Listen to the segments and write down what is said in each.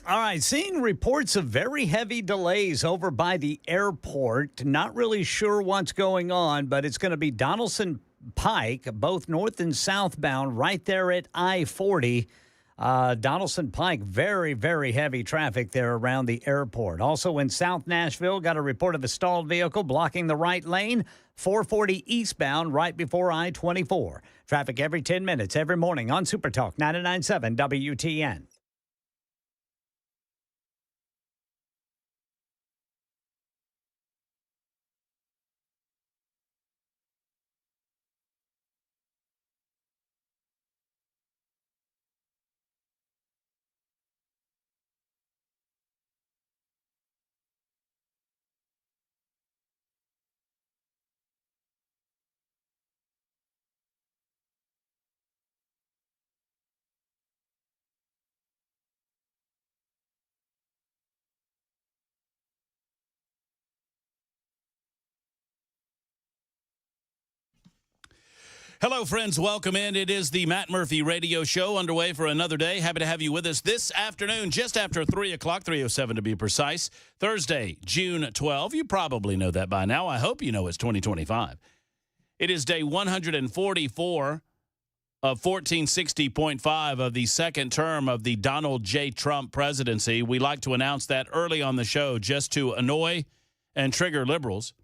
All right, seeing reports of very heavy delays over by the airport. Not really sure what's going on, but it's going to be Donaldson Pike, both north and southbound, right there at I-40. Donaldson Pike, very, very heavy traffic there around the airport. Also in South Nashville, got a report of a stalled vehicle blocking the right lane, 440 eastbound, right before I-24. Traffic every 10 minutes, every morning on Super Talk 99.7 WTN. Hello, friends. Welcome in. It is the Matt Murphy Radio Show underway for another day. Happy to have you with us this afternoon, just after 3 o'clock, 3:07 to be precise. Thursday, June 12. You probably know that by now. I hope you know it's 2025. It is day 144 of 1460.5 of the second term of the Donald J. Trump presidency. We like to announce that early on the show just to annoy and trigger liberals.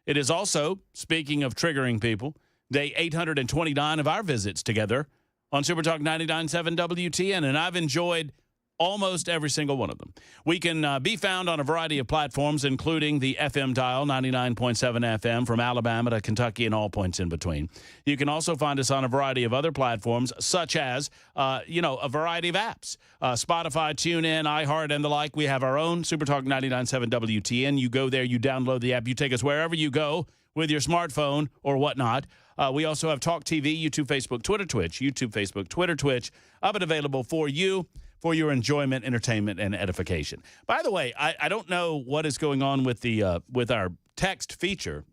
It is also, speaking of triggering people, day 829 of our visits together on Super Talk 99.7 WTN, and I've enjoyed almost every single one of them. We can be found on a variety of platforms, including the FM dial, 99.7 FM, from Alabama to Kentucky and all points in between. You can also find us on a variety of other platforms, such as, a variety of apps. Spotify, TuneIn, iHeart, and the like. We have our own Super Talk 99.7 WTN. You go there, you download the app, you take us wherever you go with your smartphone or whatnot. We also have Talk TV, YouTube, Facebook, Twitter, Twitch, YouTube, Facebook, Twitter, Twitch, up and available for you, for your enjoyment, entertainment, and edification. By the way, I don't know what is going on with the with our text feature.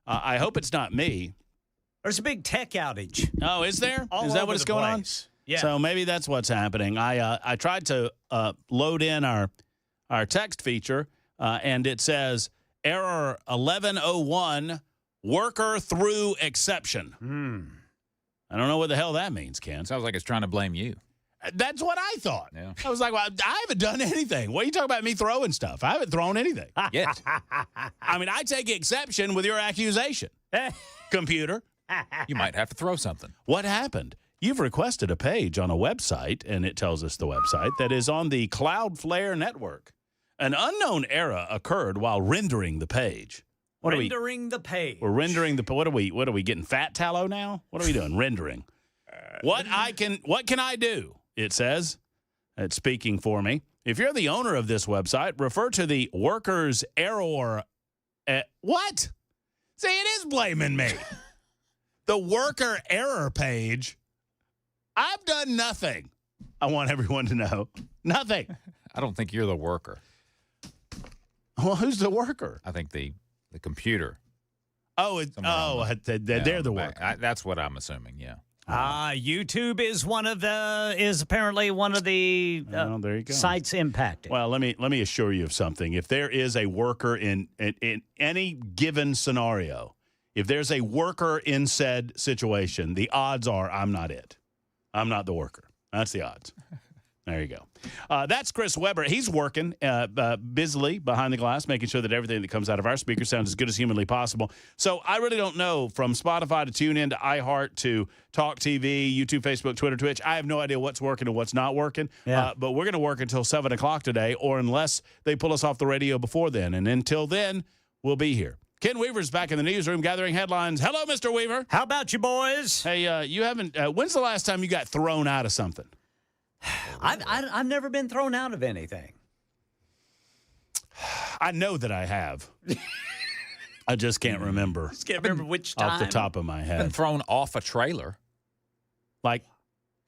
I hope it's not me. There's a big tech outage. Oh, is there? Is that what is going on? Yeah. So maybe that's what's happening. I tried to load in our text feature, and it says error 1101. Worker through exception. I don't know what the hell that means, Ken. Sounds like it's trying to blame you. That's what I thought. Yeah. I was like, well, I haven't done anything. What are you talking about me throwing stuff? I haven't thrown anything. Yes. I mean, I take exception with your accusation, computer. You might have to throw something. What happened? You've requested a page on a website, and it tells us the website, that is on the Cloudflare network. An unknown error occurred while rendering the page. Rendering the page. We're rendering the. What are we getting? Fat tallow now? What are we doing? Rendering. What can I do? It says. It's speaking for me. If you're the owner of this website, refer to the workers error. What? See, it is blaming me. The worker error page. I've done nothing. I want everyone to know. Nothing. I don't think you're the worker. Well, who's the worker? I think the computer. Oh, they're the worker. That's what I'm assuming. Yeah. YouTube is apparently one of the there you go. sites impacted. Well, let me assure you of something. If there is a worker in any given scenario, if there's a worker in said situation, the odds are I'm not it. I'm not the worker. That's the odds. There you go. That's Chris Weber. He's working busily behind the glass, making sure that everything that comes out of our speakers sounds as good as humanly possible. So I really don't know, from Spotify to TuneIn to iHeart to Talk TV, YouTube, Facebook, Twitter, Twitch. I have no idea what's working and what's not working. Yeah. But we're going to work until 7 o'clock today, or unless they pull us off the radio before then. And until then, we'll be here. Ken Weaver's back in the newsroom gathering headlines. Hello, Mr. Weaver. How about you, boys? Hey, you haven't. When's the last time you got thrown out of something? I've never been thrown out of anything. I know that I have. I just can't remember. Just can't remember which time. Off the top of my Been head. thrown off a trailer. Like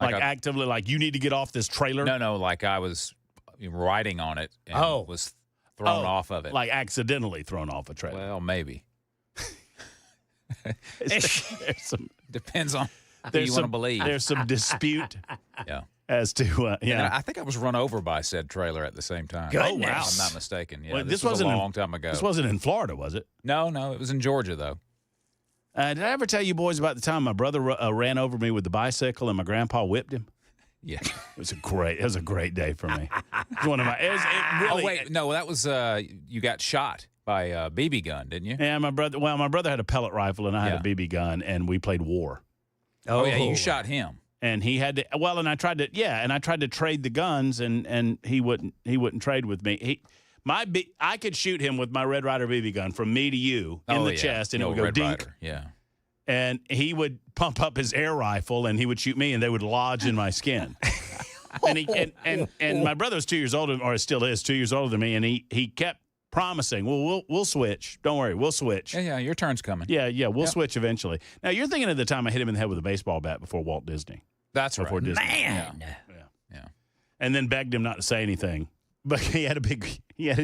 actively, like you need to get off this trailer? No, like I was riding on it and was thrown off of it. Like accidentally thrown off a trailer. Well, maybe. There's some, Depends on who you want to believe. There's some dispute. Yeah. as to And I think I was run over by said trailer at the same time. Goodness. Oh, wow. If I'm not mistaken. Yeah, Well, this was a wasn't long time ago. This wasn't in Florida, was it? No, it was in Georgia, though. Did I ever tell you boys about the time my brother ran over me with the bicycle and my grandpa whipped him? Yeah. It was a great day for me. It was one of my. It really, Oh, wait. No, that was you got shot by a BB gun, didn't you? Yeah, my brother had a pellet rifle and I had a Yeah. BB gun, and we played war. Oh, yeah, you shot him. And he had to. Well, and I tried to trade the guns, and he wouldn't trade with me. I could shoot him with my Red Ryder BB gun from me to you in the chest, and it would go Red dink. Ryder. Yeah. And he would pump up his air rifle, and he would shoot me, and they would lodge in my skin. and my brother was 2 years older, or still is 2 years older than me, and he kept promising, well, we'll switch. Don't worry, we'll switch. Yeah, your turn's coming. Yeah, we'll switch eventually. Now, you're thinking of the time I hit him in the head with a baseball bat before Walt Disney. That's right. Before Disney. Man. Yeah. And then begged him not to say anything. But he had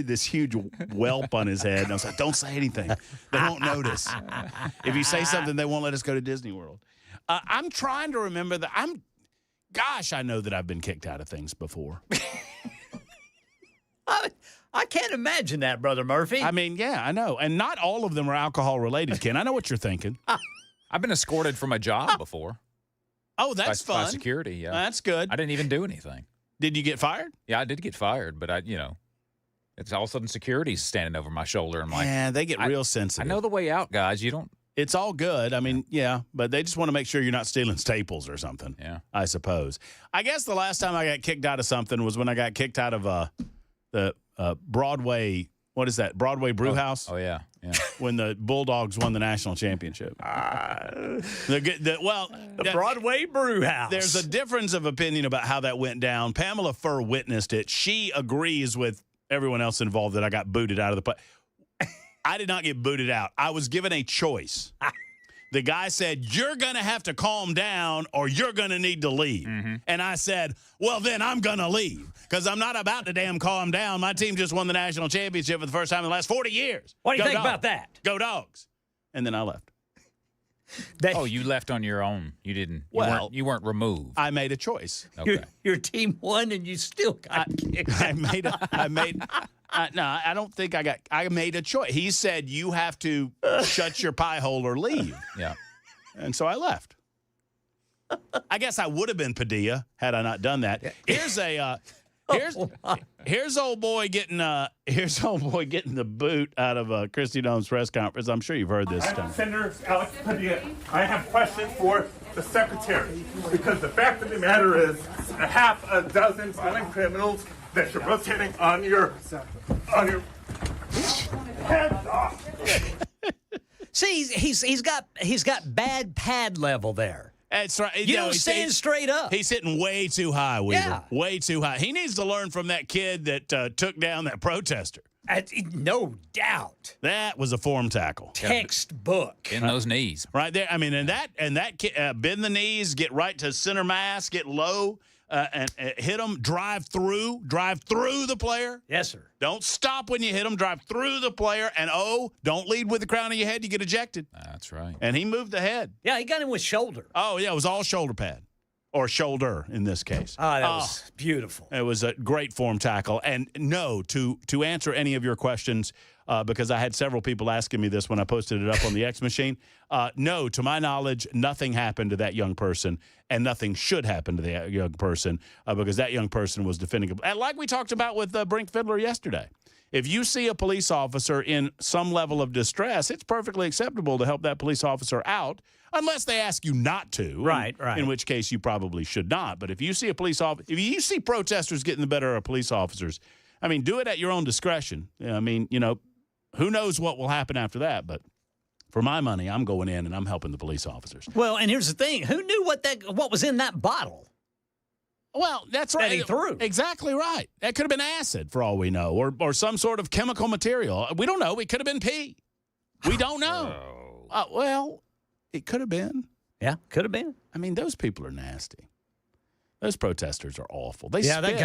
this huge whelp on his head. And I was like, don't say anything. They won't notice. If you say something, they won't let us go to Disney World. I'm trying to remember that. I know that I've been kicked out of things before. I can't imagine that, Brother Murphy. I mean, yeah, I know. And not all of them are alcohol related, Ken. I know what you're thinking. I've been escorted from a job before. Oh, that's by fun. security, yeah. That's good. I didn't even do anything. Did you get fired? Yeah, I did get fired, but it's all of a sudden security's standing over my shoulder. I'm like, Yeah, they get real sensitive. I know the way out, guys. You don't. It's all good. I mean, yeah, but they just want to make sure you're not stealing staples or something. Yeah. I suppose. I guess the last time I got kicked out of something was when I got kicked out of the Broadway. What is that? Broadway Brew House? Oh, yeah. When the Bulldogs won the national championship. The Broadway Brew House. There's a difference of opinion about how that went down. Pamela Furr witnessed it. She agrees with everyone else involved that I got booted out of the play. I did not get booted out. I was given a choice. The guy said, you're going to have to calm down or you're going to need to leave. Mm-hmm. And I said, well, then I'm going to leave because I'm not about to damn calm down. My team just won the national championship for the first time in the last 40 years. What do you Go think Dogs. about that? Go Dogs. And then I left. You left on your own. You didn't. You weren't removed. I made a choice. Okay. Your team won and you still got kicked. I don't think I made a choice. He said, you have to shut your pie hole or leave. Yeah. And so I left. I guess I would have been Padilla had I not done that. Here's old boy getting the boot out of Christy Dome's press conference. I'm sure you've heard this. Senator Alex Padilla, I have questions for the secretary because the fact of the matter is a half a dozen violent criminals that you're rotating on your heads off. See, he's got bad pad level there. That's right. You don't stand straight up. He's hitting way too high, Weaver. Yeah. Way too high. He needs to learn from that kid that took down that protester. No doubt. That was a form tackle. Textbook. In those knees. Right there. I mean, and that kid, bend the knees, get right to center mass, get low, and hit them, drive through the player. Yes, sir. Don't stop when you hit them, drive through the player, and don't lead with the crown of your head, you get ejected. That's right. And he moved ahead. Yeah, he got him with shoulder. Oh, yeah, it was all shoulder pad. Or shoulder in this case. Oh, that was beautiful. It was a great form tackle. And no, to answer any of your questions, because I had several people asking me this when I posted it up on the X machine. No, to my knowledge, nothing happened to that young person, and nothing should happen to that young person because that young person was defending. And like we talked about with Brink Fiddler yesterday, if you see a police officer in some level of distress, it's perfectly acceptable to help that police officer out, unless they ask you not to. Right. In which case you probably should not. But if you see if you see protesters getting the better of police officers, I mean, do it at your own discretion. I mean, who knows what will happen after that? But for my money, I'm going in and I'm helping the police officers. Well, and here's the thing: who knew what was in that bottle? Well, that's right. That he threw. Exactly right. That could have been acid, for all we know, or some sort of chemical material. We don't know. It could have been pee. We don't know. Well, it could have been. Yeah, could have been. I mean, those people are nasty. Those protesters are awful. They Yeah, spit.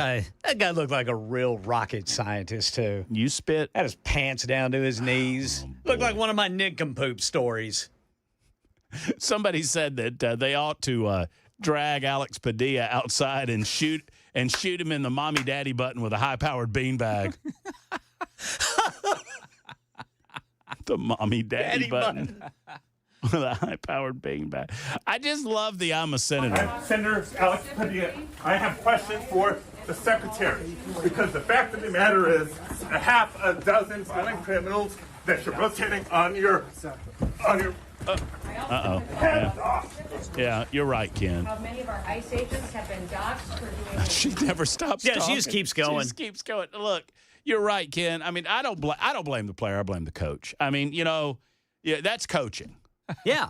that guy looked like a real rocket scientist too. You spit. Had his pants down to his knees. Looked like one of my nincompoop stories. Somebody said that they ought to drag Alex Padilla outside and shoot him in the mommy daddy button with a high-powered beanbag. The mommy daddy button. With a high-powered beanbag. I just love the I'm a senator. Senator Alex Padilla, I have questions for the secretary, because the fact of the matter is a half a dozen violent criminals that you're rotating on your head off. Yeah, you're right, Ken. Many of our ICE agents have been doxxed for doing. She never stops talking. She just keeps going. She just keeps going. Look, you're right, Ken. I mean, I don't blame the player. I blame the coach. I mean, that's coaching. Yeah.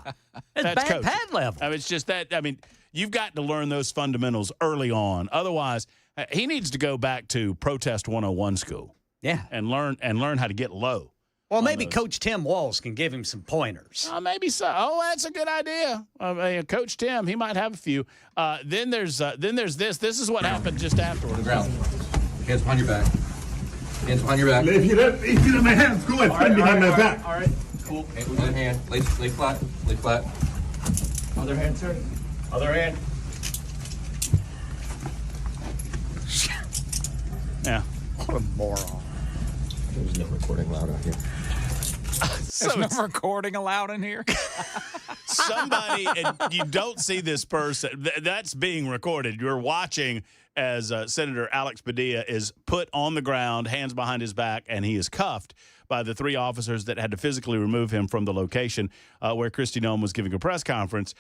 That's coaching. Bad level. I mean, it's just that. I mean, you've got to learn those fundamentals early on. Otherwise, he needs to go back to Protest 101 school. Yeah. And learn how to get low. Well, maybe Coach Tim Walls can give him some pointers. Maybe so. Oh, that's a good idea. Coach Tim, he might have a few. Then there's this. This is what happened just afterward. On the ground. Hands behind your back. Hands behind your back. If you let my hands go, I put behind my back. All right. Cool. Other hand. Lay flat. Lay flat. Other hand, sir. Other hand. Yeah. What a moron. There's no recording allowed out here. There's no recording allowed in here. Somebody, and you don't see this person, that's being recorded. You're watching as Senator Alex Padilla is put on the ground, hands behind his back, and he is cuffed by the 3 officers that had to physically remove him from the location where Kristi Noem was giving a press conference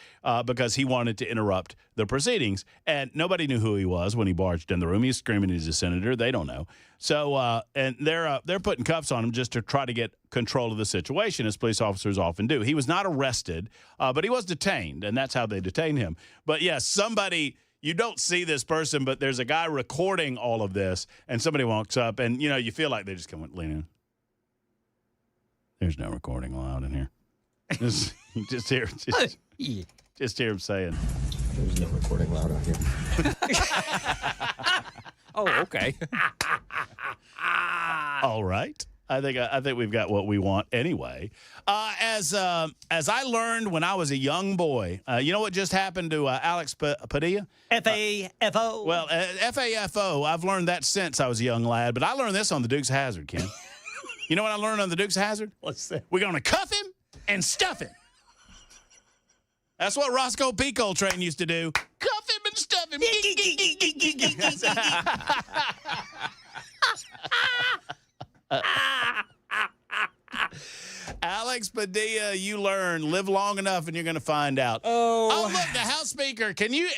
because he wanted to interrupt the proceedings. And nobody knew who he was when he barged in the room. He's screaming he's a senator. They don't know. So, and they're putting cuffs on him just to try to get control of the situation, as police officers often do. He was not arrested, but he was detained, and that's how they detained him. But, yes, somebody... You don't see this person, but there's a guy recording all of this, and somebody walks up, and, you feel like they just come lean in. There's no recording allowed in here. Just hear him saying. There's no recording allowed out here. Oh, okay. All right. I think we've got what we want anyway. As I learned when I was a young boy, you know what just happened to Alex Padilla? FAFO. Well, FAFO, I've learned that since I was a young lad, but I learned this on the Dukes of Hazzard, Ken. You know what I learned on the Dukes of Hazzard? What's that? We're We're going to cuff him and stuff him. That's what Roscoe P. Coltrane used to do. Cuff him and stuff him. Alex Padilla, you learn. Live long enough and you're going to find out. Oh, look, the House Speaker.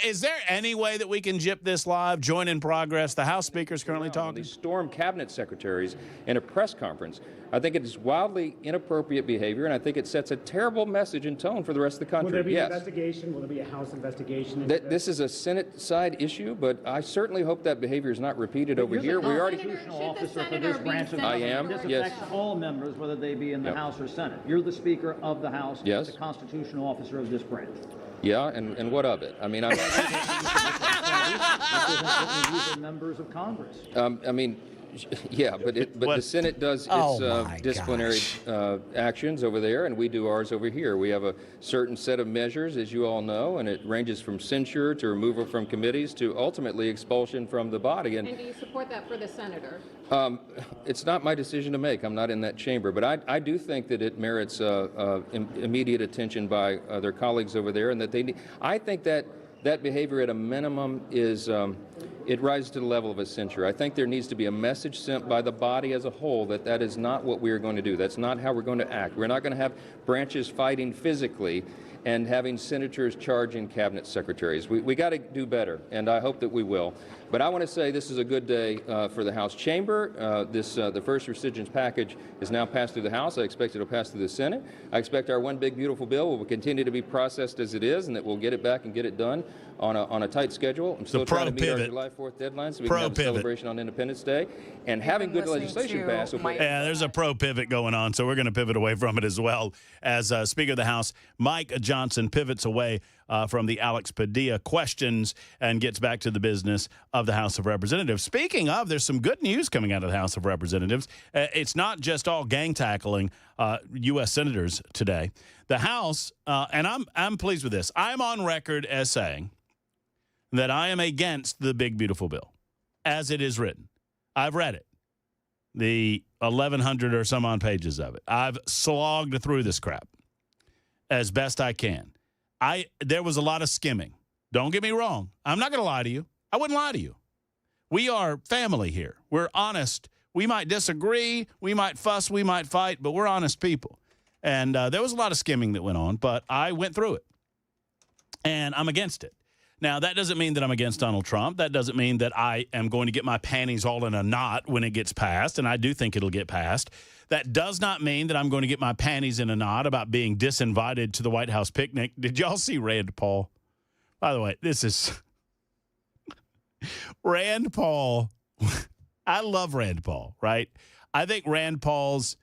Is there any way that we can jip this live? Join in progress. The House Speaker is currently talking. These storm cabinet secretaries in a press conference. I think it is wildly inappropriate behavior, and I think it sets a terrible message and tone for the rest of the country. Will there be an investigation? Will there be a House investigation? This is a Senate side issue, but I certainly hope that behavior is not repeated over here. We already. Constitutional officer for this branch of I am. This Yes. affects all members, whether they be in the House or Senate. You're the Speaker of the House. Yes. The constitutional officer of this branch. Yeah, and what of it? I mean, These are members of Congress. Yeah, but the Senate does its disciplinary actions over there, and we do ours over here. We have a certain set of measures, as you all know, and it ranges from censure to removal from committees to ultimately expulsion from the body. And do you support that for the senator? It's not my decision to make. I'm not in that chamber, but I do think that it merits immediate attention by their colleagues over there, and that they need. I think that behavior at a minimum is. It rises to the level of a censure. I think there needs to be a message sent by the body as a whole that is not what we are going to do. That's not how we're going to act. We're not going to have branches fighting physically and having senators charging cabinet secretaries. We got to do better, and I hope that we will. But I want to say this is a good day for the House chamber. The first rescissions package is now passed through the House. I expect it will pass through the Senate. I expect our one big beautiful bill will continue to be processed as it is, and that we'll get it back and get it done on a tight schedule. I'm still trying to meet our July 4th deadline so we can have a celebration on Independence Day. And having good legislation passed. Yeah, there's a pro pivot going on, so we're going to pivot away from it as well. As Speaker of the House, Mike Johnson pivots away from the Alex Padilla questions and gets back to the business of the House of Representatives. Speaking of, there's some good news coming out of the House of Representatives. It's not just all gang tackling U.S. senators today. The House, and I'm pleased with this. I'm on record as saying that I am against the big, beautiful bill as it is written. I've read it, the 1,100 or some odd pages of it. I've slogged through this crap as best I can. There was a lot of skimming. Don't get me wrong. I'm not going to lie to you. I wouldn't lie to you. We are family here. We're honest. We might disagree. We might fuss. We might fight, but we're honest people. And there was a lot of skimming that went on, but I went through it. And I'm against it. Now, that doesn't mean that I'm against Donald Trump. That doesn't mean that I am going to get my panties all in a knot when it gets passed, and I do think it'll get passed. That does not mean that I'm going to get my panties in a knot about being disinvited to the White House picnic. Did y'all see Rand Paul? By the way, this is Rand Paul. I love Rand Paul, right? I think Rand Paul's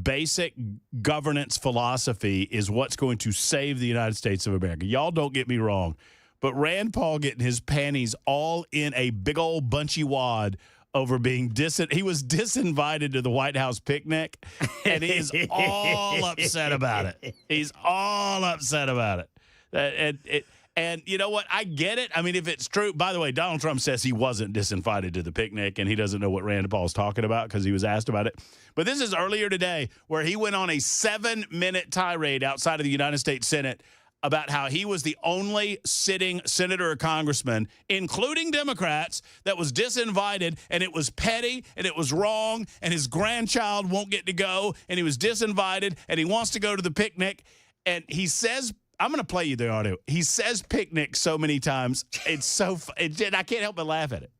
basic governance philosophy is what's going to save the United States of America. Y'all don't get me wrong, but Rand Paul getting his panties all in a big old bunchy wad over being he was disinvited to the White House picnic, and he is all upset about it. He's all upset about it. And you know what? I get it. I mean, if it's true, by the way, Donald Trump says he wasn't disinvited to the picnic, and he doesn't know what Rand Paul's talking about because he was asked about it. But this is earlier today where he went on a 7-minute tirade outside of the United States Senate about how he was the only sitting senator or congressman, including Democrats, that was disinvited, and it was petty, and it was wrong, and his grandchild won't get to go, and he was disinvited, and he wants to go to the picnic. And he says, I'm going to play you the audio. He says picnic so many times. It's so I can't help but laugh at it.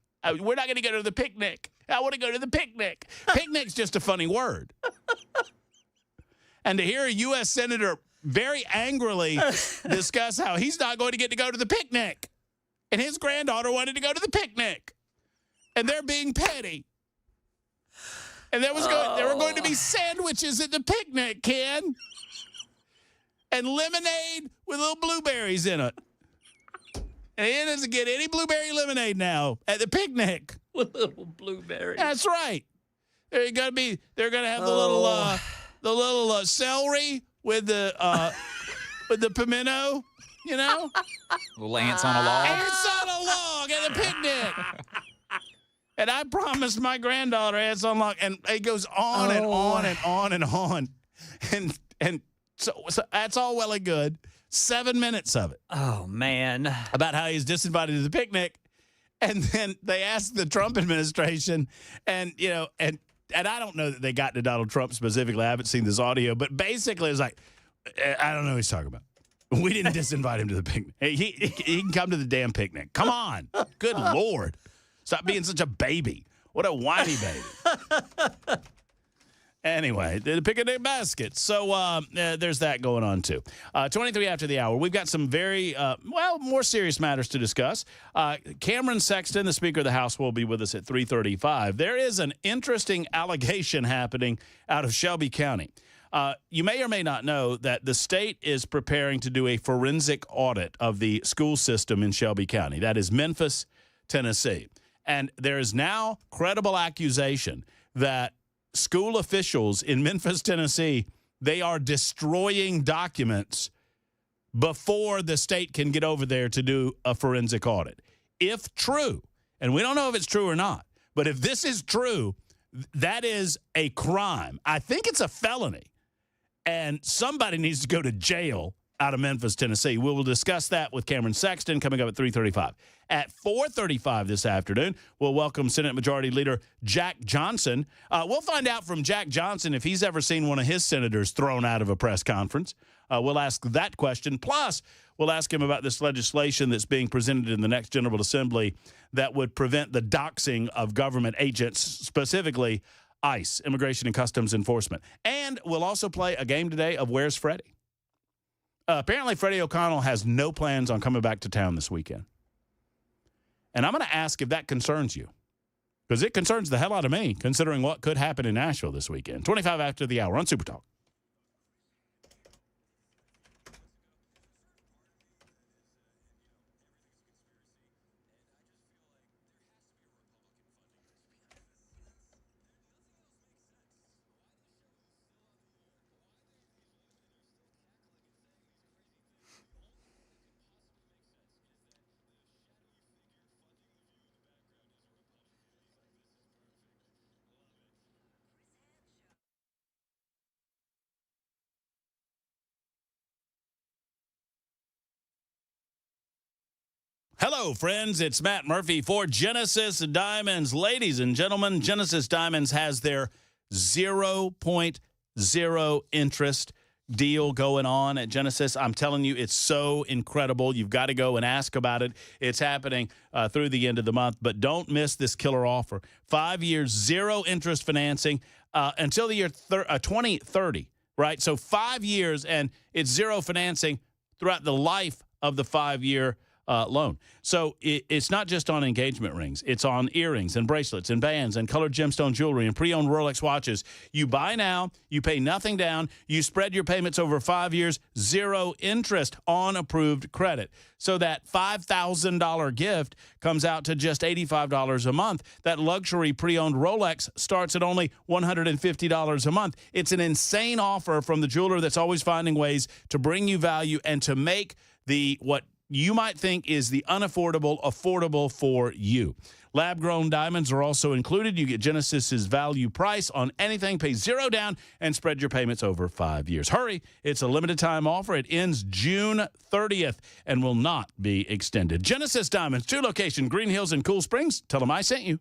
We're not going to go to the picnic. I want to go to the picnic. Picnic's just a funny word. And to hear a U.S. senator very angrily discuss how he's not going to get to go to the picnic, and his granddaughter wanted to go to the picnic, and they're being petty. And there were going to be sandwiches at the picnic, Ken. And lemonade with little blueberries in it. And he doesn't get any blueberry lemonade now at the picnic. With little blueberries. That's right. They're gonna have the little celery with the pimento, you know? Little ants on a log. Ants on a log at the picnic. And I promised my granddaughter ants on a log, and it goes on and on and on and on. And so that's all well and good. 7 minutes of it. Oh, man. About how he's disinvited to the picnic. And then they asked the Trump administration, and I don't know that they got to Donald Trump specifically. I haven't seen this audio, but basically it's like, I don't know what he's talking about. We didn't disinvite him to the picnic. He can come to the damn picnic. Come on. Good Lord. Stop being such a baby. What a whiny baby. Anyway, the picnic basket. So there's that going on, too. 23 after the hour. We've got some very, more serious matters to discuss. Cameron Sexton, the Speaker of the House, will be with us at 3:35. There is an interesting allegation happening out of Shelby County. You may or may not know that the state is preparing to do a forensic audit of the school system in Shelby County. That is Memphis, Tennessee. And there is now credible accusation that school officials in Memphis, Tennessee, they are destroying documents before the state can get over there to do a forensic audit. If true, and we don't know if it's true or not, but if this is true, that is a crime. I think it's a felony, and somebody needs to go to jail out of Memphis, Tennessee. We will discuss that with Cameron Sexton coming up at 3:35. At 4:35 this afternoon, we'll welcome Senate Majority Leader Jack Johnson. We'll find out from Jack Johnson if he's ever seen one of his senators thrown out of a press conference. We'll ask that question. Plus, we'll ask him about this legislation that's being presented in the next General Assembly that would prevent the doxing of government agents, specifically ICE, Immigration and Customs Enforcement. And we'll also play a game today of Where's Freddie? Apparently, Freddie O'Connell has no plans on coming back to town this weekend. And I'm going to ask if that concerns you, because it concerns the hell out of me, considering what could happen in Nashville this weekend. 25 after the hour on Super Talk. Hello, friends. It's Matt Murphy for Genesis Diamonds. Ladies and gentlemen, Genesis Diamonds has their 0.0 interest deal going on at Genesis. I'm telling you, it's so incredible. You've got to go and ask about it. It's happening through the end of the month, but don't miss this killer offer. 5 years, zero interest financing until the year 2030, right? So 5 years, and it's zero financing throughout the life of the 5-year loan. So it's not just on engagement rings. It's on earrings and bracelets and bands and colored gemstone jewelry and pre-owned Rolex watches. You buy now, you pay nothing down, you spread your payments over 5 years, zero interest on approved credit. So that $5,000 gift comes out to just $85 a month. That luxury pre-owned Rolex starts at only $150 a month. It's an insane offer from the jeweler that's always finding ways to bring you value and to make what you might think is the unaffordable affordable for you. Lab-grown diamonds are also included. You get Genesis's value price on anything, pay zero down, and spread your payments over 5 years. Hurry, it's a limited-time offer. It ends June 30th and will not be extended. Genesis Diamonds, 2 locations, Green Hills and Cool Springs. Tell them I sent you.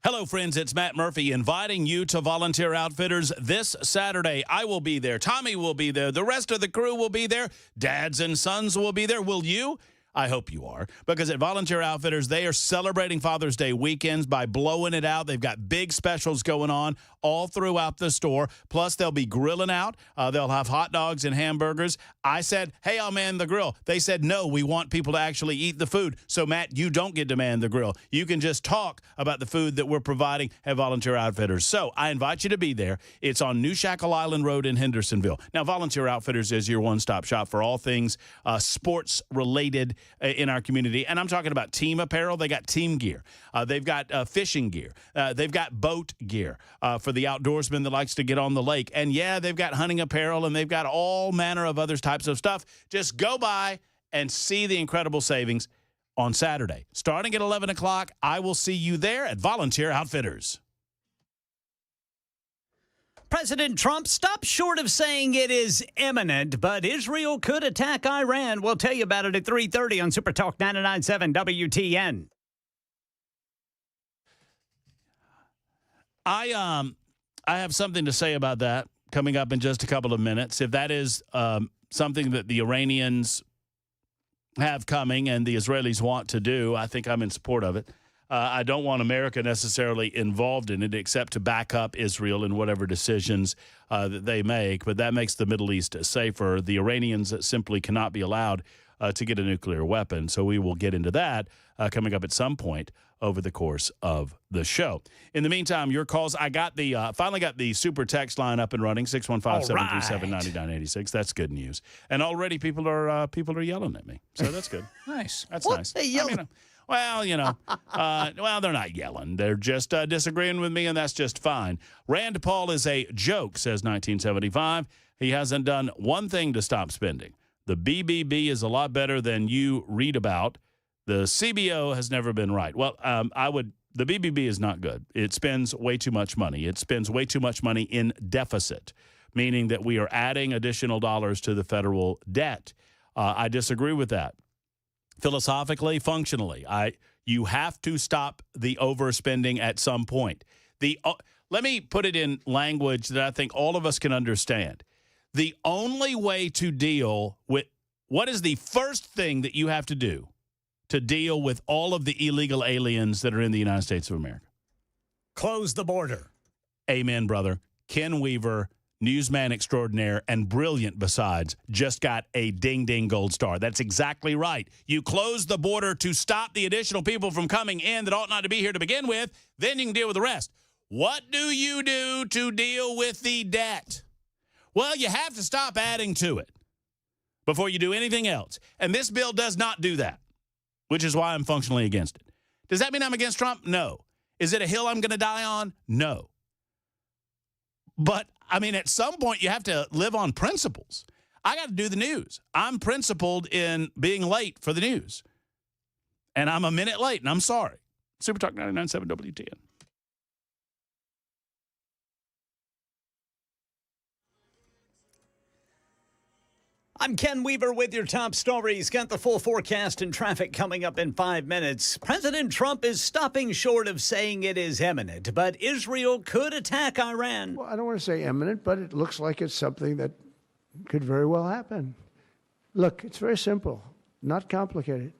Hello, friends. It's Matt Murphy inviting you to Volunteer Outfitters this Saturday. I will be there. Tommy will be there. The rest of the crew will be there. Dads and sons will be there. Will you? I hope you are, because at Volunteer Outfitters, they are celebrating Father's Day weekends by blowing it out. They've got big specials going on all throughout the store. Plus, they'll be grilling out. They'll have hot dogs and hamburgers. I said, hey, I'll man the grill. They said, no, we want people to actually eat the food. So, Matt, you don't get to man the grill. You can just talk about the food that we're providing at Volunteer Outfitters. So, I invite you to be there. It's on New Shackle Island Road in Hendersonville. Now, Volunteer Outfitters is your one-stop shop for all things sports-related in our community. And I'm talking about team apparel. They got team gear. They've got fishing gear. They've got boat gear for the outdoorsman that likes to get on the lake. And, yeah, they've got hunting apparel, and they've got all manner of other types of stuff. Just go by and see the incredible savings on Saturday. Starting at 11 o'clock, I will see you there at Volunteer Outfitters. President Trump stopped short of saying it is imminent, but Israel could attack Iran. We'll tell you about it at 3:30 on Super Talk 99.7 WTN. I have something to say about that coming up in just a couple of minutes. If that is something that the Iranians have coming and the Israelis want to do, I think I'm in support of it. I don't want America necessarily involved in it except to back up Israel in whatever decisions that they make. But that makes the Middle East safer. The Iranians simply cannot be allowed to get a nuclear weapon. So we will get into that coming up at some point over the course of the show. In the meantime, your calls. I got the finally got the super text line up and running, 615-737-9986. That's good news. And already people are yelling at me. So that's good. Nice. That's What? nice. They yelling? I mean, well, you know, well, they're not yelling. They're just disagreeing with me, and that's just fine. Rand Paul is a joke, says 1975. He hasn't done one thing to stop spending. The BBB is a lot better than you read about. The CBO has never been right. Well, the BBB is not good. It spends way too much money. It spends way too much money in deficit, meaning that we are adding additional dollars to the federal debt. I disagree with that. Philosophically, functionally, you have to stop the overspending at some point. Let me put it in language that I think all of us can understand. The only way to deal with what is the first thing that you have to do to deal with all of the illegal aliens that are in the United States of America? Close the border. Amen, brother. Ken Weaver, newsman extraordinaire and brilliant besides, just got a ding-ding gold star. That's exactly right. You close the border to stop the additional people from coming in that ought not to be here to begin with, then you can deal with the rest. What do you do to deal with the debt? Well, you have to stop adding to it before you do anything else. And this bill does not do that, which is why I'm functionally against it. Does that mean I'm against Trump? No. Is it a hill I'm going to die on? No. But, I mean, at some point, you have to live on principles. I got to do the news. I'm principled in being late for the news. And I'm a minute late, and I'm sorry. Super Talk 99.7 WTN. I'm Ken Weaver with your top stories. Got the full forecast and traffic coming up in 5 minutes. President Trump is stopping short of saying it is imminent, but Israel could attack Iran. Well, I don't want to say imminent, but it looks like it's something that could very well happen. Look, it's very simple, not complicated.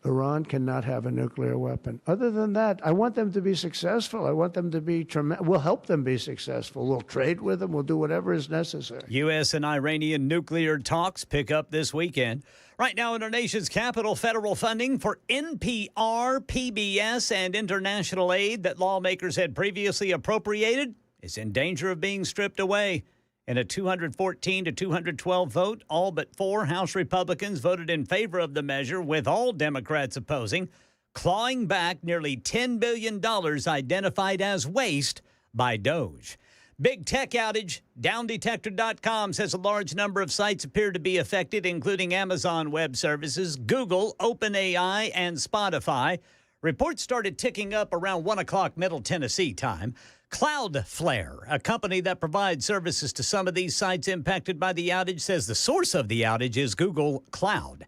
Iran cannot have a nuclear weapon. Other than that, I want them to be successful. I want them to be tremendous. We'll help them be successful. We'll trade with them. We'll do whatever is necessary. U.S. and Iranian nuclear talks pick up this weekend. Right now in our nation's capital, federal funding for NPR, PBS, and international aid that lawmakers had previously appropriated is in danger of being stripped away. In a 214 to 212 vote, all but 4 House Republicans voted in favor of the measure, with all Democrats opposing, clawing back nearly $10 billion identified as waste by DOJ. Big tech outage. DownDetector.com says a large number of sites appear to be affected, including Amazon Web Services, Google, OpenAI, and Spotify. Reports started ticking up around 1 o'clock Middle Tennessee time. Cloudflare, a company that provides services to some of these sites impacted by the outage, says the source of the outage is Google Cloud.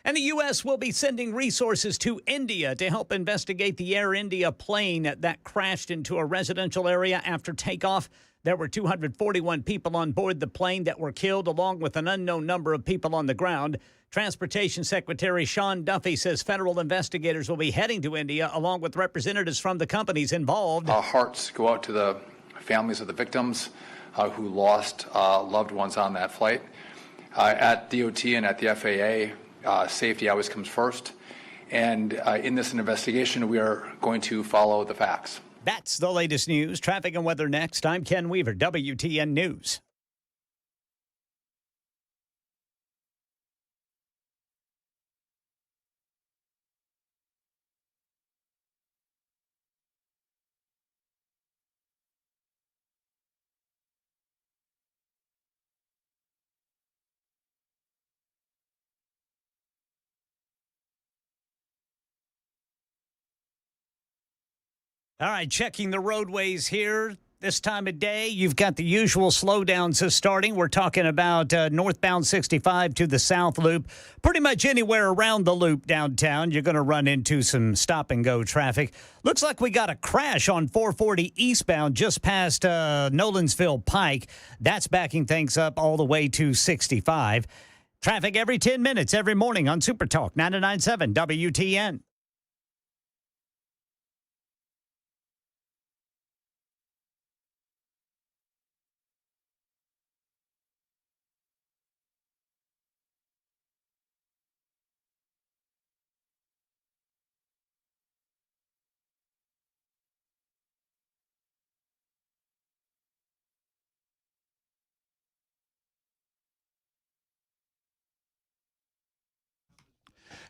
And the U.S. will be sending resources to India to help investigate the Air India plane that crashed into a residential area after takeoff. There were 241 people on board the plane that were killed, along with an unknown number of people on the ground. Transportation Secretary Sean Duffy says federal investigators will be heading to India, along with representatives from the companies involved. Our hearts go out to the families of the victims who lost loved ones on that flight. At DOT and at the FAA, safety always comes first. And in this investigation, we are going to follow the facts. That's the latest news. Traffic and weather next. I'm Ken Weaver, WTN News. All right, checking the roadways here. This time of day, you've got the usual slowdowns starting. We're talking about northbound 65 to the South Loop. Pretty much anywhere around the loop downtown, you're going to run into some stop-and-go traffic. Looks like we got a crash on 440 eastbound just past Nolensville Pike. That's backing things up all the way to 65. Traffic every 10 minutes every morning on Super Talk 99.7 WTN.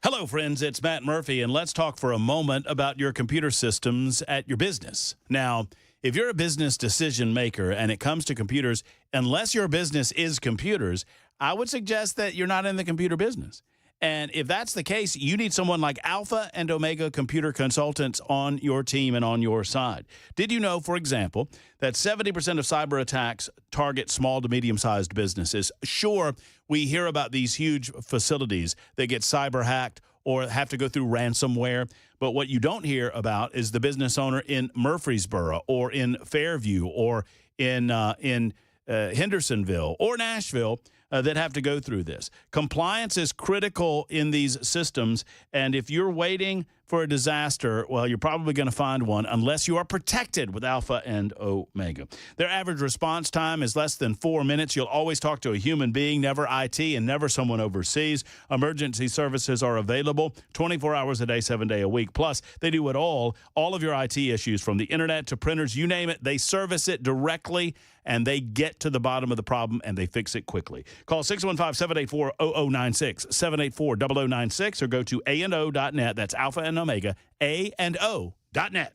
Hello, friends. It's Matt Murphy, and let's talk for a moment about your computer systems at your business. Now, if you're a business decision maker and it comes to computers, unless your business is computers, I would suggest that you're not in the computer business. And if that's the case, you need someone like Alpha and Omega Computer Consultants on your team and on your side. Did you know, for example, that 70% of cyber attacks target small to medium-sized businesses? Sure, we hear about these huge facilities that get cyber hacked or have to go through ransomware, but what you don't hear about is the business owner in Murfreesboro or in Fairview or in Hendersonville or Nashville that have to go through this. Compliance is critical in these systems, and if you're waiting for a disaster, well, you're probably going to find one unless you are protected with Alpha and Omega. Their average response time is less than 4 minutes. You'll always talk to a human being, never IT and never someone overseas. Emergency services are available 24 hours a day, 7 days a week. Plus, they do it all of your IT issues from the internet to printers, you name it. They service it directly, and they get to the bottom of the problem, and they fix it quickly. Call 615-784-0096, 784-0096, or go to A&O.net. That's Alpha and Omega, A&O.net.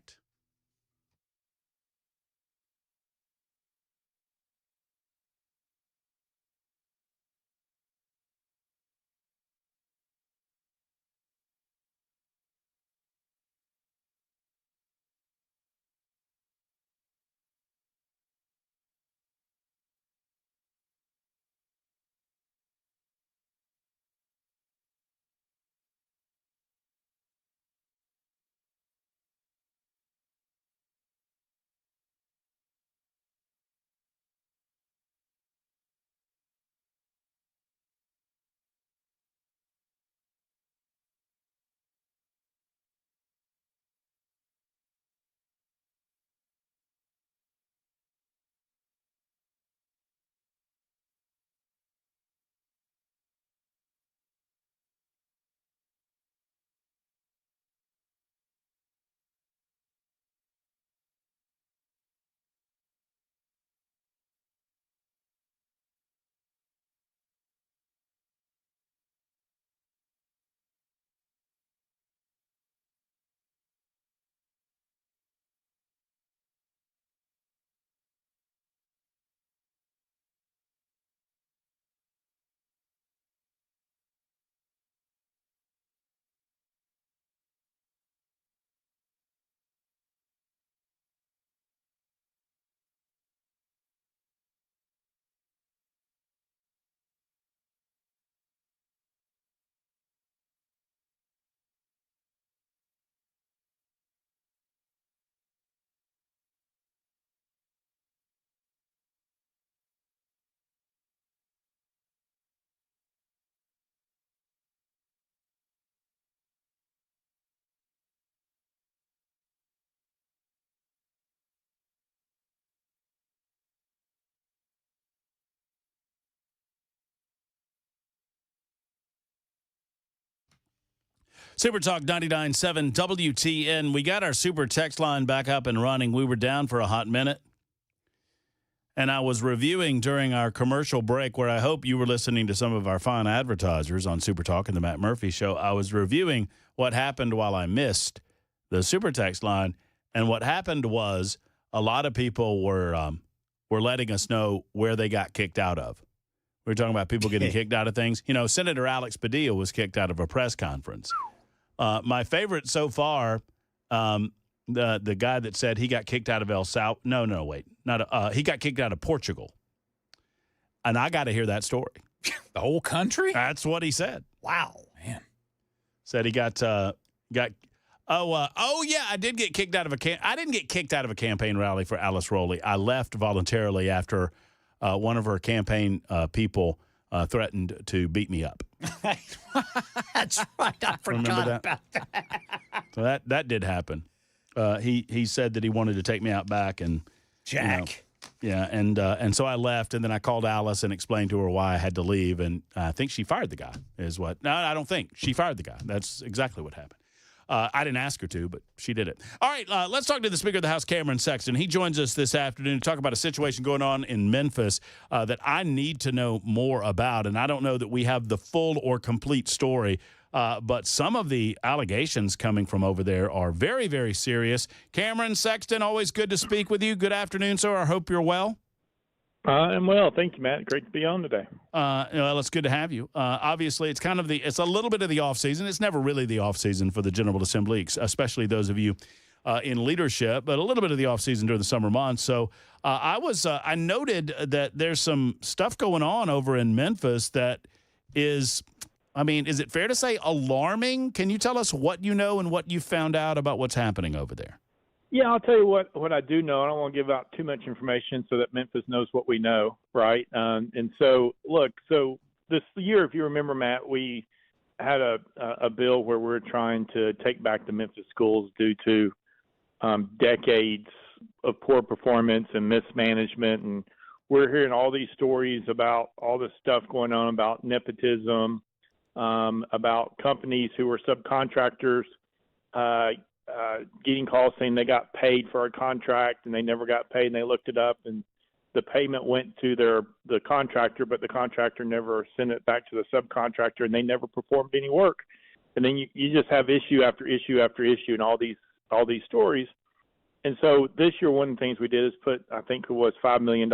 Super Talk 99.7 WTN. We got our super text line back up and running. We were down for a hot minute. And I was reviewing during our commercial break, where I hope you were listening to some of our fine advertisers on Super Talk and the Matt Murphy Show. I was reviewing what happened while I missed the super text line. And what happened was a lot of people were letting us know where they got kicked out of. We were talking about people getting kicked out of things. You know, Senator Alex Padilla was kicked out of a press conference. My favorite so far, the guy that said he got kicked out of El Salvador. No, wait. He got kicked out of Portugal. And I got to hear that story. The whole country? That's what he said. Wow. Man. Said he got I did get kicked out of I didn't get kicked out of a campaign rally for Alice Rowley. I left voluntarily after one of her campaign people threatened to beat me up. That's right. I forgot about that. So that did happen. He said that he wanted to take me out back, and Jack. And so I left, and then I called Alice and explained to her why I had to leave, and I think she fired the guy. No, I don't think she fired the guy. That's exactly what happened. I didn't ask her to, but she did it. All right, let's talk to the Speaker of the House, Cameron Sexton. He joins us this afternoon to talk about a situation going on in Memphis that I need to know more about, and I don't know that we have the full or complete story. But some of the allegations coming from over there are very, very serious. Cameron Sexton, always good to speak with you. Good afternoon, sir. I hope you're well. I'm well. Thank you, Matt. Great to be on today. Well, it's good to have you. Obviously, it's a little bit of the off season. It's never really the off season for the General Assembly, especially those of you in leadership, but a little bit of the off season during the summer months. So I noted that there's some stuff going on over in Memphis that is it fair to say alarming? Can you tell us what you know and what you found out about what's happening over there? Yeah, I'll tell you what I do know. I don't want to give out too much information so that Memphis knows what we know, right? And so, look, this year, if you remember, Matt, we had a bill where we're trying to take back the Memphis schools due to decades of poor performance and mismanagement. And we're hearing all these stories about all this stuff going on about nepotism, about companies who were subcontractors getting calls saying they got paid for a contract and they never got paid, and they looked it up and the payment went to the contractor, but the contractor never sent it back to the subcontractor, and they never performed any work. And then you just have issue after issue after issue and all these stories. And so this year, one of the things we did is put, I think it was $5 million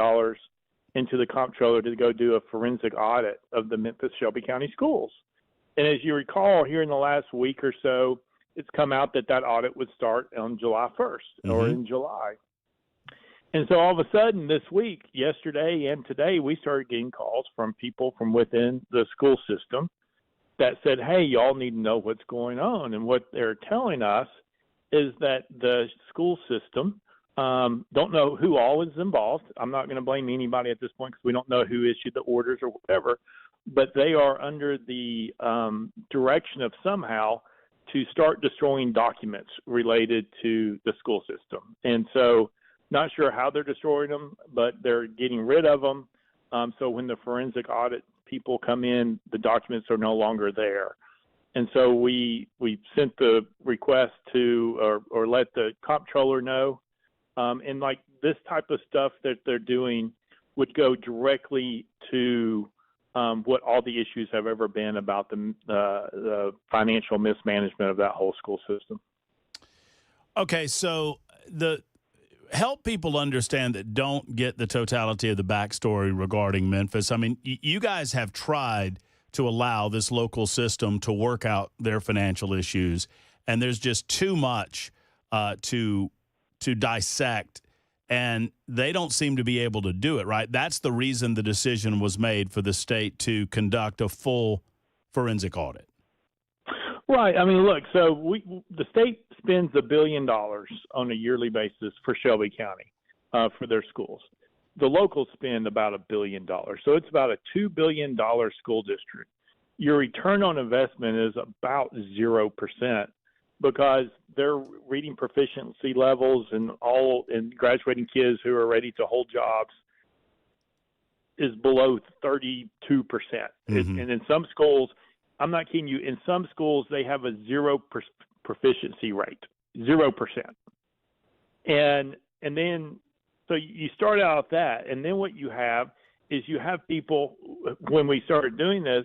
into the comptroller to go do a forensic audit of the Memphis Shelby County schools. And as you recall, here in the last week or so, it's come out that audit would start on July 1st or in July. And so all of a sudden this week, yesterday and today, we started getting calls from people from within the school system that said, hey, y'all need to know what's going on. And what they're telling us is that the school system don't know who all is involved. I'm not going to blame anybody at this point because we don't know who issued the orders or whatever, but they are under the direction of somehow to start destroying documents related to the school system. And so not sure how they're destroying them, but they're getting rid of them. So when the forensic audit people come in, the documents are no longer there. And so we sent the request to or let the comptroller know. And like this type of stuff that they're doing would go directly to what all the issues have ever been about the financial mismanagement of that whole school system. Okay, so help people understand that don't get the totality of the backstory regarding Memphis. I mean, you guys have tried to allow this local system to work out their financial issues, and there's just too much to dissect. And they don't seem to be able to do it, right? That's the reason the decision was made for the state to conduct a full forensic audit. Right. I mean, look, so the state spends $1 billion on a yearly basis for Shelby County for their schools. The locals spend about $1 billion. So it's about a $2 billion school district. Your return on investment is about 0%. Because their reading proficiency levels and graduating kids who are ready to hold jobs is below 32%. And in some schools, I'm not kidding you, in some schools they have a 0% proficiency rate, 0%. And then so you start out with that, and then what you have is you have people, when we started doing this,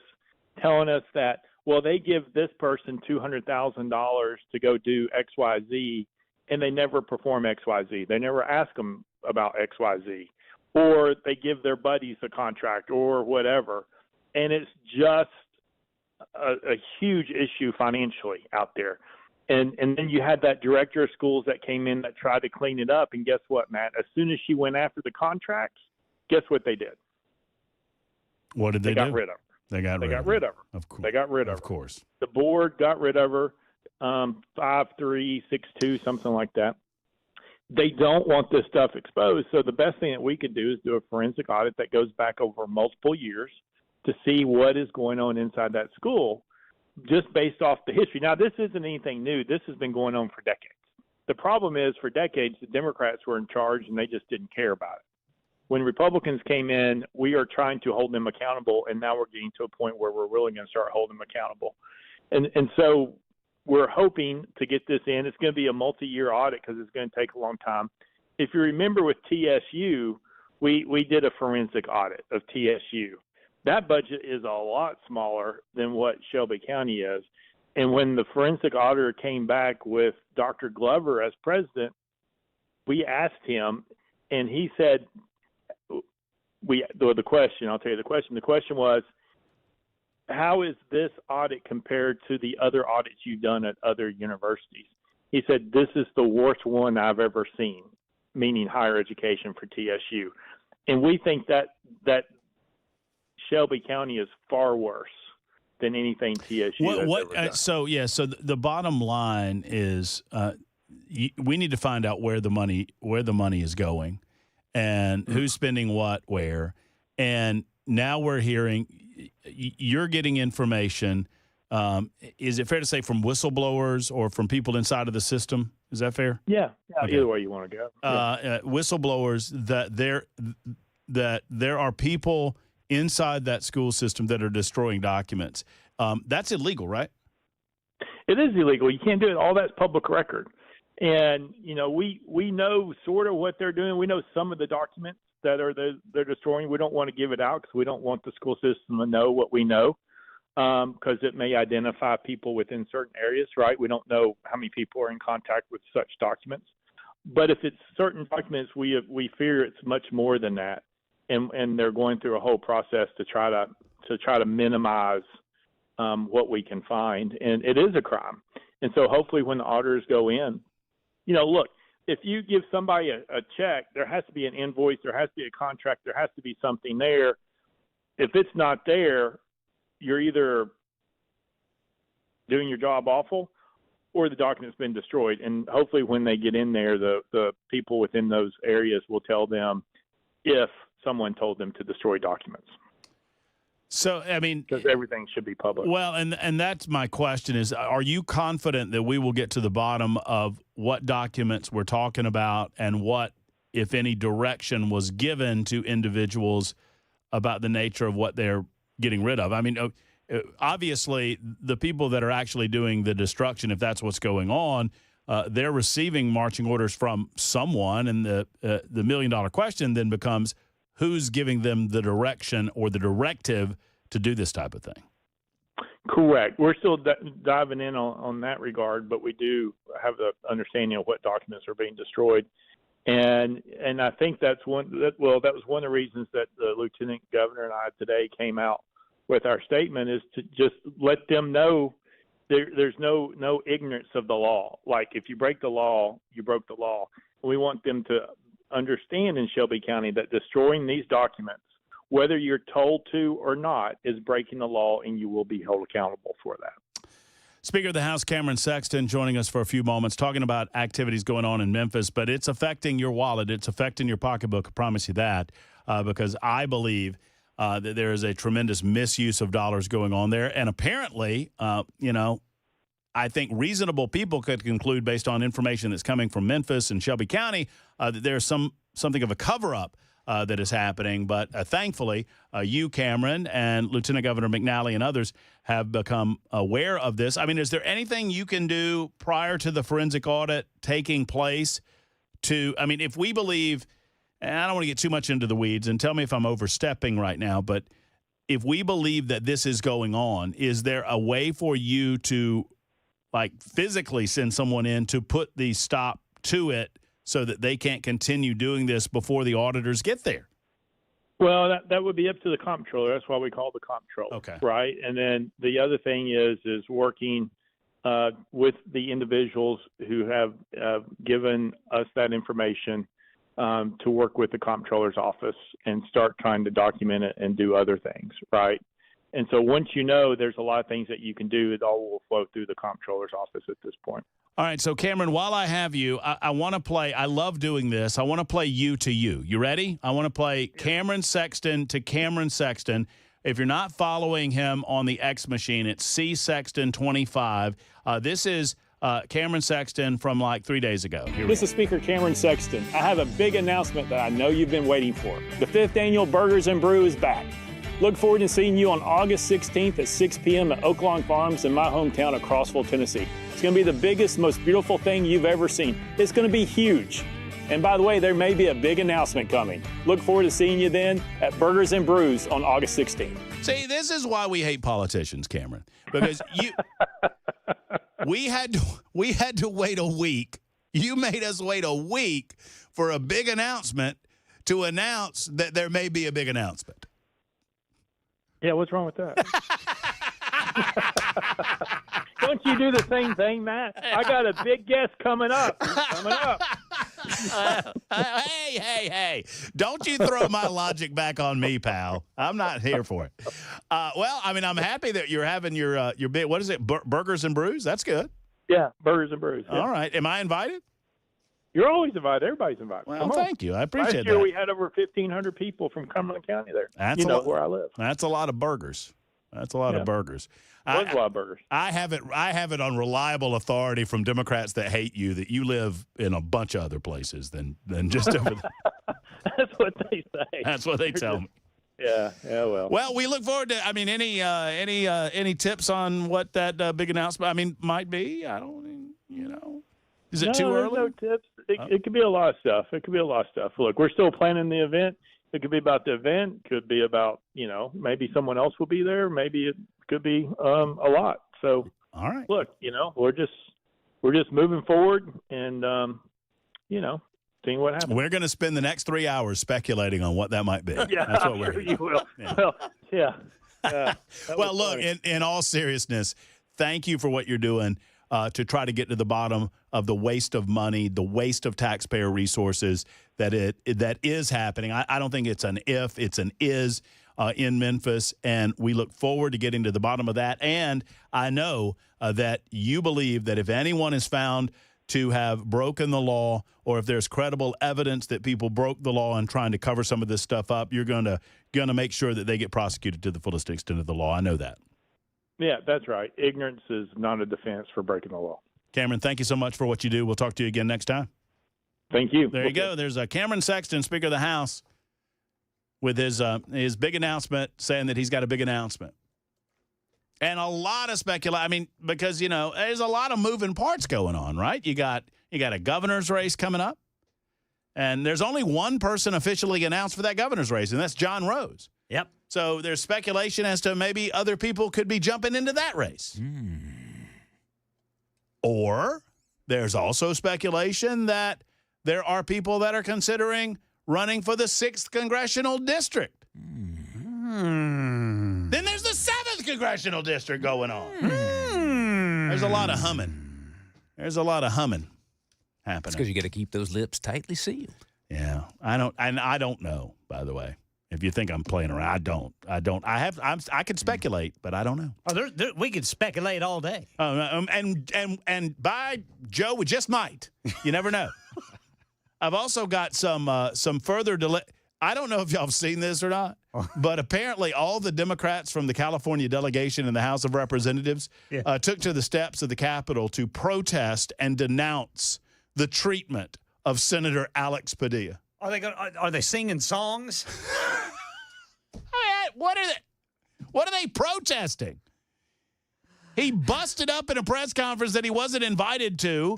telling us that, well, they give this person $200,000 to go do XYZ, and they never perform XYZ. They never ask them about XYZ, or they give their buddies a contract or whatever. And it's just a huge issue financially out there. And then you had that director of schools that came in that tried to clean it up. And guess what, Matt? As soon as she went after the contracts, guess what they did? What did they do? They got rid of her. They got rid of her. Of course. They got rid of her. Of course. The board got rid of her, 5-3, 6-2, something like that. They don't want this stuff exposed. So the best thing that we could do is do a forensic audit that goes back over multiple years to see what is going on inside that school, just based off the history. Now, this isn't anything new. This has been going on for decades. The problem is, for decades, the Democrats were in charge and they just didn't care about it. When Republicans came in, we are trying to hold them accountable, and now we're getting to a point where we're really going to start holding them accountable. And so we're hoping to get this in. It's going to be a multi-year audit because it's going to take a long time. If you remember with TSU, we did a forensic audit of TSU. That budget is a lot smaller than what Shelby County is. And when the forensic auditor came back with Dr. Glover as president, we asked him, and he said, the question was, how is this audit compared to the other audits you've done at other universities? He said, this is the worst one I've ever seen, meaning higher education for TSU. And we think that Shelby County is far worse than anything TSU has ever done. So the bottom line is we need to find out where the money is going and who's spending what where. And now we're hearing you're getting information. Is it fair to say from whistleblowers or from people inside of the system? Is that fair? Yeah. Okay. Either way you want to go. Whistleblowers that there are people inside that school system that are destroying documents. That's illegal, right? It is illegal. You can't do it. All that's public record. And, we know sort of what they're doing. We know some of the documents that they're destroying. We don't want to give it out because we don't want the school system to know what we know because it may identify people within certain areas, right? We don't know how many people are in contact with such documents. But if it's certain documents, we fear it's much more than that. And they're going through a whole process to try to minimize what we can find, and it is a crime. And so hopefully when the auditors go in, look, if you give somebody a check, there has to be an invoice, there has to be a contract, there has to be something there. If it's not there, you're either doing your job awful or the document's been destroyed. And hopefully when they get in there, the people within those areas will tell them if someone told them to destroy documents. So, I mean, because everything should be public. Well, and that's my question is, are you confident that we will get to the bottom of what documents we're talking about and what, if any, direction was given to individuals about the nature of what they're getting rid of? I mean, obviously, the people that are actually doing the destruction, if that's what's going on, they're receiving marching orders from someone, and the million-dollar question then becomes, who's giving them the direction or the directive to do this type of thing? Correct. We're still diving in on that regard, but we do have the understanding of what documents are being destroyed. And I think that was one of the reasons that the Lieutenant Governor and I today came out with our statement, is to just let them know there's no ignorance of the law. Like, if you break the law, you broke the law. We want them to understand in Shelby County that destroying these documents, whether you're told to or not, is breaking the law, and you will be held accountable for that. Speaker of the House Cameron Sexton joining us for a few moments, talking about activities going on in Memphis, but it's affecting your wallet. It's affecting your pocketbook. I promise you that, because I believe that there is a tremendous misuse of dollars going on there. And apparently, I think reasonable people could conclude, based on information that's coming from Memphis and Shelby County, that there's something of a cover-up that is happening. But thankfully, you, Cameron, and Lieutenant Governor McNally and others have become aware of this. I mean, is there anything you can do prior to the forensic audit taking place if we believe, and I don't want to get too much into the weeds, and tell me if I'm overstepping right now, but if we believe that this is going on, is there a way for you to physically send someone in to put the stop to it so that they can't continue doing this before the auditors get there? Well, that would be up to the comptroller. That's why we call the comptroller. Okay. Right. And then the other thing is working with the individuals who have given us that information to work with the comptroller's office and start trying to document it and do other things. Right. And so once there's a lot of things that you can do, it all will flow through the comptroller's office at this point. All right, so Cameron, while I have you, I want to play, I love doing this, I want to play you to you. You ready? I want to play Cameron Sexton to Cameron Sexton. If you're not following him on the X machine, it's CSexton25. This is Cameron Sexton from 3 days ago. This is Speaker Cameron Sexton. I have a big announcement that I know you've been waiting for. The 5th Annual Burgers and Brew is back. Look forward to seeing you on August 16th at 6 p.m. at Oaklawn Farms in my hometown of Crossville, Tennessee. It's going to be the biggest, most beautiful thing you've ever seen. It's going to be huge. And by the way, there may be a big announcement coming. Look forward to seeing you then at Burgers and Brews on August 16th. See, this is why we hate politicians, Cameron, because we had to wait a week. You made us wait a week for a big announcement to announce that there may be a big announcement. Yeah, what's wrong with that? Don't you do the same thing, Matt? I got a big guest coming up. Hey. Don't you throw my logic back on me, pal. I'm not here for it. Well, I mean, I'm happy that you're having your big, what is it, Burgers and Brews? That's good. Yeah, Burgers and Brews. Yeah. All right. Am I invited? You're always invited. Everybody's invited. Well, thank you. I appreciate Last year that. we had over 1,500 people from Cumberland County there. That's where I live. That's a lot of burgers. That's a lot of burgers. A lot of burgers. I have it on reliable authority from Democrats that hate you that you live in a bunch of other places than just over there. That's what they say. That's what they tell me. Yeah, well. Well, we look forward to. I mean, any tips on what that big announcement? Might be. I don't. Is it too early? No tips. It could be a lot of stuff. Look, we're still planning the event. It could be about the event. Could be about maybe someone else will be there. Maybe it could be a lot. So all right. Look, we're just moving forward and seeing what happens. We're going to spend the next 3 hours speculating on what that might be. Yeah, that's what I'm we're. sure you will. Yeah. Well, yeah. Well, look. In all seriousness, thank you for what you're doing. To try to get to the bottom of the waste of money, the waste of taxpayer resources that is happening. I don't think it's an if, it's an is in Memphis, and we look forward to getting to the bottom of that. And I know that you believe that if anyone is found to have broken the law, or if there's credible evidence that people broke the law and trying to cover some of this stuff up, you're gonna make sure that they get prosecuted to the fullest extent of the law. I know that. Yeah, that's right. Ignorance is not a defense for breaking the law. Cameron, thank you so much for what you do. We'll talk to you again next time. Thank you. There you go. There's Cameron Sexton, Speaker of the House, with his big announcement, saying that he's got a big announcement. And a lot of speculation. I mean, because, there's a lot of moving parts going on, right? You got a governor's race coming up, and there's only one person officially announced for that governor's race, and that's John Rose. Yep. So there's speculation as to maybe other people could be jumping into that race. Or there's also speculation that there are people that are considering running for the 6th Congressional District. Then there's the 7th Congressional District going on. There's a lot of humming. Happening. That's because you got to keep those lips tightly sealed. Yeah. I don't know, by the way. If you think I'm playing around, I don't. I could speculate, but I don't know. Oh, we could speculate all day. And by Joe, we just might. You never know. I've also got some further delay. I don't know if y'all have seen this or not, but apparently all the Democrats from the California delegation in the House of Representatives took to the steps of the Capitol to protest and denounce the treatment of Senator Alex Padilla. Are they singing songs? What are they protesting? He busted up in a press conference that he wasn't invited to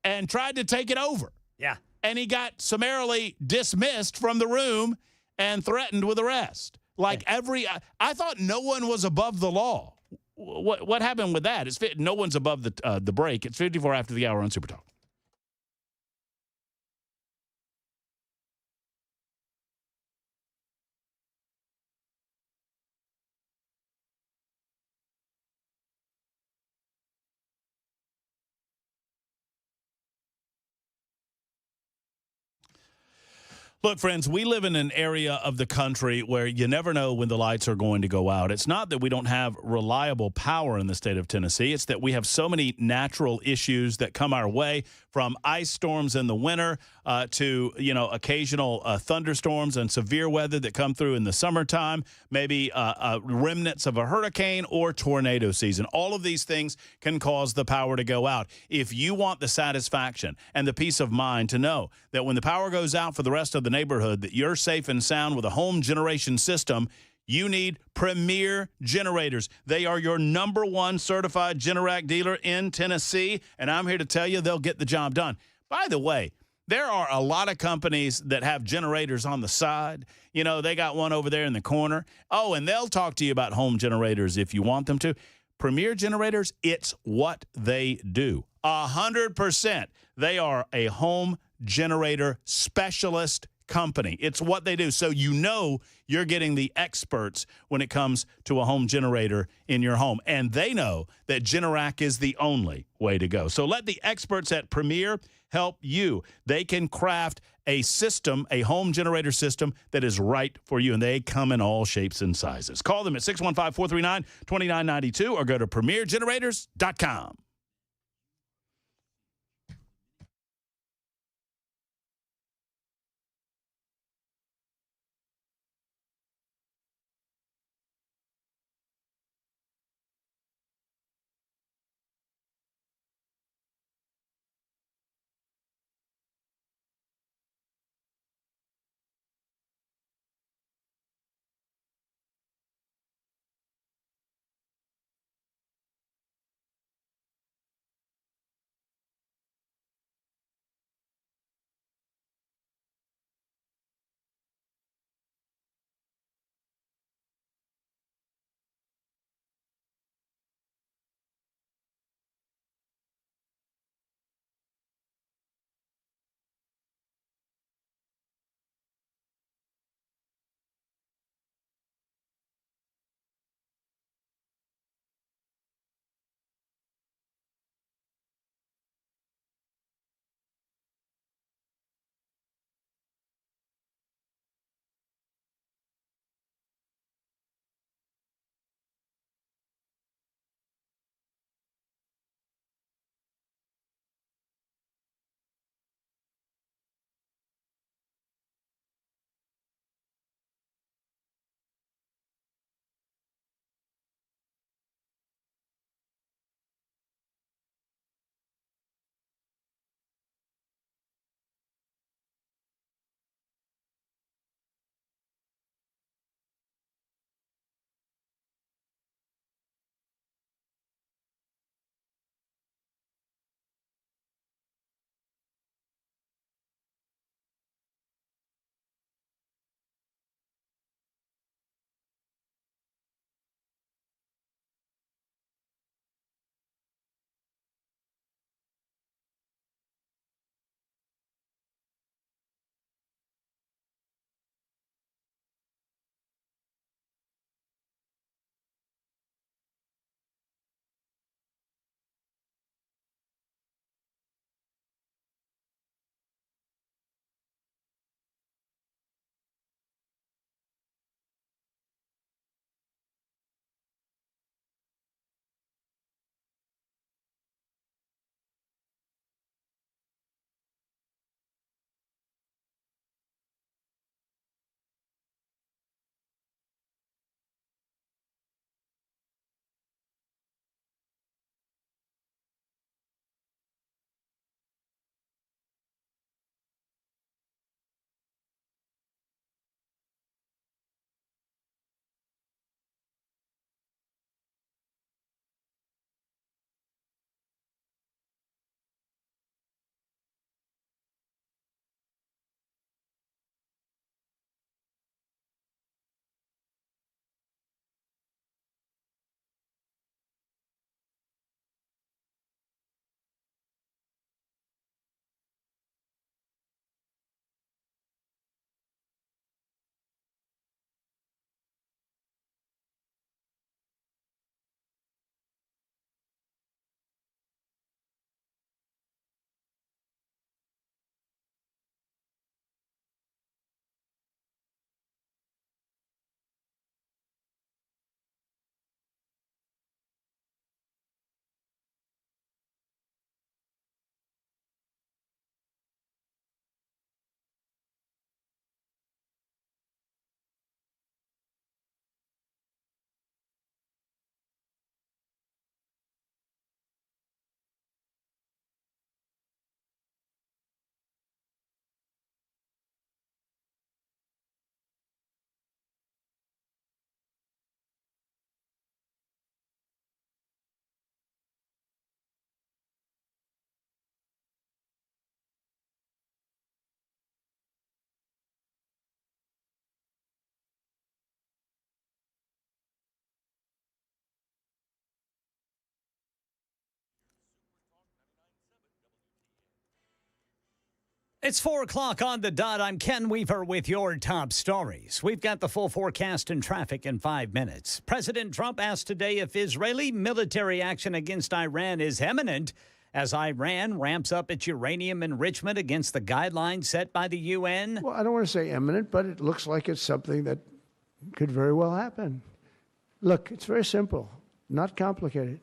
and tried to take it over. Yeah. And he got summarily dismissed from the room and threatened with arrest. I thought no one was above the law. What happened with that? No one's above the break. It's 54 after the hour on Super Talk. Look, friends, we live in an area of the country where you never know when the lights are going to go out. It's not that we don't have reliable power in the state of Tennessee. It's that we have so many natural issues that come our way, from ice storms in the winter to, occasional thunderstorms and severe weather that come through in the summertime, maybe remnants of a hurricane or tornado season. All of these things can cause the power to go out. If you want the satisfaction and the peace of mind to know that when the power goes out for the rest of the neighborhood, that you're safe and sound with a home generation system, you need Premier Generators. They are your #1 certified Generac dealer in Tennessee, and I'm here to tell you they'll get the job done. By the way, There are a lot of companies that have generators on the side. You know, they got one over there in the corner. Oh, and they'll talk to you about home generators if you want them to. Premier Generators, it's what they do. 100%. They are a home generator specialist company. It's what they do. So you know you're getting the experts when it comes to a home generator in your home. And they know that Generac is the only way to go. So let the experts at Premier help you. They can craft a system, a home generator system that is right for you, and they come in all shapes and sizes. Call them at 615-439-2992 or go to premiergenerators.com. It's 4 o'clock on the dot. I'm Ken Weaver with your top stories. We've got the full forecast and traffic in 5 minutes. President Trump asked today if Israeli military action against Iran is imminent as Iran ramps up its uranium enrichment against the guidelines set by the UN. Well, I don't want to say imminent, but it looks like it's something that could very well happen. Look, it's very simple, not complicated.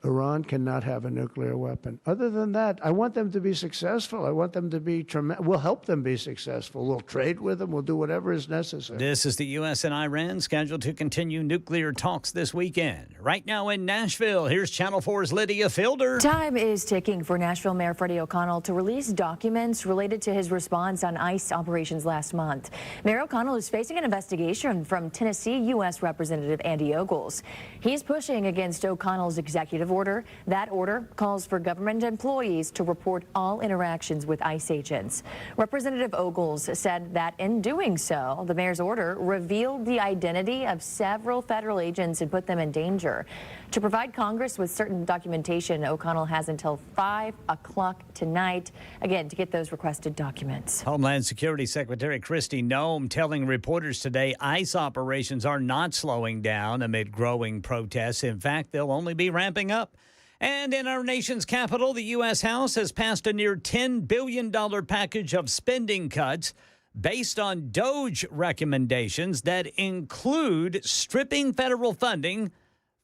Iran cannot have a nuclear weapon. Other than that, I want them to be successful. I want them to be tremendous. We'll help them be successful. We'll trade with them. We'll do whatever is necessary. This is the U.S. and Iran scheduled to continue nuclear talks this weekend. Right now in Nashville, here's Channel 4's Lydia Fielder. Time is ticking for Nashville Mayor Freddie O'Connell to release documents related to his response on ICE operations last month. Mayor O'Connell is facing an investigation from Tennessee U.S. Representative Andy Ogles. He's pushing against O'Connell's executive order. That order calls for government employees to report all interactions with ICE agents. Representative Ogles said that in doing so, the mayor's order revealed the identity of several federal agents and put them in danger. To provide Congress with certain documentation, O'Connell has until 5 o'clock tonight, again, to get those requested documents. Homeland Security Secretary Kristi Noem telling reporters today ICE operations are not slowing down amid growing protests. In fact, they'll only be ramping up. And in our nation's capital, the U.S. House has passed a near $10 billion package of spending cuts based on DOGE recommendations that include stripping federal funding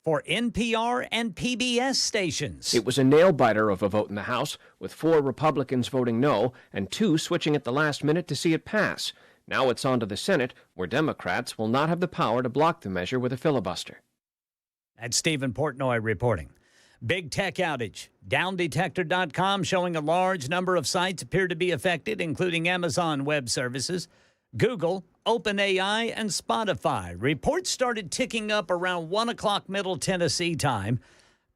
for NPR and PBS stations. It was a nail-biter of a vote in the House, with 4 Republicans voting no and 2 switching at the last minute to see it pass. Now it's on to the Senate, where Democrats will not have the power to block the measure with a filibuster. That's Stephen Portnoy reporting. Big tech outage. Downdetector.com showing a large number of sites appear to be affected, including Amazon Web Services, Google, OpenAI, and Spotify. Reports started ticking up around 1 o'clock Middle Tennessee time.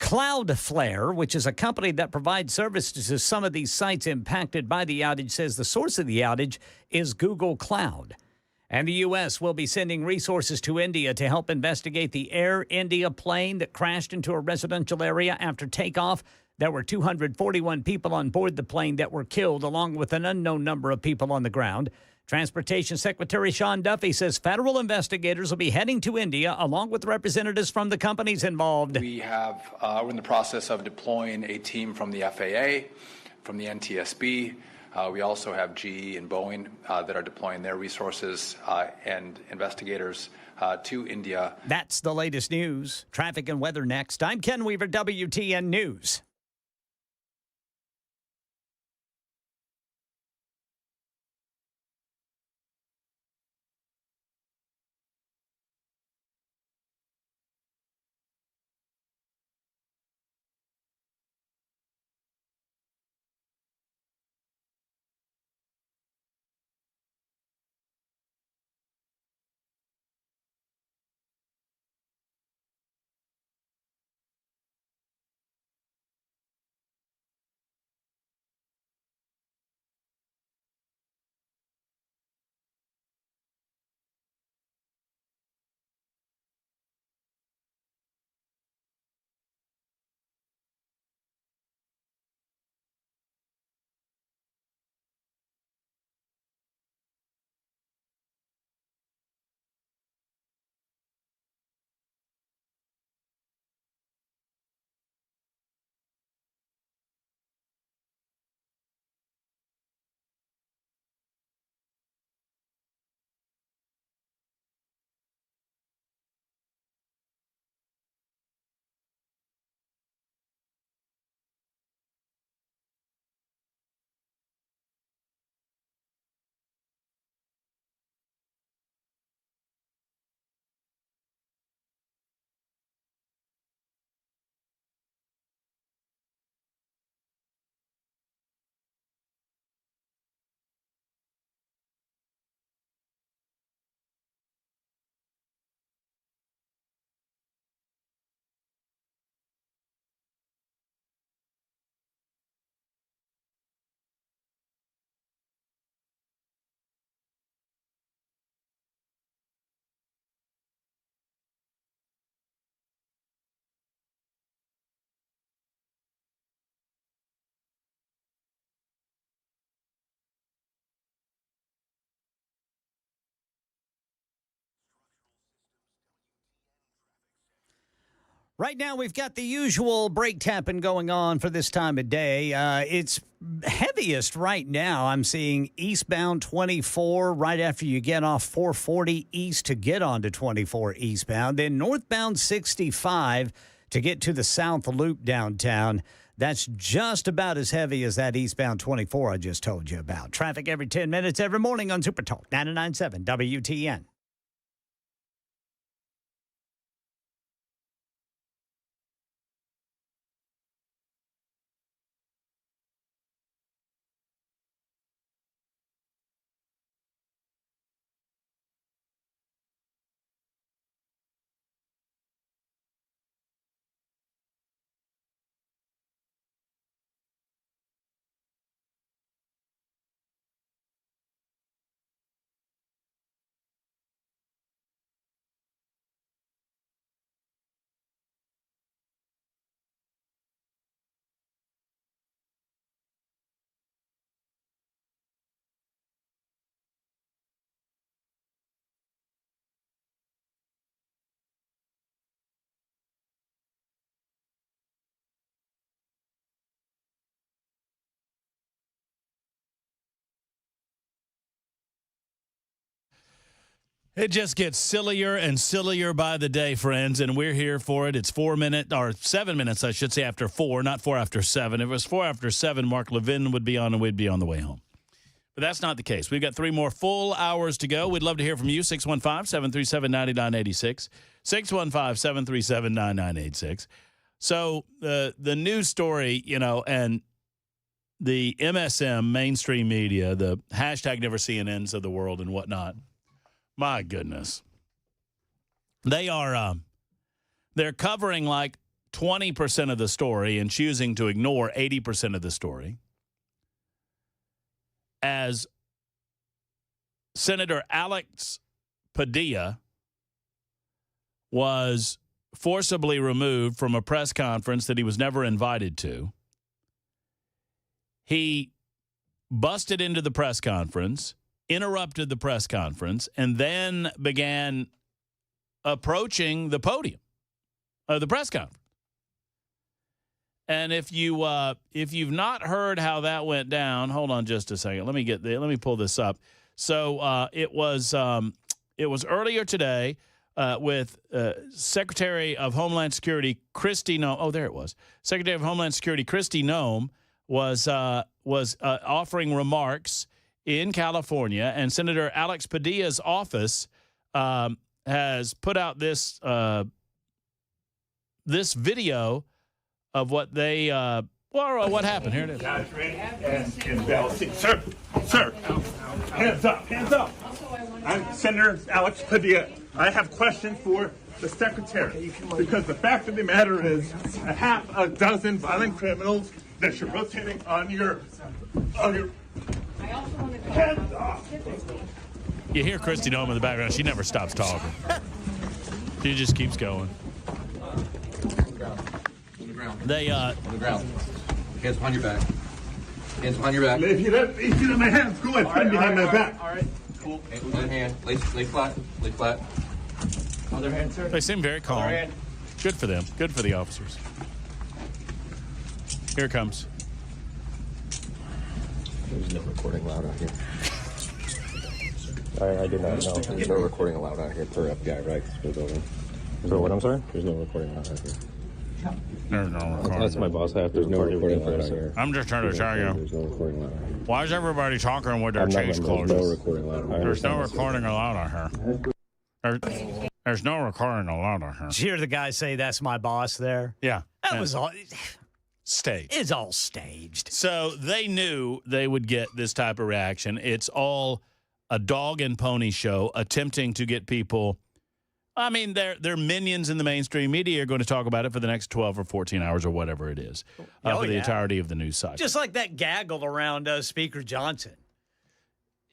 Cloudflare, which is a company that provides services to some of these sites impacted by the outage, says the source of the outage is Google Cloud. And the U.S. will be sending resources to India to help investigate the Air India plane that crashed into a residential area after takeoff. There were 241 people on board the plane that were killed, along with an unknown number of people on the ground. Transportation Secretary Sean Duffy says federal investigators will be heading to India, along with representatives from the companies involved. We're in the process of deploying a team from the FAA, from the NTSB. We also have GE and Boeing that are deploying their resources and investigators to India. That's the latest news. Traffic and weather next. I'm Ken Weaver, WTN News. Right now, we've got the usual brake tapping going on for this time of day. It's heaviest right now. I'm seeing eastbound 24 right after you get off 440 east to get onto 24 eastbound. Then northbound 65 to get to the South Loop downtown. That's just about as heavy as that eastbound 24 I just told you about. Traffic every 10 minutes every morning on Super Talk 99.7 WTN. It just gets sillier and sillier by the day, friends, and we're here for it. It's 4 minutes, or 7 minutes, I should say, after 4, not 4 after 7. If it was 4 after 7, Mark Levin would be on, and we'd be on the way home. But that's not the case. We've got 3 more full hours to go. We'd love to hear from you, 615-737-9986, 615-737-9986. So the news story, and the MSM, mainstream media, the hashtag never CNNs of the world and whatnot, my goodness. They are they're covering like 20% of the story and choosing to ignore 80% of the story. As Senator Alex Padilla was forcibly removed from a press conference that he was never invited to. He busted into the press conference, interrupted the press conference, and then began approaching the podium of the press conference. And if you've not heard how that went down, hold on just a second. Let me pull this up. So it was earlier today with Secretary of Homeland Security Kristi Noem. Oh, there it was. Secretary of Homeland Security Kristi Noem was offering remarks in California, and Senator Alex Padilla's office has put out this this video of what they what happened. Here it is. Guys, ready? And balancing. Sir, hands up. I'm Senator Alex Padilla. I have questions for the secretary, because the fact of the matter is a half a dozen violent criminals that you're rotating on your hands off. You hear Kristi Noem in the background. She never stops talking. She just keeps going. On the ground. They on the ground. Hands behind your back. Hands behind your back. If you let my hands go, put them behind my back. All right. Cool. Other hand. Lay flat. Lay flat. Other hand, sir. They seem very calm. Good for them. Good for the officers. Here it comes. There's no recording allowed out here. I did not know. There's no recording allowed out here per FBI, right? So what, I'm sorry? There's no recording allowed out here. There's no recording. That's my boss. There's no recording allowed out here. I'm just trying to tell you. There's no recording allowed out here. Why is everybody talking with their chase closed? There's no recording allowed. There's no recording allowed out here. There's no recording allowed out here. Did you hear the guy say that's my boss there? Yeah. That was all staged. It's all staged. So they knew they would get this type of reaction. It's all a dog and pony show attempting to get people. I mean, their minions in the mainstream media are going to talk about it for the next 12 or 14 hours or whatever it is for the entirety of the news cycle. Just like that gaggle around Speaker Johnson.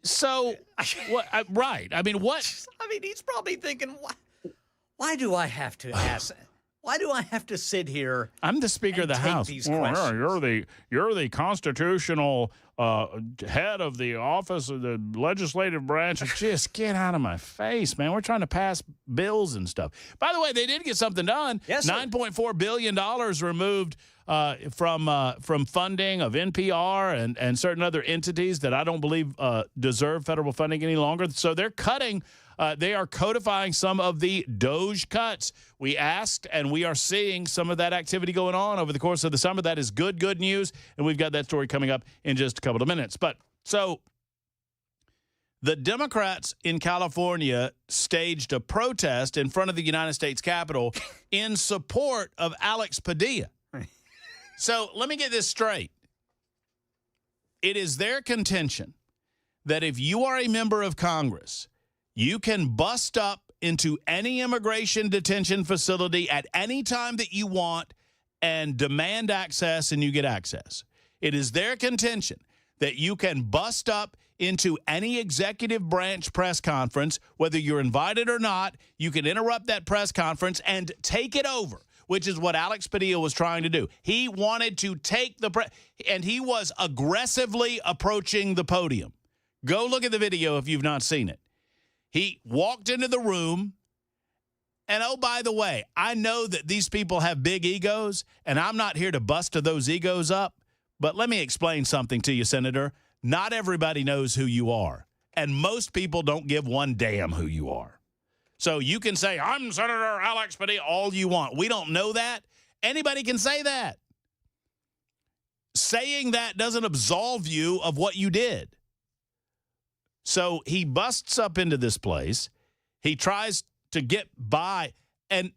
So, right. I mean, what? I mean, he's probably thinking, why do I have to ask? Why do I have to sit here? I'm the Speaker of the House. These questions? You're the constitutional head of the office of the legislative branch. Just get out of my face, man. We're trying to pass bills and stuff. By the way, they did get something done. Yes, sir. $9.4 billion removed from funding of NPR and certain other entities that I don't believe deserve federal funding any longer. So they're cutting. They are codifying some of the DOGE cuts. We asked, and we are seeing some of that activity going on over the course of the summer. That is good news, and we've got that story coming up in just a couple of minutes. But so the Democrats in California staged a protest in front of the United States Capitol in support of Alex Padilla. So let me get this straight. It is their contention that if you are a member of Congress, you can bust up into any immigration detention facility at any time that you want and demand access, and you get access. It is their contention that you can bust up into any executive branch press conference, whether you're invited or not. You can interrupt that press conference and take it over, which is what Alex Padilla was trying to do. He wanted to take and he was aggressively approaching the podium. Go look at the video if you've not seen it. He walked into the room, and oh, by the way, I know that these people have big egos, and I'm not here to bust those egos up, but let me explain something to you, Senator. Not everybody knows who you are, and most people don't give one damn who you are. So you can say, I'm Senator Alex Padilla, all you want. We don't know that. Anybody can say that. Saying that doesn't absolve you of what you did. So he busts up into this place. He tries to get by, and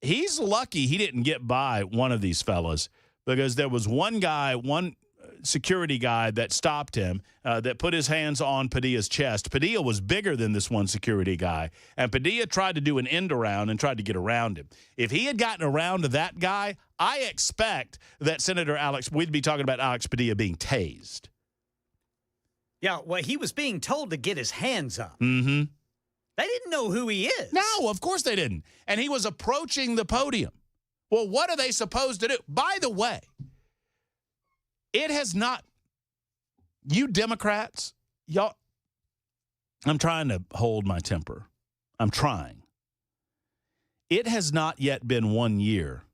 he's lucky he didn't get by one of these fellas, because there was one security guy that stopped him, that put his hands on Padilla's chest. Padilla was bigger than this one security guy, and Padilla tried to do an end around and tried to get around him. If he had gotten around to that guy, I expect that we'd be talking about Alex Padilla being tased. Yeah, well, he was being told to get his hands up. Mm-hmm. They didn't know who he is. No, of course they didn't. And he was approaching the podium. Well, what are they supposed to do? By the way, it has not, you Democrats, y'all, I'm trying to hold my temper. I'm trying. It has not yet been 1 year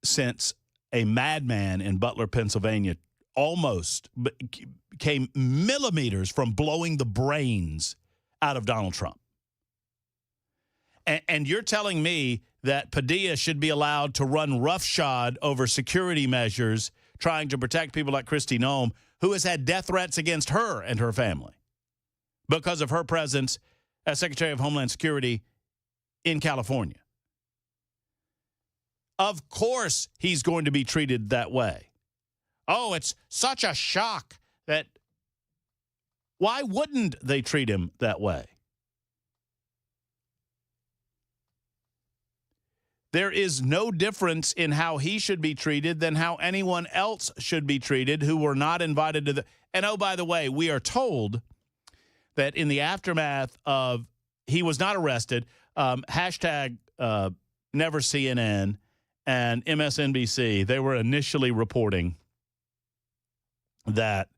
since a madman in Butler, Pennsylvania, almost came millimeters from blowing the brains out of Donald Trump. And you're telling me that Padilla should be allowed to run roughshod over security measures trying to protect people like Kristi Noem, who has had death threats against her and her family because of her presence as Secretary of Homeland Security in California. Of course he's going to be treated that way. Oh, it's such a shock that, why wouldn't they treat him that way? There is no difference in how he should be treated than how anyone else should be treated who were not invited to the. And oh, by the way, we are told that in the aftermath of, he was not arrested, hashtag Never CNN and MSNBC, they were initially reporting that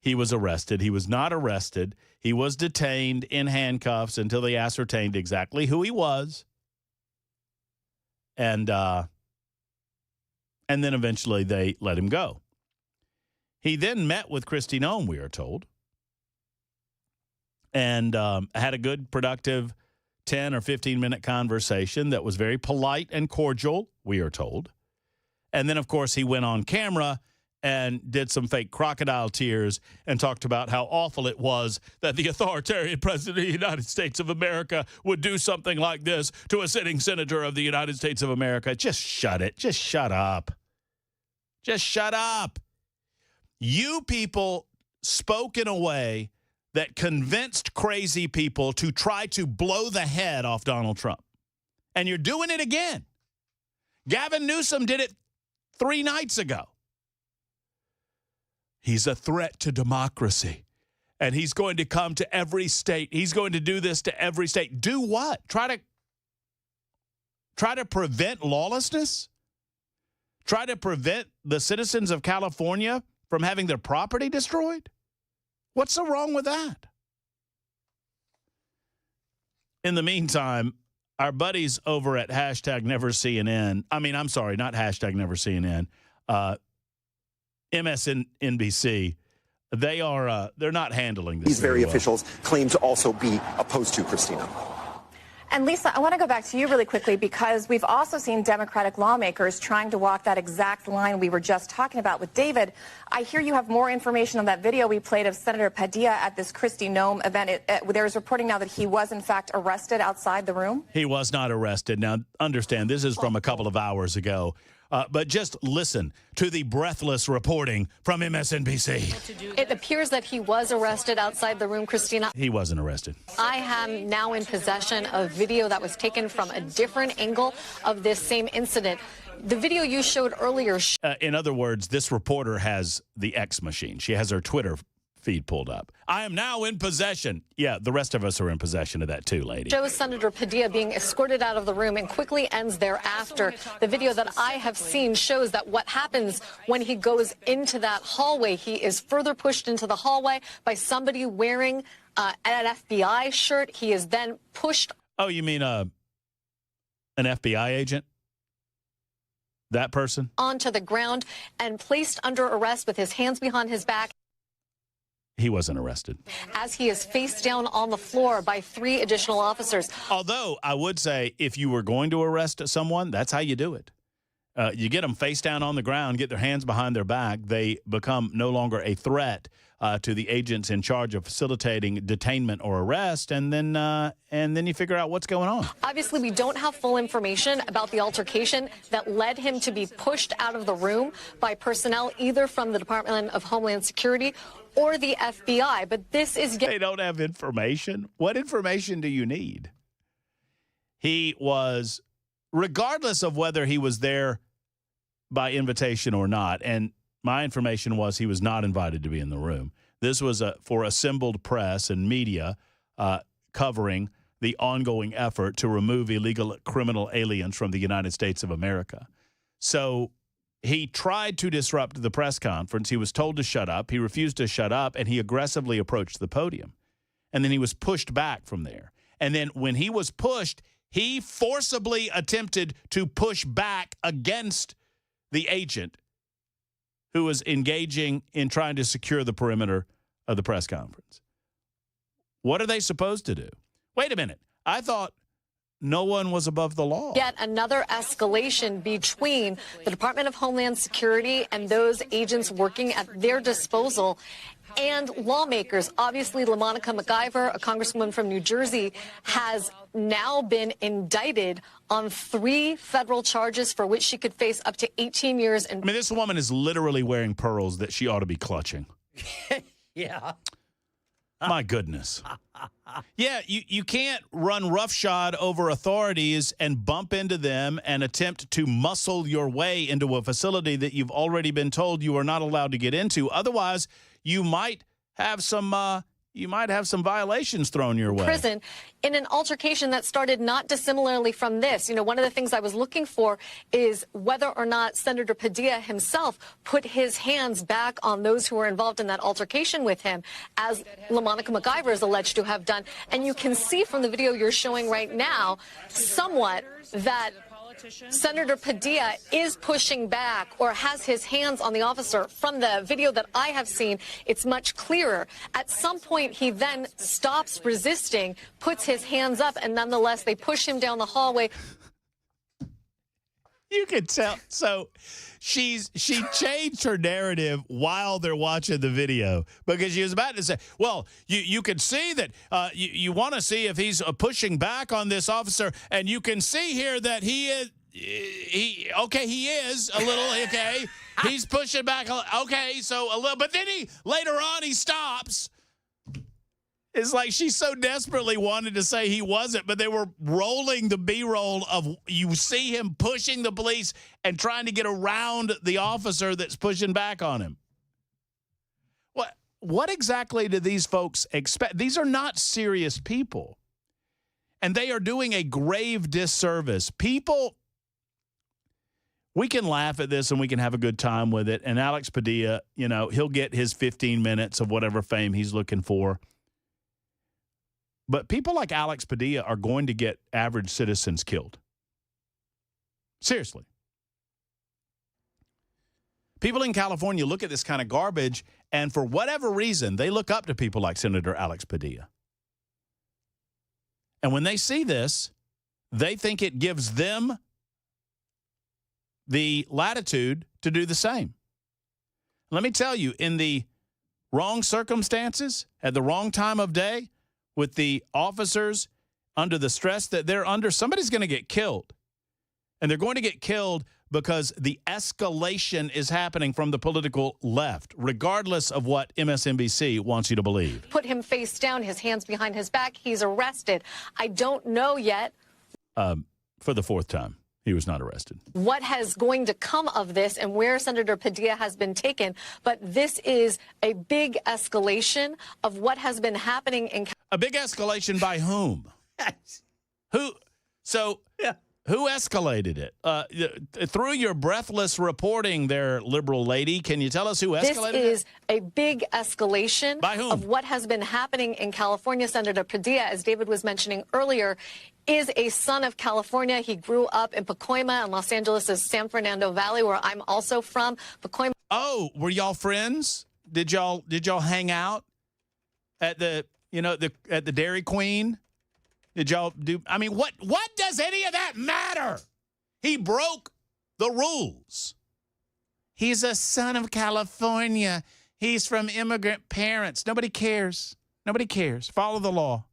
he was arrested. He was not arrested. He was detained in handcuffs until they ascertained exactly who he was. And then eventually they let him go. He then met with Kristi Noem, we are told, and had a good, productive 10 or 15-minute conversation that was very polite and cordial, we are told. And then, of course, he went on camera and did some fake crocodile tears and talked about how awful it was that the authoritarian president of the United States of America would do something like this to a sitting senator of the United States of America. Just shut it. Just shut up. Just shut up. You people spoke in a way that convinced crazy people to try to blow the head off Donald Trump. And you're doing it again. Gavin Newsom did it 3 nights ago. He's a threat to democracy, and he's going to come to every state. He's going to do this to every state. Do what? Try Try to prevent lawlessness? Try to prevent the citizens of California from having their property destroyed? What's so wrong with that? In the meantime, our buddies over at #NeverCNN, I'm sorry, not #NeverCNN, MSNBC, they're not handling this. These very well. officials claim to also be opposed to Christina. And Lisa, I want to go back to you really quickly because we've also seen Democratic lawmakers trying to walk that exact line we were just talking about with David. I hear you have more information on that video we played of Senator Padilla at this Kristi Noem event. There is reporting now that he was, in fact, arrested outside the room. He was not arrested. Now, understand, this is from a couple of hours ago. But just listen to the breathless reporting from MSNBC. It appears that he was arrested outside the room, Christina. He wasn't arrested. I am now in possession of video that was taken from a different angle of this same incident. The video you showed earlier. In other words, this reporter has the X machine. She has her Twitter feed pulled up. I am now in possession. Yeah, the rest of us are in possession of that too, lady. Shows Senator Padilla being escorted out of the room and quickly ends thereafter. The video that I have seen shows that what happens when he goes into that hallway, he is further pushed into the hallway by somebody wearing an FBI shirt. He is then pushed. Oh, you mean an FBI agent? That person? Onto the ground and placed under arrest with his hands behind his back. He wasn't arrested. As he is face down on the floor by 3 additional officers. Although I would say if you were going to arrest someone, that's how you do it. You get them face down on the ground, get their hands behind their back. They become no longer a threat to the agents in charge of facilitating detainment or arrest, and then you figure out what's going on. Obviously, we don't have full information about the altercation that led him to be pushed out of the room by personnel either from the Department of Homeland Security or the FBI, but this is... They don't have information? What information do you need? He was, regardless of whether he was there by invitation or not, and my information was he was not invited to be in the room. This was for assembled press and media covering the ongoing effort to remove illegal criminal aliens from the United States of America. So he tried to disrupt the press conference. He was told to shut up. He refused to shut up, and he aggressively approached the podium. And then he was pushed back from there. And then when he was pushed, he forcibly attempted to push back against the agent who was engaging in trying to secure the perimeter of the press conference. What are they supposed to do? Wait a minute. I thought no one was above the law. Yet another escalation between the Department of Homeland Security and those agents working at their disposal and lawmakers. Obviously, LaMonica McIver, a congresswoman from New Jersey, has now been indicted on 3 federal charges for which she could face up to 18 years. I mean, this woman is literally wearing pearls that she ought to be clutching. Yeah. My goodness. Yeah, you can't run roughshod over authorities and bump into them and attempt to muscle your way into a facility that you've already been told you are not allowed to get into. Otherwise, you might have some violations thrown your way. Prison in an altercation that started not dissimilarly from this. You know, one of the things I was looking for is whether or not Senator Padilla himself put his hands back on those who were involved in that altercation with him, as LaMonica McIver is alleged to have done. And you can see from the video you're showing right now somewhat that Senator Padilla is pushing back or has his hands on the officer. From the video that I have seen, it's much clearer. At some point, he then stops resisting, puts his hands up, and nonetheless, they push him down the hallway. You can tell. So she changed her narrative while they're watching the video, because she was about to say, well, you can see that you want to see if he's pushing back on this officer, and you can see here that he is a little, okay, he's pushing back, okay, so a little, but then later on he stops. It's like she so desperately wanted to say he wasn't, but they were rolling the B-roll of you see him pushing the police and trying to get around the officer that's pushing back on him. What exactly do these folks expect? These are not serious people. And they are doing a grave disservice. People, we can laugh at this and we can have a good time with it. And Alex Padilla, he'll get his 15 minutes of whatever fame he's looking for. But people like Alex Padilla are going to get average citizens killed. Seriously. People in California look at this kind of garbage, and for whatever reason, they look up to people like Senator Alex Padilla. And when they see this, they think it gives them the latitude to do the same. Let me tell you, in the wrong circumstances, at the wrong time of day, with the officers under the stress that they're under, somebody's going to get killed. And they're going to get killed because the escalation is happening from the political left, regardless of what MSNBC wants you to believe. Put him face down, his hands behind his back. He's arrested. I don't know yet. For the fourth time, he was not arrested. What has going to come of this and where Senator Padilla has been taken. But this is a big escalation of what has been happening in. A big escalation by whom? Who? So. Yeah. Who escalated it? Through your breathless reporting there, liberal lady, can you tell us who escalated it? This is a big escalation By whom? Of what has been happening in California. Senator Padilla, as David was mentioning earlier, is a son of California. He grew up in Pacoima in Los Angeles' San Fernando Valley, where I'm also from. Pacoima. Oh, were y'all friends? Did y'all hang out at the at the Dairy Queen? Did y'all do? I mean, what does any of that matter? He broke the rules. He's a son of California. He's from immigrant parents. Nobody cares. Nobody cares. Follow the law.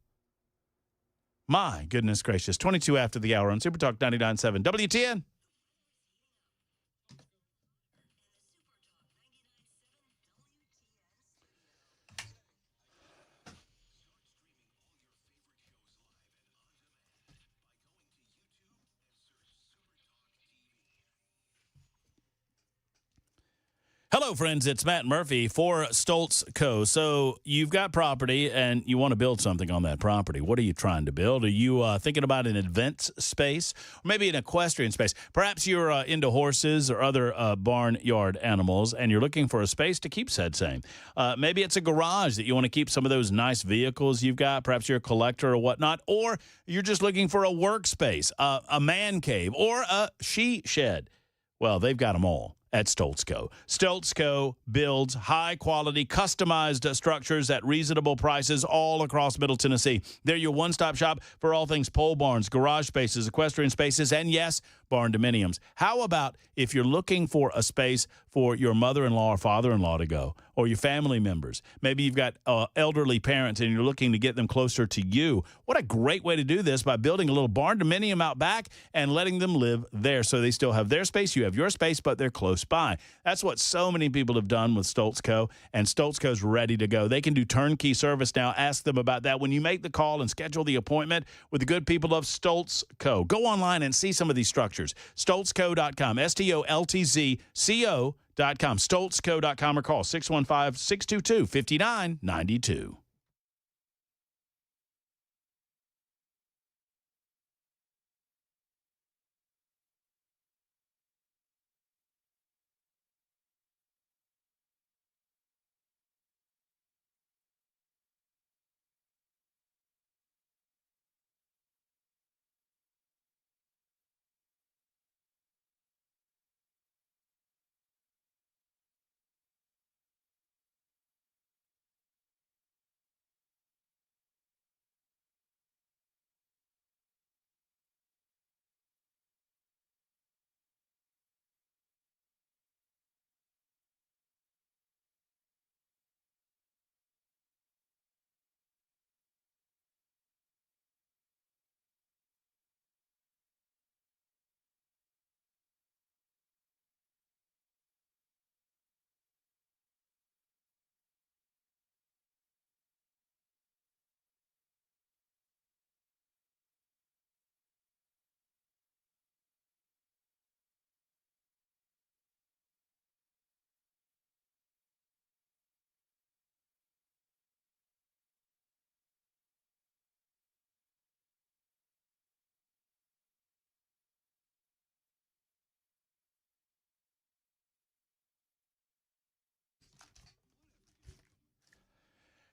My goodness gracious. 22 after the hour on Super Talk 99.7 WTN. Hello, friends. It's Matt Murphy for Stoltz Co. So you've got property and you want to build something on that property. What are you trying to build? Are you thinking about an events space or maybe an equestrian space? Perhaps you're into horses or other barnyard animals and you're looking for a space to keep said same. Maybe it's a garage that you want to keep some of those nice vehicles you've got. Perhaps you're a collector or whatnot. Or you're just looking for a workspace, a man cave, or a she shed. Well, they've got them all at Stoltz Co. Stoltz Co. builds high-quality, customized structures at reasonable prices all across Middle Tennessee. They're your one-stop shop for all things pole barns, garage spaces, equestrian spaces, and, yes, barn dominiums. How about if you're looking for a space for your mother-in-law or father-in-law to go, or your family members? Maybe you've got elderly parents and you're looking to get them closer to you. What a great way to do this, by building a little barn dominium out back and letting them live there so they still have their space, you have your space, but they're close by. That's what so many people have done with Stoltz Co., and Stoltz Co's ready to go. They can do turnkey service now. Ask them about that when you make the call and schedule the appointment with the good people of Stoltz Co. Go online and see some of these structures. StoltzCo.com, STOLTZCO.com, StoltzCo.com, or call 615-622-5992.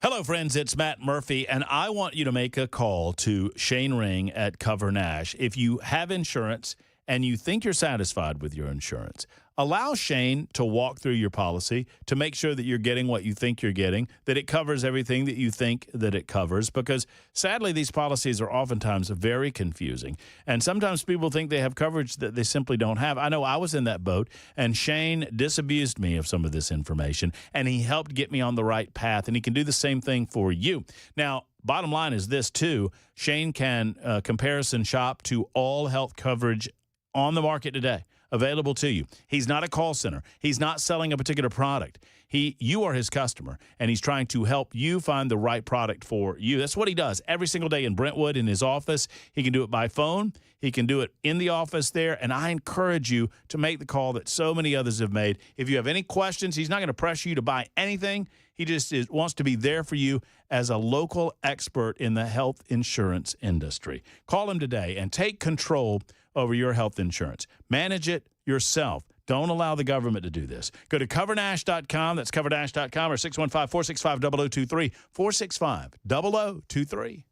Hello, friends. It's Matt Murphy, and I want you to make a call to Shane Ring at Cover Nash. If you have insurance and you think you're satisfied with your insurance, allow Shane to walk through your policy to make sure that you're getting what you think you're getting, that it covers everything that you think that it covers, because sadly, these policies are oftentimes very confusing. And sometimes people think they have coverage that they simply don't have. I know I was in that boat, and Shane disabused me of some of this information, and he helped get me on the right path, and he can do the same thing for you. Now, bottom line is this, too. Shane can comparison shop to all health coverage on the market today, available to you. He's not a call center. He's not selling a particular product. You are his customer, and he's trying to help you find the right product for you. That's what he does every single day in Brentwood in his office. He can do it by phone. He can do it in the office there, and I encourage you to make the call that so many others have made. If you have any questions, he's not going to pressure you to buy anything. He just wants to be there for you as a local expert in the health insurance industry. Call him today and take control over your health insurance. Manage it yourself. Don't allow the government to do this. Go to covernash.com. That's covernash.com, or 615-465-0023, 465-0023.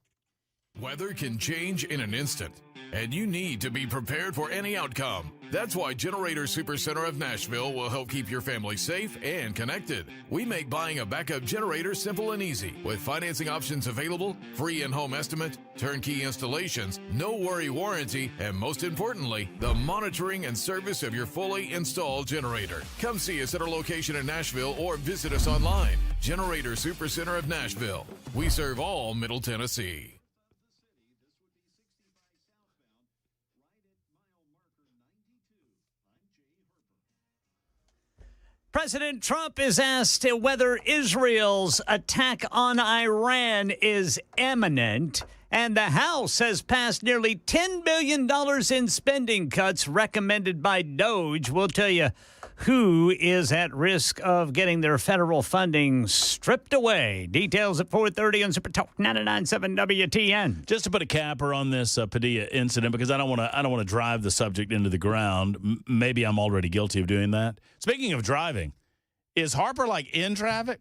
Weather can change in an instant, and you need to be prepared for any outcome. That's why Generator Supercenter of Nashville will help keep your family safe and connected. We make buying a backup generator simple and easy, with financing options available, free in-home estimate, turnkey installations, no worry warranty, and most importantly, the monitoring and service of your fully installed generator. Come see us at our location in Nashville or visit us online. Generator Supercenter of Nashville. We serve all Middle Tennessee. President Trump is asked whether Israel's attack on Iran is imminent, and the House has passed nearly $10 billion in spending cuts recommended by DOGE. We'll tell you who is at risk of getting their federal funding stripped away. Details at 4:30 on Super Talk 99.7 WTN. Just to put a capper on this Padilla incident, because I don't want to drive the subject into the ground. Maybe I'm already guilty of doing that. Speaking of driving, is Harper in traffic?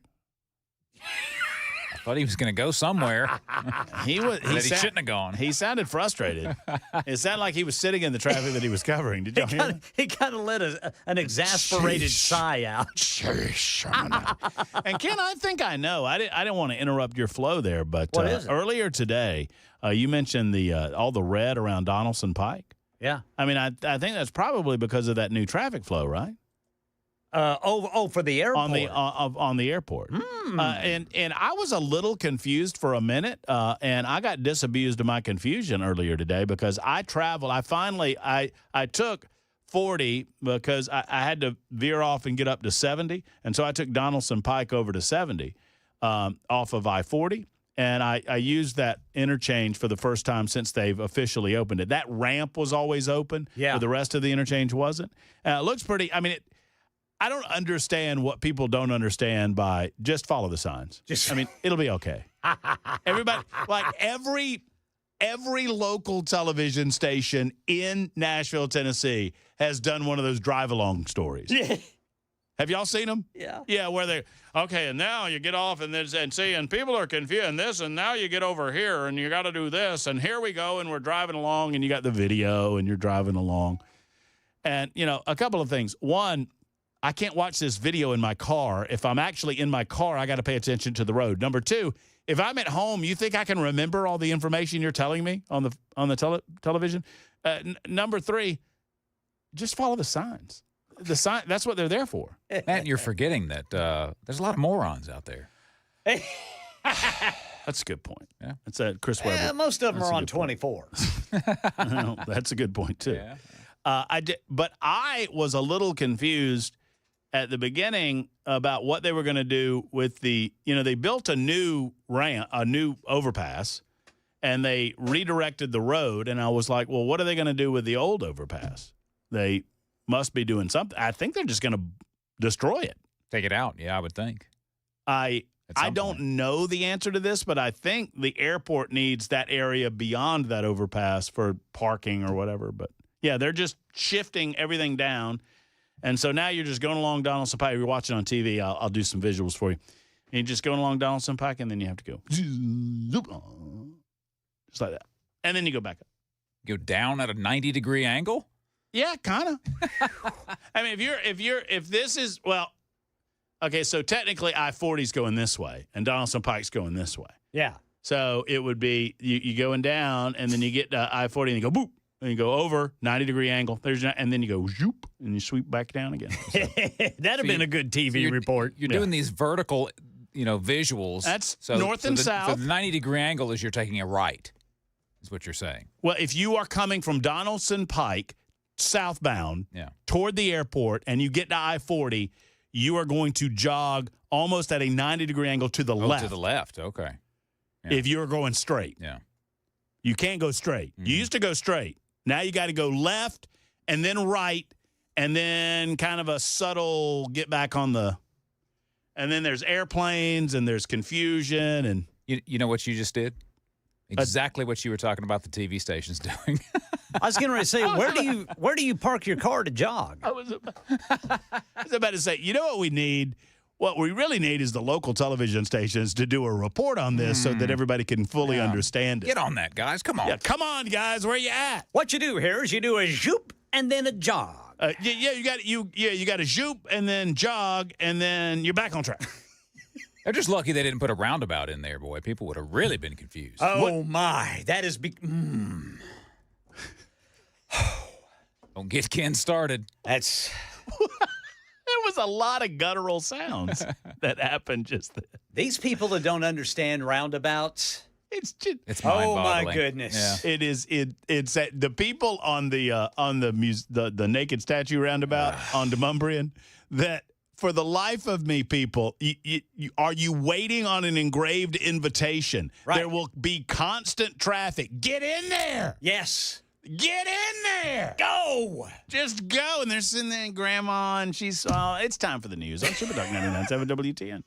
I thought he was going to go somewhere. He shouldn't have gone. He sounded frustrated. It sounded like he was sitting in the traffic that he was covering. Did you hear that? He kind of let an exasperated sigh out. And Ken, I think I know. I didn't want to interrupt your flow there, but earlier today, you mentioned all the red around Donaldson Pike. Yeah. I mean, I think that's probably because of that new traffic flow, right? For the airport. On the airport. And I was a little confused for a minute, and I got disabused of my confusion earlier today because I traveled. I took 40 because I had to veer off and get up to 70, and so I took Donaldson Pike over to 70 off of I-40. And I used that interchange for the first time since they've officially opened it. That ramp was always open, but the rest of the interchange wasn't. It looks pretty. I mean, I don't understand what people don't understand by just follow the signs. I mean, it'll be okay. Everybody, every local television station in Nashville, Tennessee has done one of those drive-along stories. Yeah. Have y'all seen them? Yeah. Yeah, where they, okay, and now you get off and see, and people are confused, and this, and now you get over here, and you got to do this, and here we go, and we're driving along, and you got the video, and you're driving along. And, a couple of things. One, I can't watch this video in my car. If I'm actually in my car, I got to pay attention to the road. Number two, if I'm at home, you think I can remember all the information you're telling me on the television? Number three, just follow the signs. The sign, that's what they're there for. Matt, you're forgetting that there's a lot of morons out there. That's a good point. Yeah, that's Chris Webber. Yeah, most of them are on 24. That's a good point too. Yeah. But I was a little confused at the beginning about what they were going to do with they built a new ramp, a new overpass, and they redirected the road. And I was like, well, what are they going to do with the old overpass? They must be doing something. I think they're just going to destroy it. Take it out. Yeah, I would think. I don't know the answer to this, but I think the airport needs that area beyond that overpass for parking or whatever. But yeah, they're just shifting everything down. And so now you're just going along Donaldson Pike. You're watching on TV. I'll do some visuals for you. You're just going along Donaldson Pike, and then you have to go just like that. And then you go back up. Go down at a 90-degree angle? Yeah, kind of. I mean, if this is, well, okay, so technically I-40 is going this way, and Donaldson Pike's going this way. Yeah. So it would be you going down, and then you get to I-40, and you go boop, and you go over 90-degree angle. And then you go zoop, and you sweep back down again. So, that'd have been a good TV report. You're doing these vertical, visuals. That's north and south. So the 90-degree angle is you're taking a right, is what you're saying. Well, if you are coming from Donaldson Pike southbound toward the airport, and you get to I-40, you are going to jog almost at a 90-degree angle to the left. To the left, okay. Yeah. If you're going straight. Yeah. You can't go straight. You used to go straight. Now you got to go left and then right and then kind of a subtle get back on the – and then there's airplanes and there's confusion. And you know what you just did? Exactly what you were talking about the TV stations doing. I was going to say, where do you park your car to jog? I was about to say, you know what we need? What we really need is the local television stations to do a report on this so that everybody can fully understand it. Get on that, guys. Come on. Yeah, come on, guys. Where you at? What you do here is you do a zoop and then a jog. You got to zoop and then jog and then you're back on track. They're just lucky they didn't put a roundabout in there, boy. People would have really been confused. Oh, my. That is Don't get Ken started. That's... There was a lot of guttural sounds that happened just then. These people that don't understand roundabouts... It's just... It's oh, mind-boggling. my goodness. Yeah. It is. It's the people on the naked statue roundabout on Demumbrian that... For the life of me, people, are you waiting on an engraved invitation? Right. There will be constant traffic. Get in there. Yes. Get in there. Go. Just go. And they're sitting there, and Grandma, and she's, it's time for the news on Super Talk 99.7 WTN.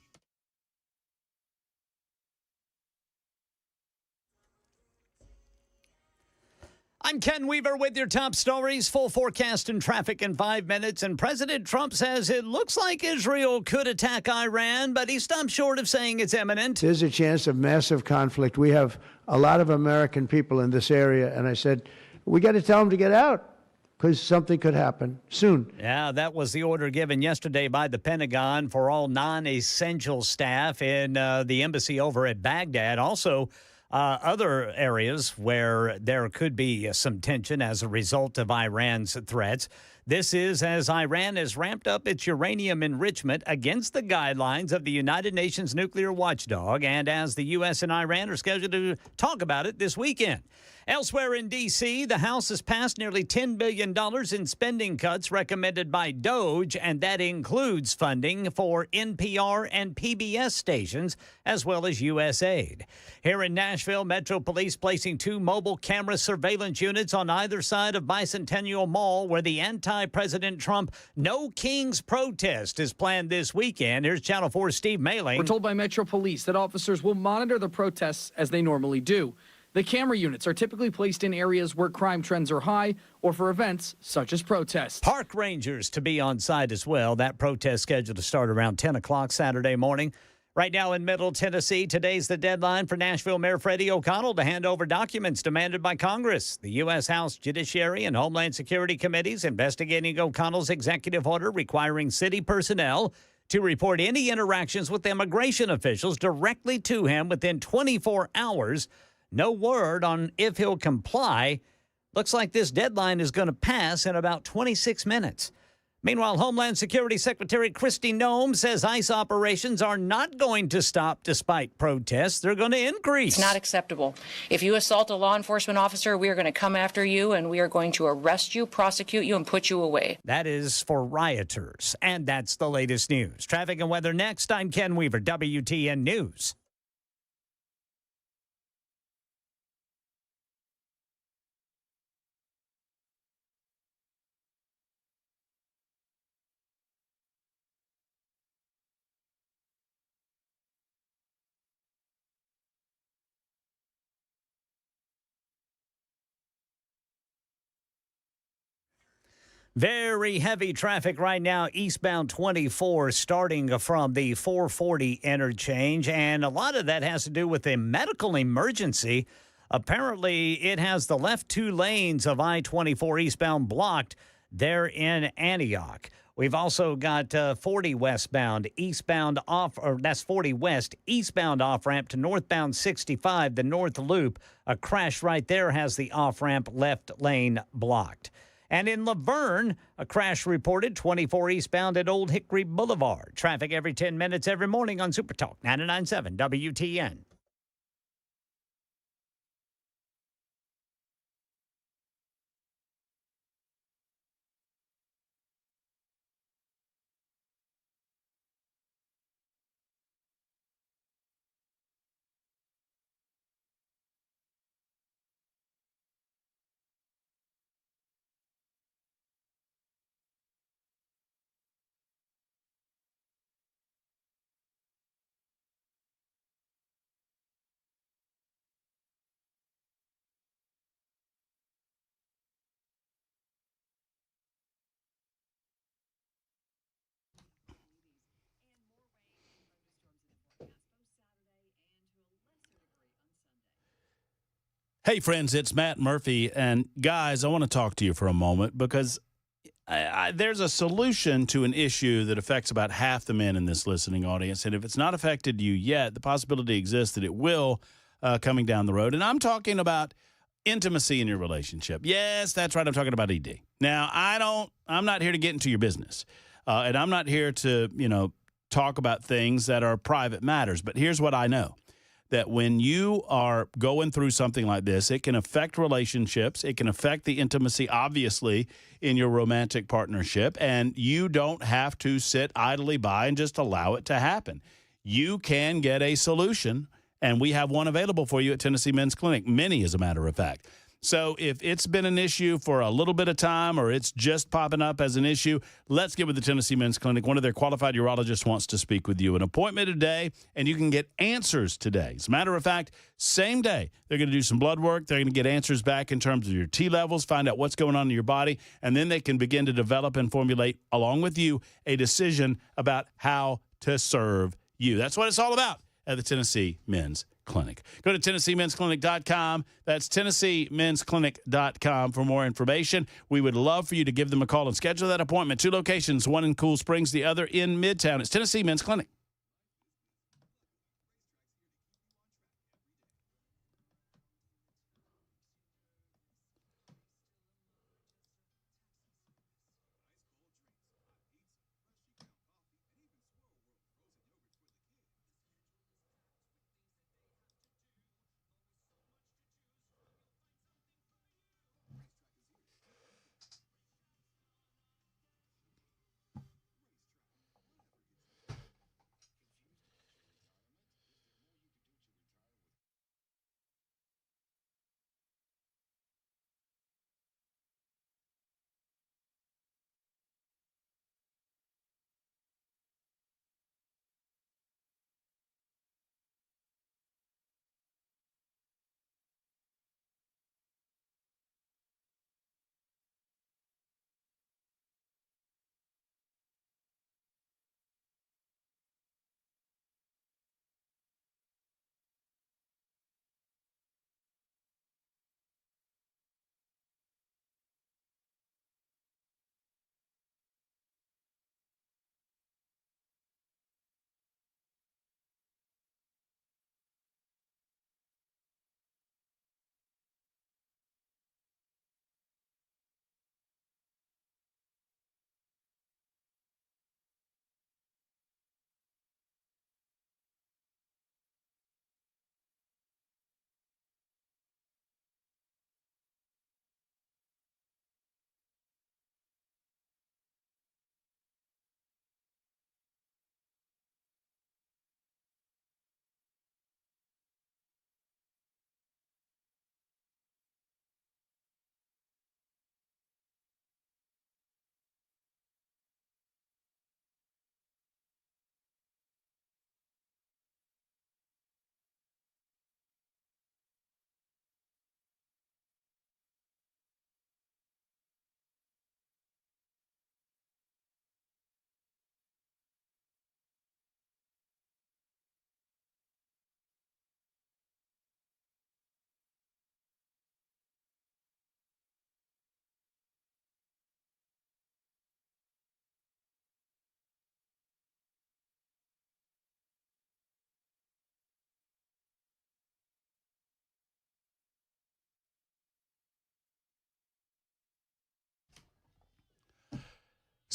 I'm Ken Weaver with your top stories. Full forecast and traffic in 5 minutes. And President Trump says it looks like Israel could attack Iran, but he stopped short of saying it's imminent. There's a chance of massive conflict. We have a lot of American people in this area, and I said, we got to tell them to get out because something could happen soon. Yeah, that was the order given yesterday by the Pentagon for all non-essential staff in the embassy over at Baghdad. Also, other areas where there could be some tension as a result of Iran's threats. This is as Iran has ramped up its uranium enrichment against the guidelines of the United Nations nuclear watchdog, and as the U.S. and Iran are scheduled to talk about it this weekend. Elsewhere in D.C., the House has passed nearly $10 billion in spending cuts recommended by DOJ, and that includes funding for NPR and PBS stations, as well as USAID. Here in Nashville, Metro Police placing 2 mobile camera surveillance units on either side of Bicentennial Mall, where the anti-President Trump No Kings protest is planned this weekend. Here's Channel 4's Steve Mailing. We're told by Metro Police that officers will monitor the protests as they normally do. The camera units are typically placed in areas where crime trends are high or for events such as protests. Park rangers to be on site as well. That protest scheduled to start around 10 o'clock Saturday morning. Right now in Middle Tennessee, today's the deadline for Nashville Mayor Freddie O'Connell to hand over documents demanded by Congress. The U.S. House Judiciary and Homeland Security Committees investigating O'Connell's executive order requiring city personnel to report any interactions with immigration officials directly to him within 24 hours. No word on if he'll comply. Looks like this deadline is going to pass in about 26 minutes. Meanwhile, Homeland Security Secretary Kristi Noem says ICE operations are not going to stop despite protests. They're going to increase. It's not acceptable. If you assault a law enforcement officer, we are going to come after you, and we are going to arrest you, prosecute you, and put you away. That is for rioters. And that's the latest news. Traffic and weather next. I'm Ken Weaver, WTN News. Very heavy traffic right now, eastbound 24, starting from the 440 interchange. And a lot of that has to do with a medical emergency. Apparently, it has the left two lanes of I-24 eastbound blocked there in Antioch. We've also got 40 westbound, eastbound off, or that's 40 west, eastbound off-ramp to northbound 65, the north loop. A crash right there has the off-ramp left lane blocked. And in Laverne, a crash reported 24 eastbound at Old Hickory Boulevard. Traffic every 10 minutes every morning on Super Talk 99.7 WTN. Hey, friends, it's Matt Murphy. And, guys, I want to talk to you for a moment because there's a solution to an issue that affects about half the men in this listening audience. And if it's not affected you yet, the possibility exists that it will coming down the road. And I'm talking about intimacy in your relationship. Yes, that's right. I'm talking about ED. Now, I'm not here to get into your business. And I'm not here to, talk about things that are private matters. But here's what I know. That when you are going through something like this, it can affect relationships. It can affect the intimacy, obviously, in your romantic partnership. And you don't have to sit idly by and just allow it to happen. You can get a solution, and we have one available for you at Tennessee Men's Clinic. Many, as a matter of fact. So if it's been an issue for a little bit of time or it's just popping up as an issue, let's get with the Tennessee Men's Clinic. One of their qualified urologists wants to speak with you. An appointment today, and you can get answers today. As a matter of fact, same day, they're going to do some blood work. They're going to get answers back in terms of your T levels, find out what's going on in your body, and then they can begin to develop and formulate, along with you, a decision about how to serve you. That's what it's all about at the Tennessee Men's Clinic. Go to TennesseeMen'sClinic.com. That's TennesseeMen'sClinic.com for more information. We would love for you to give them a call and schedule that appointment. 2 locations, one in Cool Springs, the other in Midtown. It's Tennessee Men's Clinic.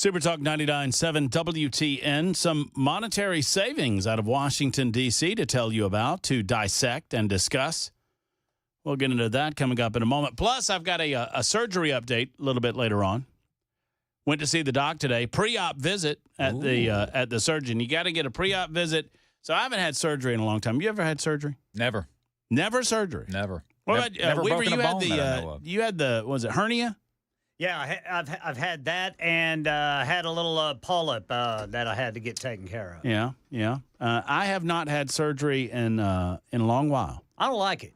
Super Talk 99.7 WTN. Some monetary savings out of Washington, D.C. to tell you about, to dissect and discuss. We'll get into that coming up in a moment. Plus, I've got a surgery update a little bit later on. Went to see the doc today. Pre-op visit at the surgeon. You got to get a pre-op visit. So I haven't had surgery in a long time. You ever had surgery? Never. Never surgery? Never. What about never Weaver? broken a bone You had the was it hernia? Yeah, I've had that and had a little polyp that I had to get taken care of. Yeah. I have not had surgery in a long while. I don't like it.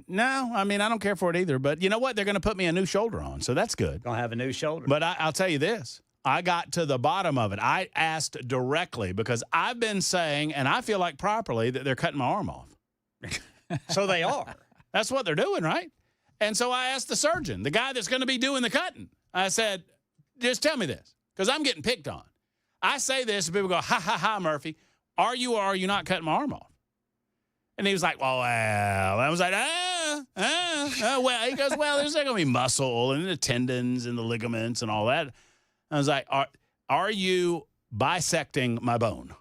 No, I mean, I don't care for it either. But you know what? They're going to put me a new shoulder on, so that's good. Gonna have a new shoulder. But I'll tell you this. I got to the bottom of it. I asked directly because I've been saying, and I feel like properly, that they're cutting my arm off. So they are. That's what they're doing, right? And so I asked the surgeon, the guy that's going to be doing the cutting. I said, just tell me this, because I'm getting picked on. I say this, and people go, ha, ha, ha, Murphy. Are you or are you not cutting my arm off? And he was like, well. I was like, well. He goes, well, there's not going to be muscle and the tendons and the ligaments and all that. I was like, are you bisecting my bone?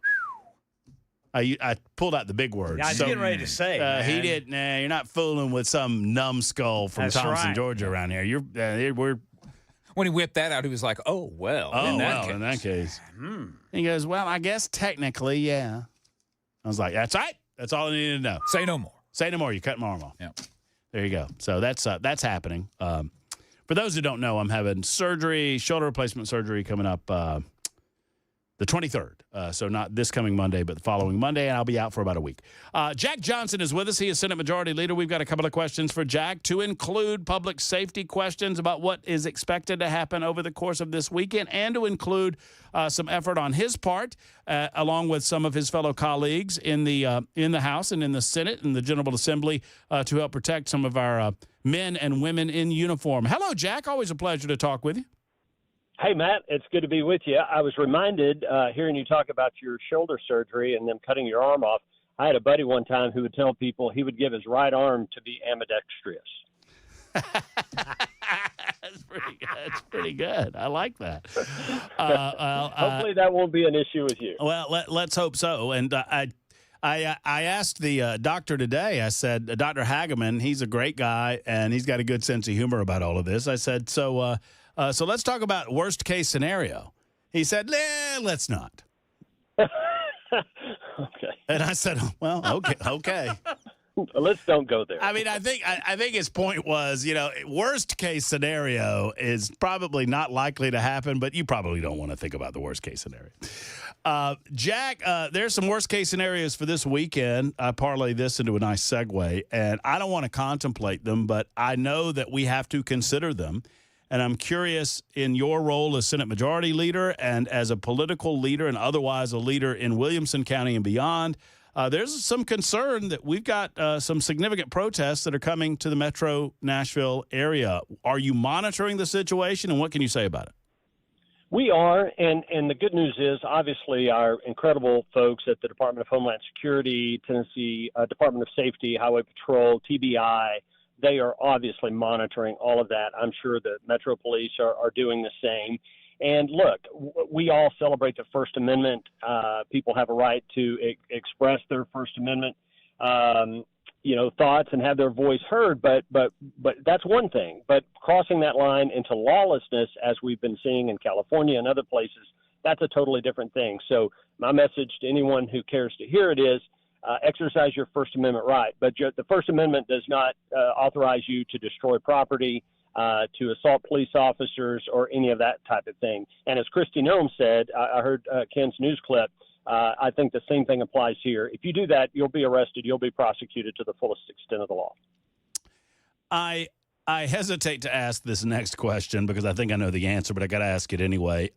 I pulled out the big words. Yeah, I was getting ready to say. He did. Nah, you're not fooling with some numbscroll from That's Thompson, right. Georgia around here. We're. When he whipped that out, he was like, oh, well. In that case. He goes, well, I guess technically, yeah. I was like, that's right. That's all I needed to know. Say no more. Say no more. You cut my arm off. Yeah. There you go. So that's happening. For those who don't know, I'm having surgery, shoulder replacement surgery coming up the 23rd. So not this coming Monday, but the following Monday, and I'll be out for about a week. Jack Johnson is with us. He is Senate Majority Leader. We've got a couple of questions for Jack, to include public safety questions about what is expected to happen over the course of this weekend, and to include some effort on his part, along with some of his fellow colleagues in the House and in the Senate and the General Assembly, to help protect some of our men and women in uniform. Hello, Jack. Always a pleasure to talk with you. Hey, Matt, it's good to be with you. I was reminded, hearing you talk about your shoulder surgery and them cutting your arm off, I had a buddy one time who would tell people he would give his right arm to be ambidextrous. That's pretty good. That's pretty good. I like that. Hopefully that won't be an issue with you. Well, let's hope so. And I asked the doctor today, I said, Dr. Hageman, he's a great guy, and he's got a good sense of humor about all of this. I said, so let's talk about worst case scenario. He said, let's not. Okay. And I said, well, okay. Let's don't go there. I mean, I think his point was, worst case scenario is probably not likely to happen, but you probably don't want to think about the worst case scenario. Jack, there's some worst case scenarios for this weekend. I parlay this into a nice segue, and I don't want to contemplate them, but I know that we have to consider them. And I'm curious, in your role as Senate Majority Leader and as a political leader and otherwise a leader in Williamson County and beyond, there's some concern that we've got some significant protests that are coming to the metro Nashville area. Are you monitoring the situation, and what can you say about it? We are, and the good news is, obviously, our incredible folks at the Department of Homeland Security, Tennessee Department of Safety, Highway Patrol, TBI, they are obviously monitoring all of that. I'm sure the Metro Police are doing the same. And look, we all celebrate the First Amendment. People have a right to express their First Amendment, thoughts and have their voice heard. But that's one thing. But crossing that line into lawlessness, as we've been seeing in California and other places, that's a totally different thing. So my message to anyone who cares to hear it is, exercise your First Amendment right. But the First Amendment does not authorize you to destroy property, to assault police officers, or any of that type of thing. And as Kristi Noem said, I heard Ken's news clip, I think the same thing applies here. If you do that, you'll be arrested. You'll be prosecuted to the fullest extent of the law. I hesitate to ask this next question because I think I know the answer, but I got to ask it anyway.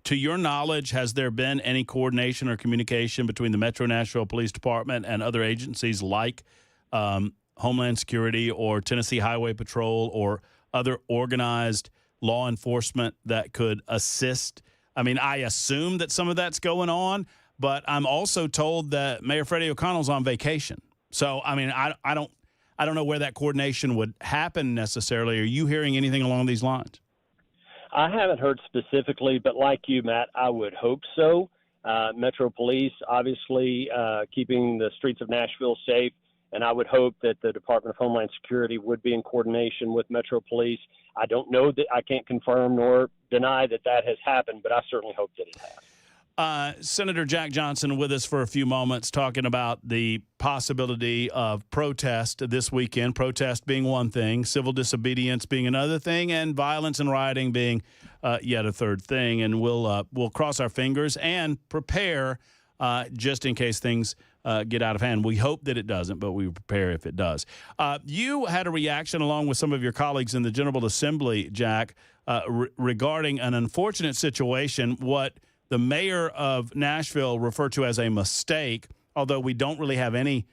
To your knowledge, has there been any coordination or communication between the Metro Nashville Police Department and other agencies like Homeland Security or Tennessee Highway Patrol or other organized law enforcement that could assist? I mean, I assume that some of that's going on, but I'm also told that Mayor Freddie O'Connell's on vacation. So, I mean, I don't know where that coordination would happen necessarily. Are you hearing anything along these lines? I haven't heard specifically, but like you, Matt, I would hope so. Metro Police, obviously, keeping the streets of Nashville safe, and I would hope that the Department of Homeland Security would be in coordination with Metro Police. I don't know that I can't confirm nor deny that that has happened, but I certainly hope that it has. Senator Jack Johnson with us for a few moments talking about the possibility of protest this weekend, protest being one thing, civil disobedience being another thing, and violence and rioting being yet a third thing. And we'll cross our fingers and prepare just in case things get out of hand. We hope that it doesn't, but we prepare if it does. You had a reaction along with some of your colleagues in the General Assembly, Jack, regarding an unfortunate situation, what the mayor of Nashville referred to as a mistake, although we don't really have any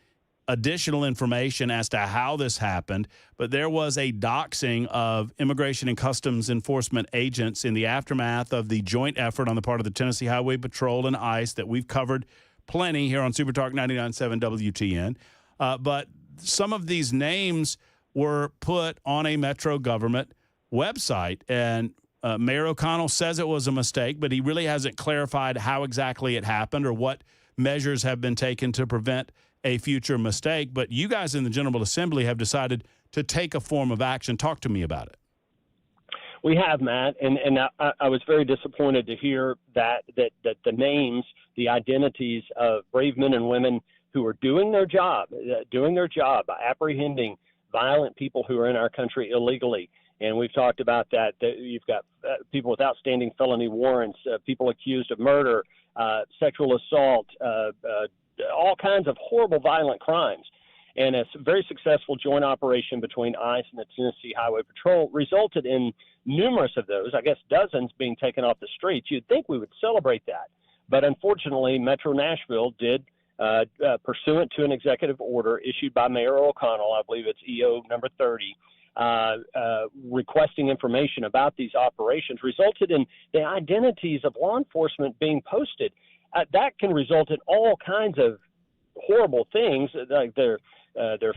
additional information as to how this happened. But there was a doxing of Immigration and Customs Enforcement agents in the aftermath of the joint effort on the part of the Tennessee Highway Patrol and ICE that we've covered plenty here on Super Talk 99.7 WTN. But some of these names were put on a Metro government website, and Mayor O'Connell says it was a mistake, but he really hasn't clarified how exactly it happened or what measures have been taken to prevent a future mistake. But you guys in the General Assembly have decided to take a form of action. Talk to me about it. We have, Matt, and I was very disappointed to hear that the names, the identities of brave men and women who are doing their job apprehending violent people who are in our country illegally. And we've talked about that you've got people with outstanding felony warrants, people accused of murder, sexual assault, all kinds of horrible violent crimes. And a very successful joint operation between ICE and the Tennessee Highway Patrol resulted in numerous of those, I guess dozens, being taken off the streets. You'd think we would celebrate that. But unfortunately, Metro Nashville did, pursuant to an executive order issued by Mayor O'Connell, I believe it's EO number 30, requesting information about these operations, resulted in the identities of law enforcement being posted. That can result in all kinds of horrible things, like their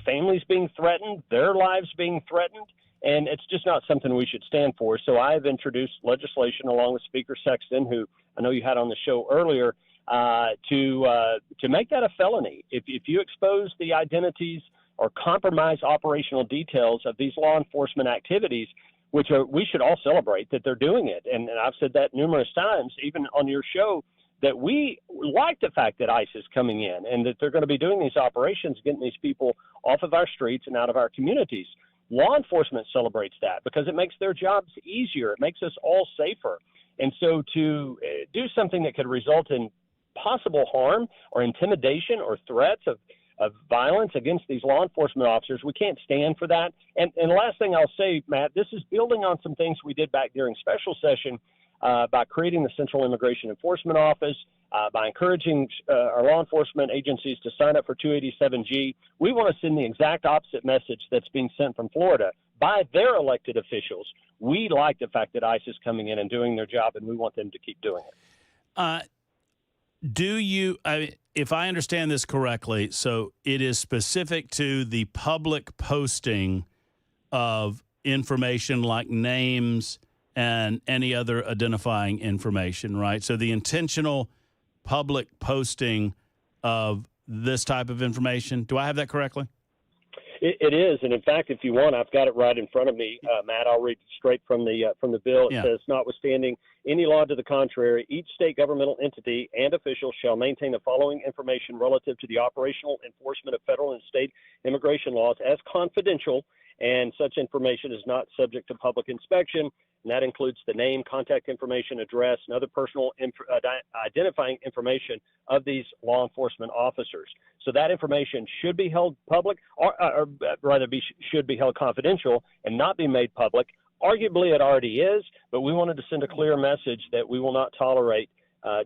families being threatened, their lives being threatened, and it's just not something we should stand for. So I've introduced legislation along with Speaker Sexton, who I know you had on the show earlier, to make that a felony. If you expose the identities or compromise operational details of these law enforcement activities, which we should all celebrate that they're doing it. And I've said that numerous times, even on your show, that we like the fact that ICE is coming in and that they're going to be doing these operations, getting these people off of our streets and out of our communities. Law enforcement celebrates that because it makes their jobs easier. It makes us all safer. And so to do something that could result in possible harm or intimidation or threats of violence against these law enforcement officers, we can't stand for that. And the last thing I'll say, Matt, this is building on some things we did back during special session by creating the Central Immigration Enforcement Office, by encouraging our law enforcement agencies to sign up for 287G. We want to send the exact opposite message that's being sent from Florida by their elected officials. We like the fact that ICE is coming in and doing their job, and we want them to keep doing it. If I understand this correctly, so it is specific to the public posting of information like names and any other identifying information, right? So the intentional public posting of this type of information. Do I have that correctly? It is, and in fact, if you want, I've got it right in front of me, Matt. I'll read straight from the bill. It says, notwithstanding any law to the contrary, each state governmental entity and official shall maintain the following information relative to the operational enforcement of federal and state immigration laws as confidential, and such information is not subject to public inspection. And that includes the name, contact information, address, and other personal identifying information of these law enforcement officers. So that information should be held public, or rather should be held confidential and not be made public. Arguably, it already is, but we wanted to send a clear message that we will not tolerate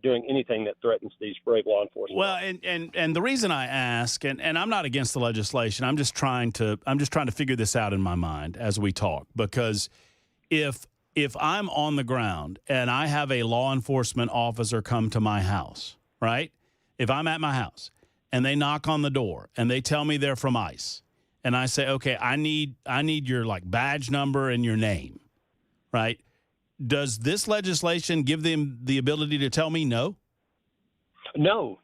doing anything that threatens these brave law enforcement. Well, and the reason I ask, and I'm not against the legislation, I'm just trying to figure this out in my mind as we talk, because if I'm on the ground and I have a law enforcement officer come to my house, right? If I'm at my house and they knock on the door and they tell me they're from ICE, and I say, okay, I need your like badge number and your name, right? Does this legislation give them the ability to tell me no? No.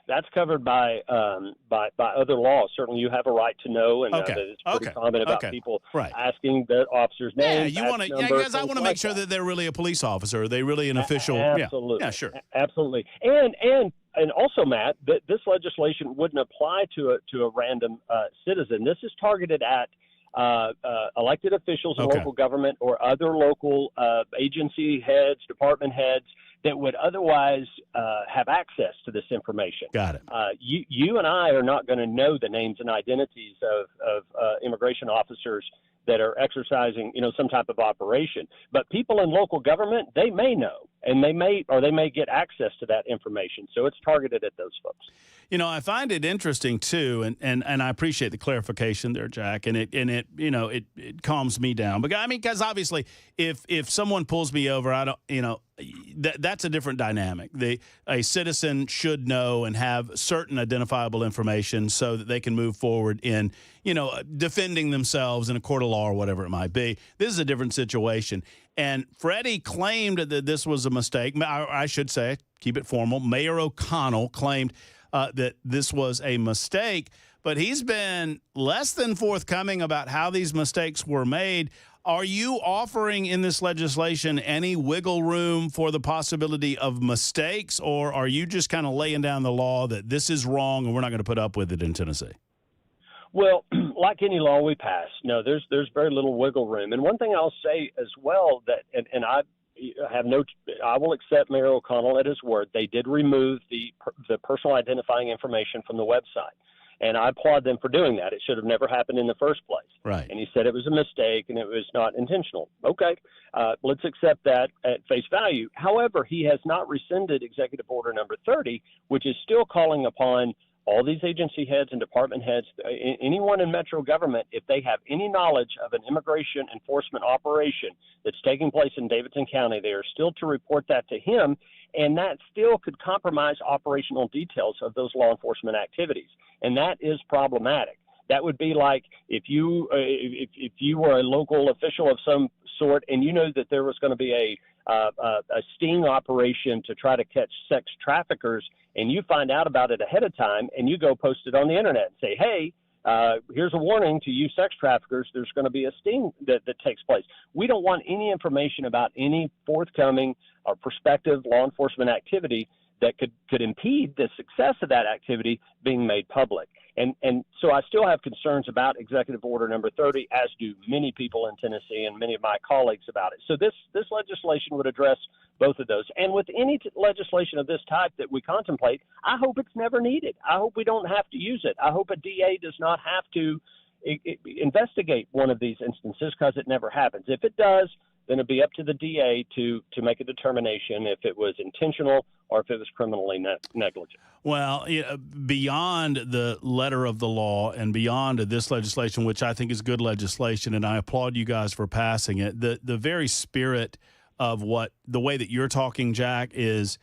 That's covered by other laws. Certainly, you have a right to know, and it's pretty common about people asking the officer's name. Yeah, you want to, because I want to make sure that they're really a police officer. Are they really an official? Absolutely. Yeah, sure. Absolutely. And also, Matt, this legislation wouldn't apply to a random citizen. This is targeted at elected officials in local government or other local agency heads, department heads that would otherwise have access to this information. Got it. You and I are not going to know the names and identities of immigration officers that are exercising, some type of operation. But people in local government, they may know, and they may get access to that information. So it's targeted at those folks. I find it interesting too, and I appreciate the clarification there, Jack. And it calms me down. But because obviously, if someone pulls me over, I don't, that's a different dynamic. A citizen should know and have certain identifiable information so that they can move forward in, defending themselves in a court of law or whatever it might be. This is a different situation. And Freddie claimed that this was a mistake. I should say, keep it formal. Mayor O'Connell claimed that this was a mistake, but he's been less than forthcoming about how these mistakes were made. Are you offering in this legislation any wiggle room for the possibility of mistakes, or are you just kind of laying down the law that this is wrong and we're not going to put up with it in Tennessee? Well, like any law we pass, no, there's very little wiggle room. And one thing I'll say as well that, and I will accept Mayor O'Connell at his word. They did remove the personal identifying information from the website. And I applaud them for doing that. It should have never happened in the first place. Right. And he said it was a mistake and it was not intentional. Okay, let's accept that at face value. However, he has not rescinded Executive Order number 30, which is still calling upon all these agency heads and department heads, anyone in metro government, if they have any knowledge of an immigration enforcement operation that's taking place in Davidson County, they are still to report that to him, and that still could compromise operational details of those law enforcement activities, and that is problematic. That would be like if you were a local official of some sort and you knew that there was going to be a sting operation to try to catch sex traffickers, and you find out about it ahead of time and you go post it on the internet and say, hey, here's a warning to you sex traffickers, there's going to be a sting that takes place. We don't want any information about any forthcoming or prospective law enforcement activity that could impede the success of that activity being made public. And so I still have concerns about Executive Order number 30, as do many people in Tennessee and many of my colleagues about it. So this legislation would address both of those. And with any legislation of this type that we contemplate, I hope it's never needed. I hope we don't have to use it. I hope a DA does not have to investigate one of these instances because it never happens. If it does, then it'd be up to the DA to make a determination if it was intentional or if it was criminally negligent. Well, beyond the letter of the law and beyond this legislation, which I think is good legislation, and I applaud you guys for passing it, the very spirit of the way that you're talking, Jack, is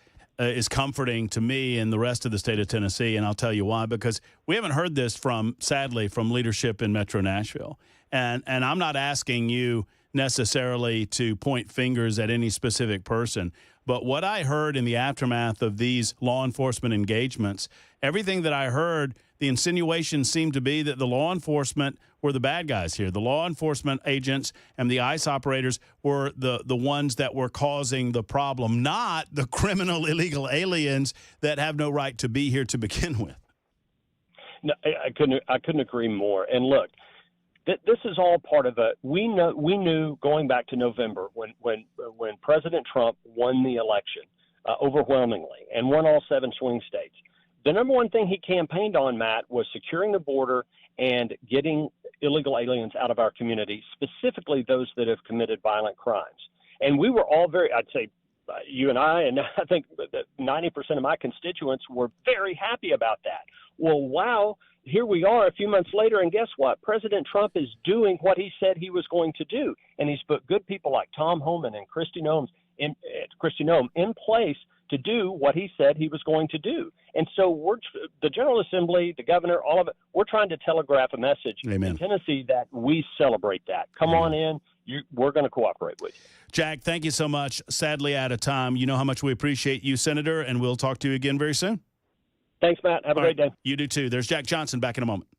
comforting to me and the rest of the state of Tennessee, and I'll tell you why, because we haven't heard this sadly from leadership in Metro Nashville. And I'm not asking you necessarily to point fingers at any specific person. But what I heard in the aftermath of these law enforcement engagements, everything that I heard, the insinuation seemed to be that the law enforcement were the bad guys here. The law enforcement agents and the ICE operators were the ones that were causing the problem, not the criminal illegal aliens that have no right to be here to begin with. No, I couldn't agree more. And look, this is all part of we knew going back to November when President Trump won the election overwhelmingly and won all 7 swing states. The number one thing he campaigned on, Matt, was securing the border and getting illegal aliens out of our community, specifically those that have committed violent crimes. And we were all I'd say you and I think that 90% of my constituents were very happy about that. Well, wow, here we are a few months later, and guess what? President Trump is doing what he said he was going to do, and he's put good people like Tom Homan and Kristi Noem in place to do what he said he was going to do. And so the General Assembly, the governor, all of it, we're trying to telegraph a message in Tennessee that we celebrate that. Come on in, we're going to cooperate with you. Jack, thank you so much. Sadly, out of time. You know how much we appreciate you, Senator, and we'll talk to you again very soon. Thanks, Matt. Have a great day. You do too. There's Jack Johnson back in a moment.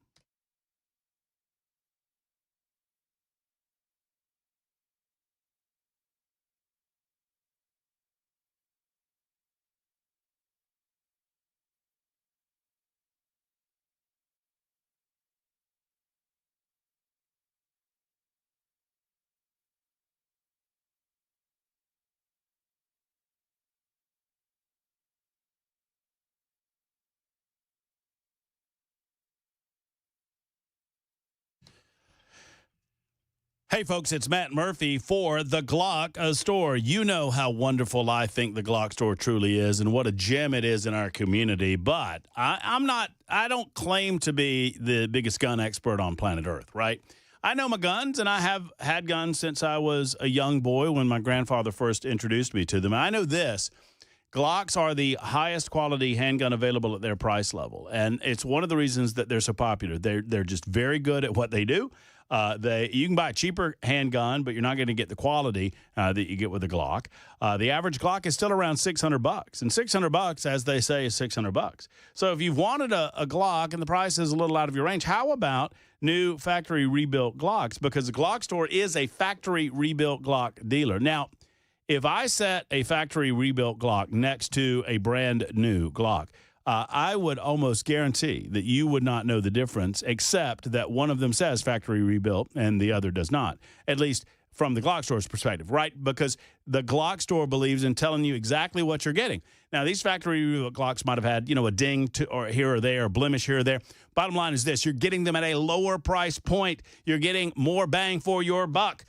Hey, folks, it's Matt Murphy for the Glock Store. You know how wonderful I think the Glock Store truly is and what a gem it is in our community. But I don't claim to be the biggest gun expert on planet Earth, right? I know my guns, and I have had guns since I was a young boy when my grandfather first introduced me to them. I know this. Glocks are the highest quality handgun available at their price level, and it's one of the reasons that they're so popular. They're just very good at what they do. You can buy a cheaper handgun, but you're not going to get the quality that you get with a Glock. The average Glock is still around $600, and $600, as they say, is $600. So if you've wanted a Glock and the price is a little out of your range, how about new factory rebuilt Glocks? Because the Glock Store is a factory rebuilt Glock dealer. Now, if I set a factory rebuilt Glock next to a brand new Glock, I would almost guarantee that you would not know the difference, except that one of them says factory rebuilt and the other does not, at least from the Glock Store's perspective, right? Because the Glock Store believes in telling you exactly what you're getting. Now, these factory rebuilt Glocks might have had, a ding or here or there, a blemish here or there. Bottom line is this: you're getting them at a lower price point. You're getting more bang for your buck,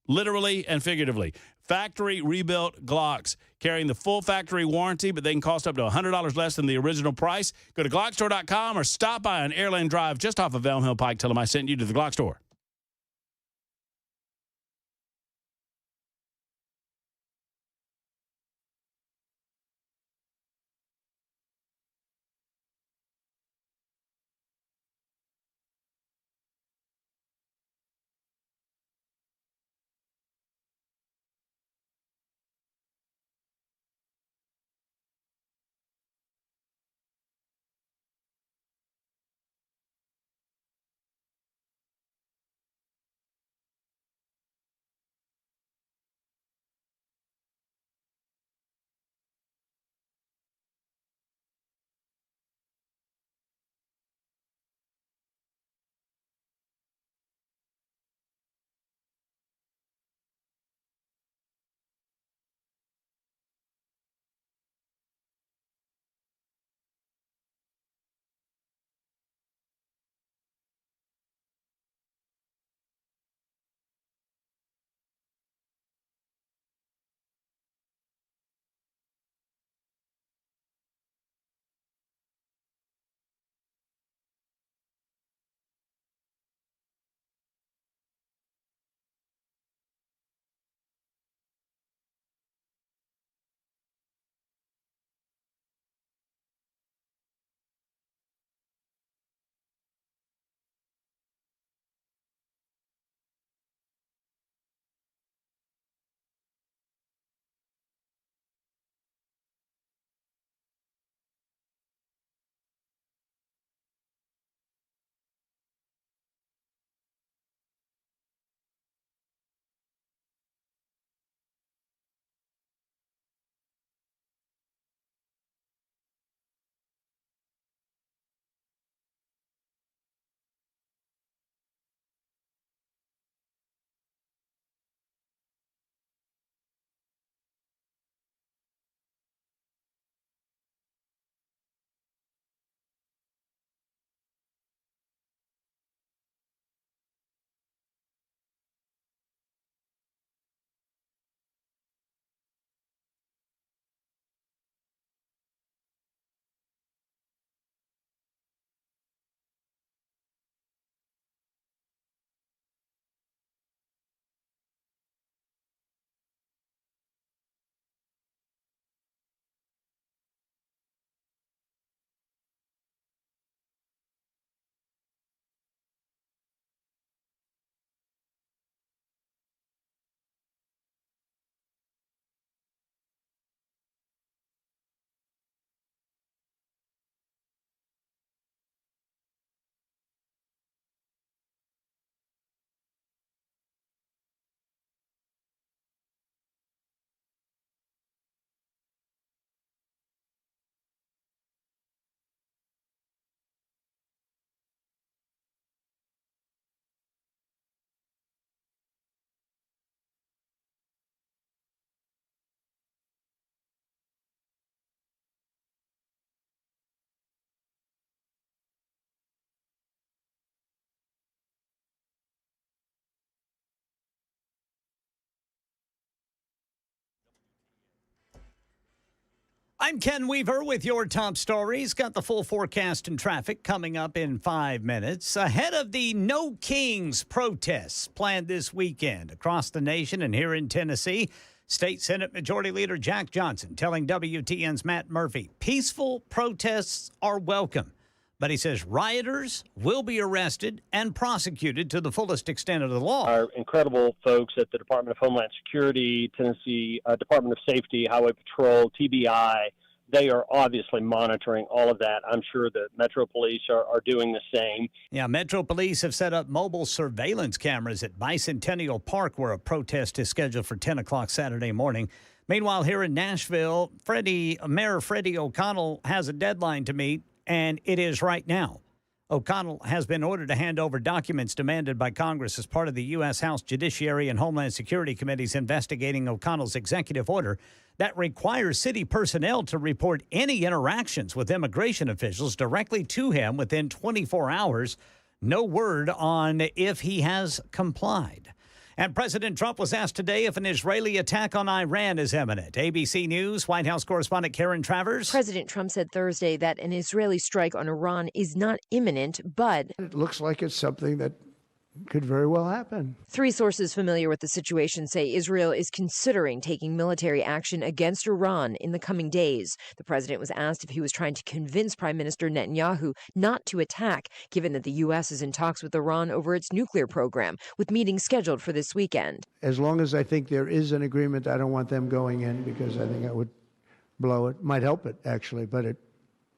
literally and figuratively. Factory rebuilt Glocks carrying the full factory warranty, but they can cost up to $100 less than the original price. Go to GlockStore.com or stop by on Airlane Drive just off of Elm Hill Pike. Tell them I sent you to the Glock Store. I'm Ken Weaver with your top stories. Got the full forecast and traffic coming up in 5 minutes. Ahead of the No Kings protests planned this weekend across the nation and here in Tennessee, State Senate Majority Leader Jack Johnson telling WTN's Matt Murphy, peaceful protests are welcome. But he says rioters will be arrested and prosecuted to the fullest extent of the law. Our incredible folks at the Department of Homeland Security, Tennessee Department of Safety, Highway Patrol, TBI, they are obviously monitoring all of that. I'm sure the Metro Police are doing the same. Yeah, Metro Police have set up mobile surveillance cameras at Bicentennial Park, where a protest is scheduled for 10 o'clock Saturday morning. Meanwhile, here in Nashville, Mayor Freddie O'Connell has a deadline to meet, and it is right now. O'Connell has been ordered to hand over documents demanded by Congress as part of the U.S. House Judiciary and Homeland Security Committees investigating O'Connell's executive order that requires city personnel to report any interactions with immigration officials directly to him within 24 hours. No word on if he has complied. And President Trump was asked today if an Israeli attack on Iran is imminent. ABC News White House correspondent Karen Travers. President Trump said Thursday that an Israeli strike on Iran is not imminent, but it looks like it's something that could very well happen. Three sources familiar with the situation say Israel is considering taking military action against Iran in the coming days. The president was asked if he was trying to convince Prime Minister Netanyahu not to attack, given that the U.S. is in talks with Iran over its nuclear program, with meetings scheduled for this weekend. As long as I think there is an agreement, I don't want them going in because I think that would blow it. Might help it, actually, but it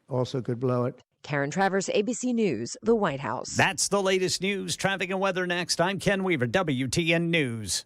also could blow it. Karen Travers, ABC News, the White House. That's the latest news, traffic and weather next. I'm Ken Weaver, WTN News.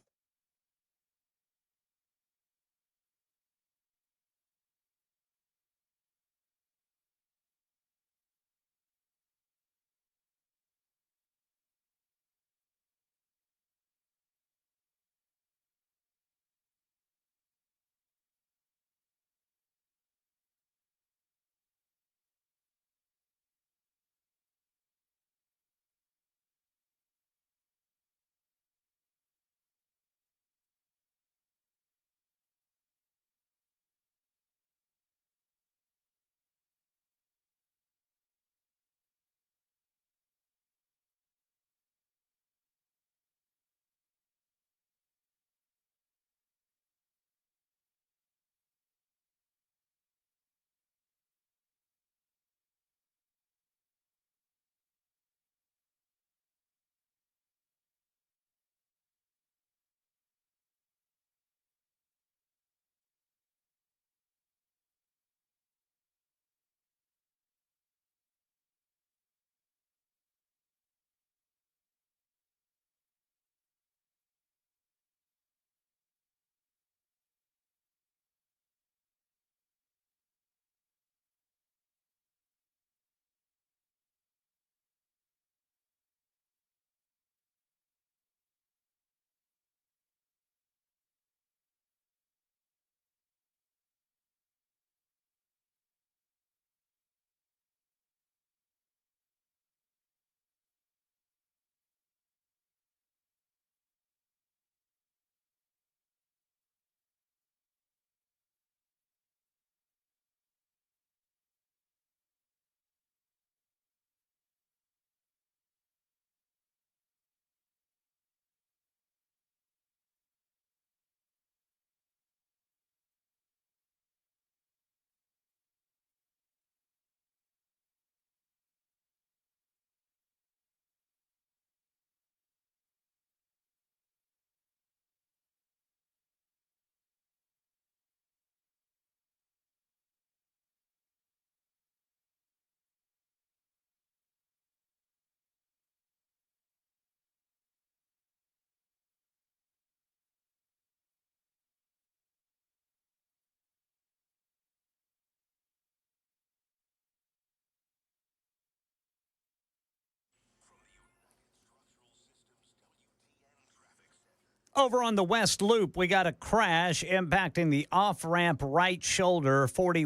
Over on the West Loop, we got a crash impacting the off-ramp right shoulder, 40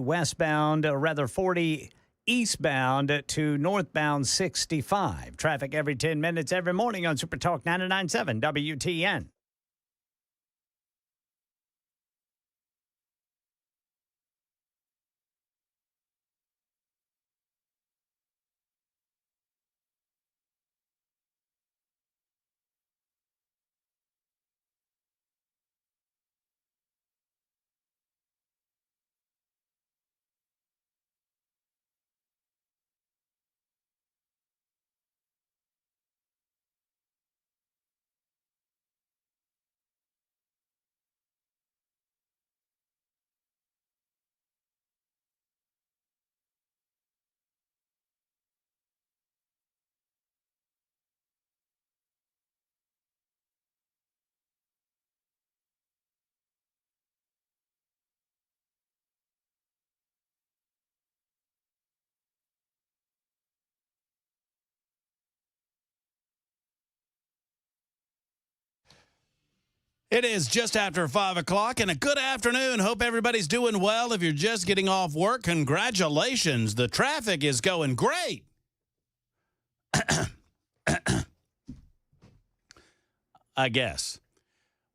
eastbound to northbound 65. Traffic every 10 minutes every morning on Super Talk 99.7 WTN. It is just after 5 o'clock, and a good afternoon. Hope everybody's doing well. If you're just getting off work, congratulations. The traffic is going great. I guess.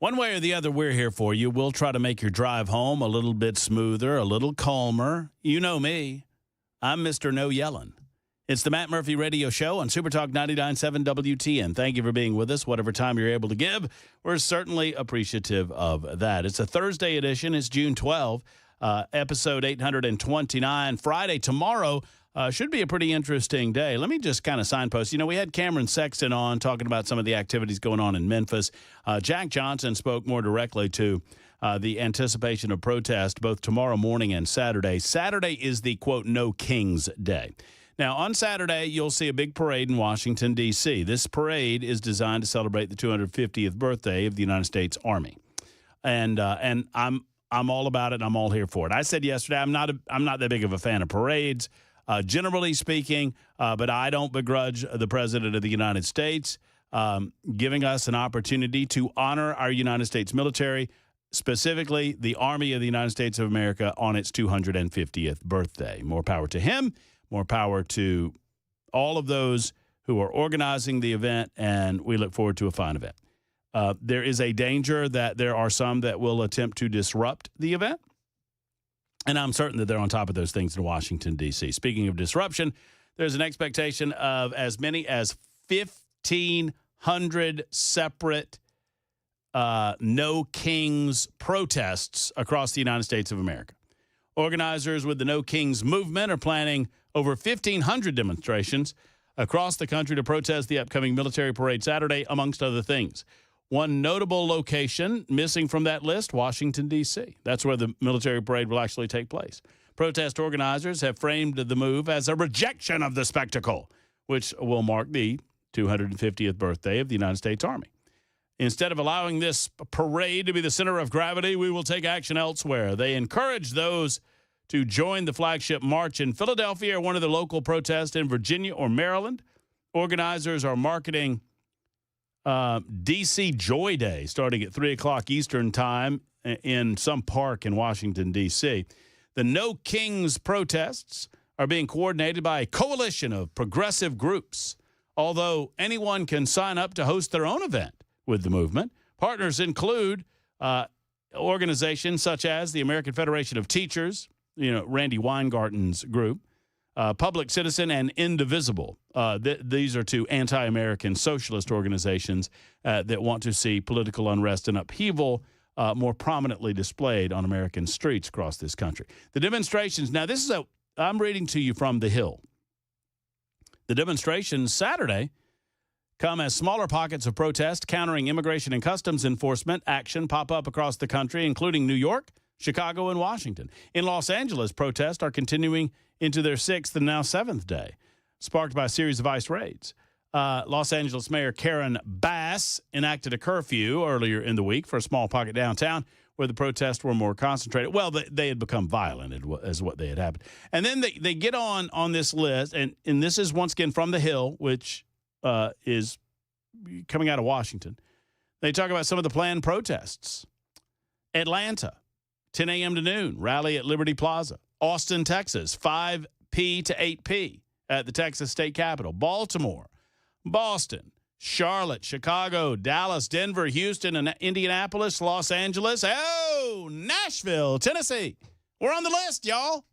One way or the other, we're here for you. We'll try to make your drive home a little bit smoother, a little calmer. You know me. I'm Mr. No Yellin'. It's the Matt Murphy Radio Show on Super Talk 99.7 WTN. Thank you for being with us, whatever time you're able to give. We're certainly appreciative of that. It's a Thursday edition. It's June 12, episode 829. Friday, tomorrow, should be a pretty interesting day. Let me just kind of signpost. You know, we had Cameron Sexton on talking about some of the activities going on in Memphis. Jack Johnson spoke more directly to the anticipation of protest both tomorrow morning and Saturday. Saturday is the, quote, No Kings Day. Now, on Saturday, you'll see a big parade in Washington, D.C. This parade is designed to celebrate the 250th birthday of the United States Army. And I'm all about it. I'm all here for it. I said yesterday I'm not that big of a fan of parades, generally speaking, but I don't begrudge the President of the United States giving us an opportunity to honor our United States military, specifically the Army of the United States of America, on its 250th birthday. More power to him. More power to all of those who are organizing the event, and we look forward to a fine event. There is a danger that there are some that will attempt to disrupt the event, and I'm certain that they're on top of those things in Washington, D.C. Speaking of disruption, there's an expectation of as many as 1,500 separate No Kings protests across the United States of America. Organizers with the No Kings movement are planning over 1,500 demonstrations across the country to protest the upcoming military parade Saturday, amongst other things. One notable location missing from that list, Washington, D.C. That's where the military parade will actually take place. Protest organizers have framed the move as a rejection of the spectacle, which will mark the 250th birthday of the United States Army. Instead of allowing this parade to be the center of gravity, we will take action elsewhere. They encourage those to join the flagship march in Philadelphia or one of the local protests in Virginia or Maryland. Organizers are marketing D.C. Joy Day starting at 3 o'clock Eastern time in some park in Washington, D.C. The No Kings protests are being coordinated by a coalition of progressive groups, although anyone can sign up to host their own event with the movement. Partners include organizations such as the American Federation of Teachers, Randy Weingarten's group, Public Citizen, and Indivisible. These are two anti-American socialist organizations that want to see political unrest and upheaval more prominently displayed on American streets across this country. The demonstrations, now this is I'm reading to you from The Hill. The demonstrations Saturday come as smaller pockets of protest countering immigration and customs enforcement action pop up across the country, including New York, Chicago, and Washington. In Los Angeles, protests are continuing into their 6th and now 7th day, sparked by a series of ICE raids. Los Angeles Mayor Karen Bass enacted a curfew earlier in the week for a small pocket downtown where the protests were more concentrated. Well, they had become violent as what they had happened. And then they get on this list, and this is once again from The Hill, which is coming out of Washington. They talk about some of the planned protests. Atlanta, 10 a.m. to noon, rally at Liberty Plaza. Austin, Texas, 5p to 8p at the Texas State Capitol. Baltimore, Boston, Charlotte, Chicago, Dallas, Denver, Houston, and Indianapolis, Los Angeles. Oh, Nashville, Tennessee. We're on the list, y'all.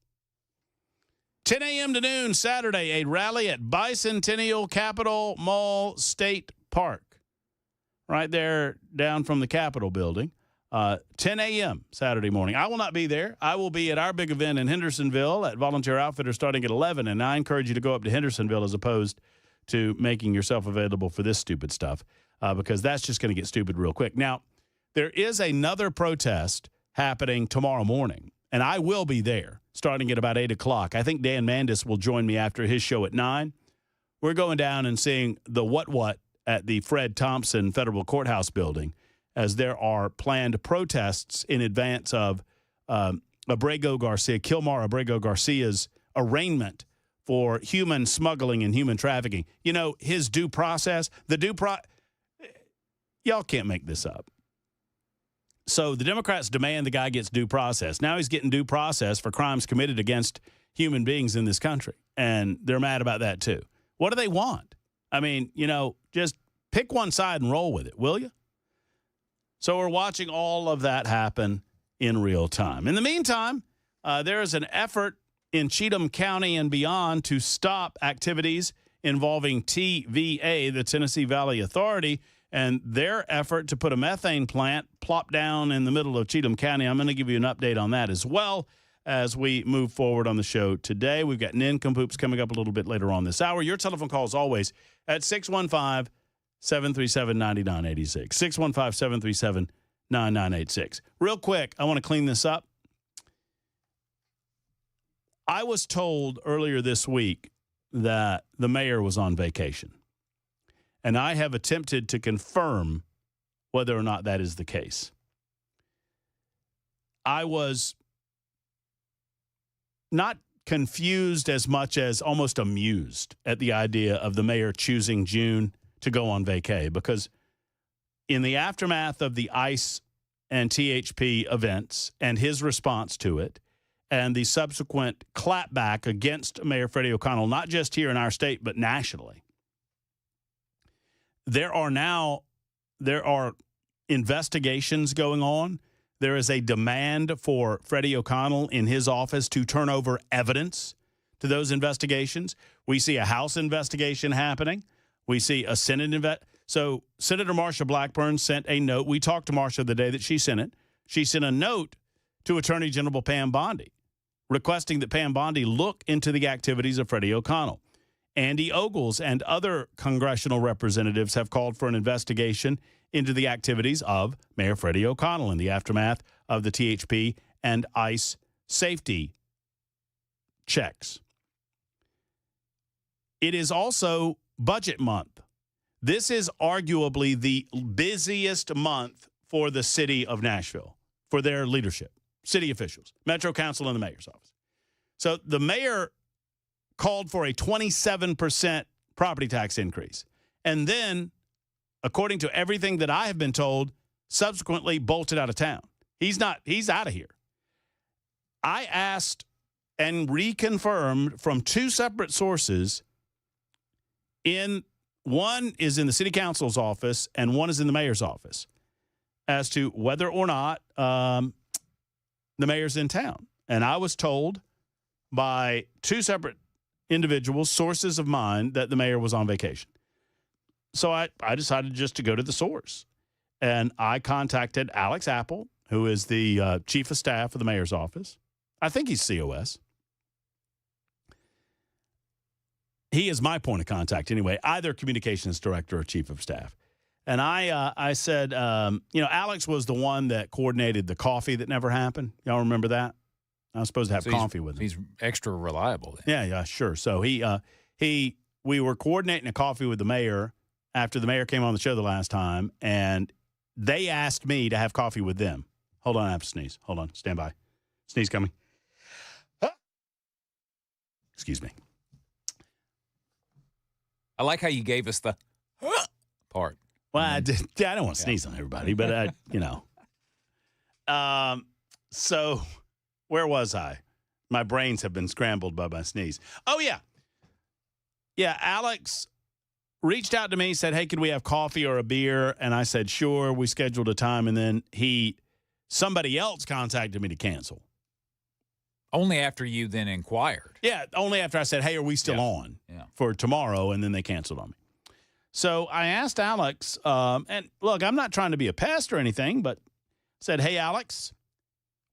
10 a.m. to noon, Saturday, a rally at Bicentennial Capitol Mall State Park, right there down from the Capitol building. 10 a.m. Saturday morning. I will not be there. I will be at our big event in Hendersonville at Volunteer Outfitters starting at 11, and I encourage you to go up to Hendersonville as opposed to making yourself available for this stupid stuff because that's just going to get stupid real quick. Now, there is another protest happening tomorrow morning, and I will be there starting at about 8 o'clock. I think Dan Mandis will join me after his show at 9. We're going down and seeing the what at the Fred Thompson Federal Courthouse building as there are planned protests in advance of Kilmar Abrego Garcia's arraignment for human smuggling and human trafficking. You know, his due process, y'all can't make this up. So the Democrats demand the guy gets due process. Now he's getting due process for crimes committed against human beings in this country. And they're mad about that too. What do they want? I mean, just pick one side and roll with it, will you? So we're watching all of that happen in real time. In the meantime, there is an effort in Cheatham County and beyond to stop activities involving TVA, the Tennessee Valley Authority, and their effort to put a methane plant plop down in the middle of Cheatham County. I'm going to give you an update on that as well as we move forward on the show today. We've got nincompoops coming up a little bit later on this hour. Your telephone call, as always, at 615-737-9986. 615-737-9986. Real quick, I want to clean this up. I was told earlier this week that the mayor was on vacation. And I have attempted to confirm whether or not that is the case. I was not confused as much as almost amused at the idea of the mayor choosing June to go on vacay, because in the aftermath of the ICE and THP events and his response to it and the subsequent clapback against Mayor Freddie O'Connell, not just here in our state, but nationally, there are investigations going on. There is a demand for Freddie O'Connell in his office to turn over evidence to those investigations. We see a House investigation happening. We see a Senate So Senator Marsha Blackburn sent a note. We talked to Marsha the day that she sent it. She sent a note to Attorney General Pam Bondi requesting that Pam Bondi look into the activities of Freddie O'Connell. Andy Ogles and other congressional representatives have called for an investigation into the activities of Mayor Freddie O'Connell in the aftermath of the THP and ICE safety checks. It is also budget month. This is arguably the busiest month for the city of Nashville, for their leadership, city officials, Metro Council, and the mayor's office. So the mayor called for a 27% property tax increase. And then, according to everything that I have been told, subsequently bolted out of town. He's out of here. I asked and reconfirmed from two separate sources. One is in the city council's office and one is in the mayor's office as to whether or not the mayor's in town. And I was told by two separate individuals, sources of mine, that the mayor was on vacation. So I decided just to go to the source. And I contacted Alex Apple, who is the chief of staff of the mayor's office. I think he's COS. He is my point of contact anyway, either communications director or chief of staff. And I said, Alex was the one that coordinated the coffee that never happened. Y'all remember that? I was supposed to have coffee with him. He's extra reliable then. Yeah, sure. So we were coordinating a coffee with the mayor after the mayor came on the show the last time, and they asked me to have coffee with them. Hold on, I have to sneeze. Hold on, stand by. Sneeze coming. Excuse me. I like how you gave us the part. Well, I don't want to sneeze on everybody, but so where was I? My brains have been scrambled by my sneeze. Oh, yeah. Yeah, Alex reached out to me, said, hey, could we have coffee or a beer? And I said, sure. We scheduled a time, and then somebody else contacted me to cancel. Only after you then inquired. Yeah, only after I said, hey, are we still on for tomorrow? And then they canceled on me. So I asked Alex, and look, I'm not trying to be a pest or anything, but said, hey, Alex,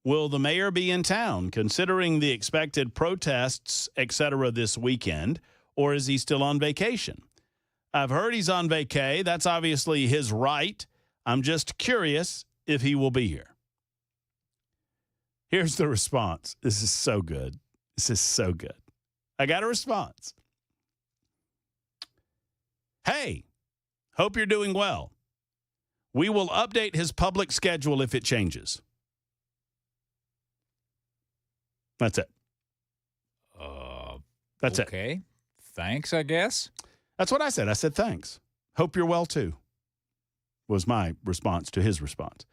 will the mayor be in town considering the expected protests, et cetera, this weekend, or is he still on vacation? I've heard he's on vacay. That's obviously his right. I'm just curious if he will be here. Here's the response. This is so good. This is so good. I got a response. Hey, hope you're doing well. We will update his public schedule if it changes. That's it. That's it. Okay. Thanks, I guess. That's what I said. I said, thanks. Hope you're well, too, was my response to his response.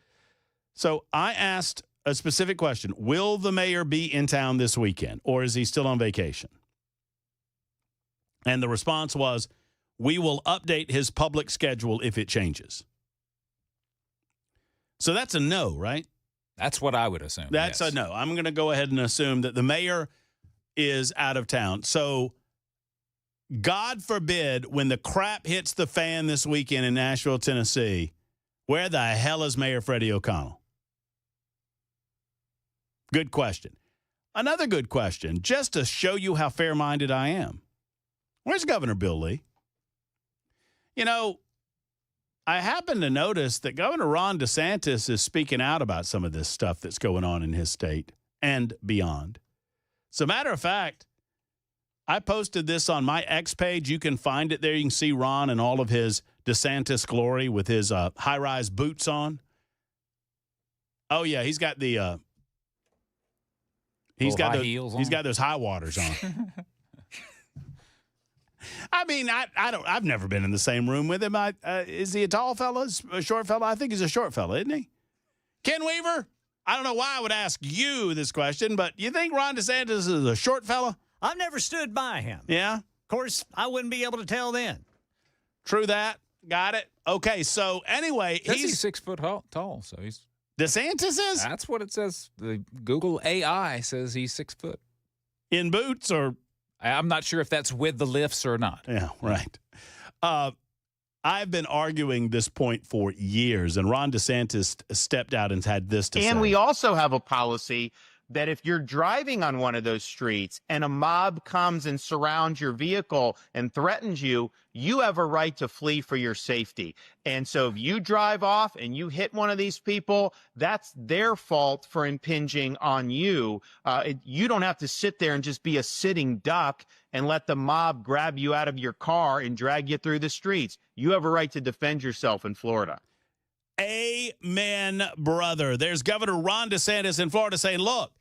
So I asked a specific question. Will the mayor be in town this weekend, or is he still on vacation? And the response was, we will update his public schedule if it changes. So that's a no, right? That's what I would assume. That's a no. I'm going to go ahead and assume that the mayor is out of town. So God forbid when the crap hits the fan this weekend in Nashville, Tennessee, where the hell is Mayor Freddie O'Connell? Good question. Another good question, just to show you how fair-minded I am. Where's Governor Bill Lee? You know, I happen to notice that Governor Ron DeSantis is speaking out about some of this stuff that's going on in his state and beyond. As a matter of fact, I posted this on my X page. You can find it there. You can see Ron in all of his DeSantis glory with his high-rise boots on. Oh, yeah, he's got the he's got those high waters on. I mean, I've never been in the same room with him. Is he a tall fella, a short fella? I think he's a short fella, isn't he? Ken Weaver? I don't know why I would ask you this question, but you think Ron DeSantis is a short fella? I've never stood by him. Yeah? Of course, I wouldn't be able to tell then. True that. Got it. Okay, so anyway, he's 6 foot tall, so he's... DeSantis is? That's what it says. The Google AI says he's 6 foot. In boots or... I'm not sure if that's with the lifts or not. Yeah, right. I've been arguing this point for years, and Ron DeSantis stepped out and had this to say. And we also have a policy that if you're driving on one of those streets and a mob comes and surrounds your vehicle and threatens you, you have a right to flee for your safety. And so if you drive off and you hit one of these people, that's their fault for impinging on you. You don't have to sit there and just be a sitting duck and let the mob grab you out of your car and drag you through the streets. You have a right to defend yourself in Florida. Amen, brother. There's Governor Ron DeSantis in Florida saying, look,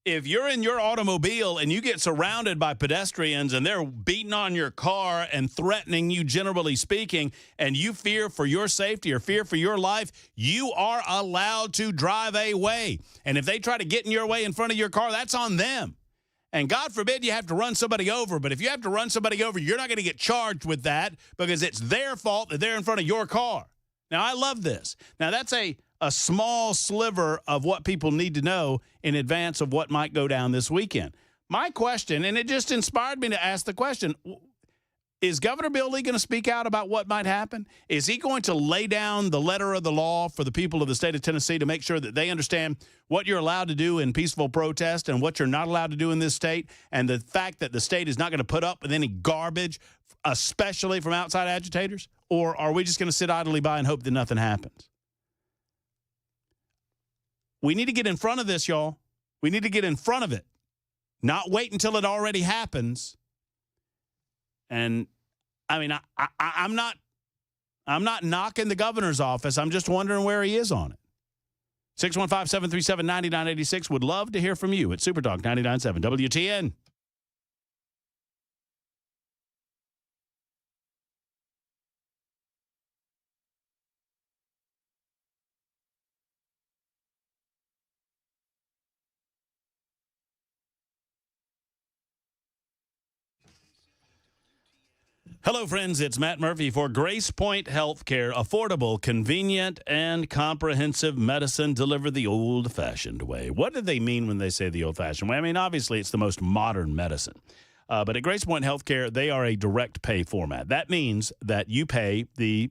if you're in your automobile and you get surrounded by pedestrians and they're beating on your car and threatening you, generally speaking, and you fear for your safety or fear for your life, you are allowed to drive away. And if they try to get in your way in front of your car, that's on them. And God forbid you have to run somebody over. But if you have to run somebody over, you're not going to get charged with that because it's their fault that they're in front of your car. Now, I love this. Now, that's a small sliver of what people need to know in advance of what might go down this weekend. My question, and it just inspired me to ask the question, is Governor Bill Lee going to speak out about what might happen? Is he going to lay down the letter of the law for the people of the state of Tennessee to make sure that they understand what you're allowed to do in peaceful protest and what you're not allowed to do in this state, and the fact that the state is not going to put up with any garbage, especially from outside agitators? Or are we just going to sit idly by and hope that nothing happens? We need to get in front of this, y'all. We need to get in front of it. Not wait until it already happens. And, I mean, I'm not knocking the governor's office. I'm just wondering where he is on it. 615-737-9986. Would love to hear from you at Super Talk 99.7 WTN. Hello, friends. It's Matt Murphy for Gracepoint Healthcare. Affordable, convenient, and comprehensive medicine delivered the old-fashioned way. What do they mean when they say the old-fashioned way? I mean, obviously, it's the most modern medicine. But at Gracepoint Healthcare, they are a direct pay format. That means that you pay the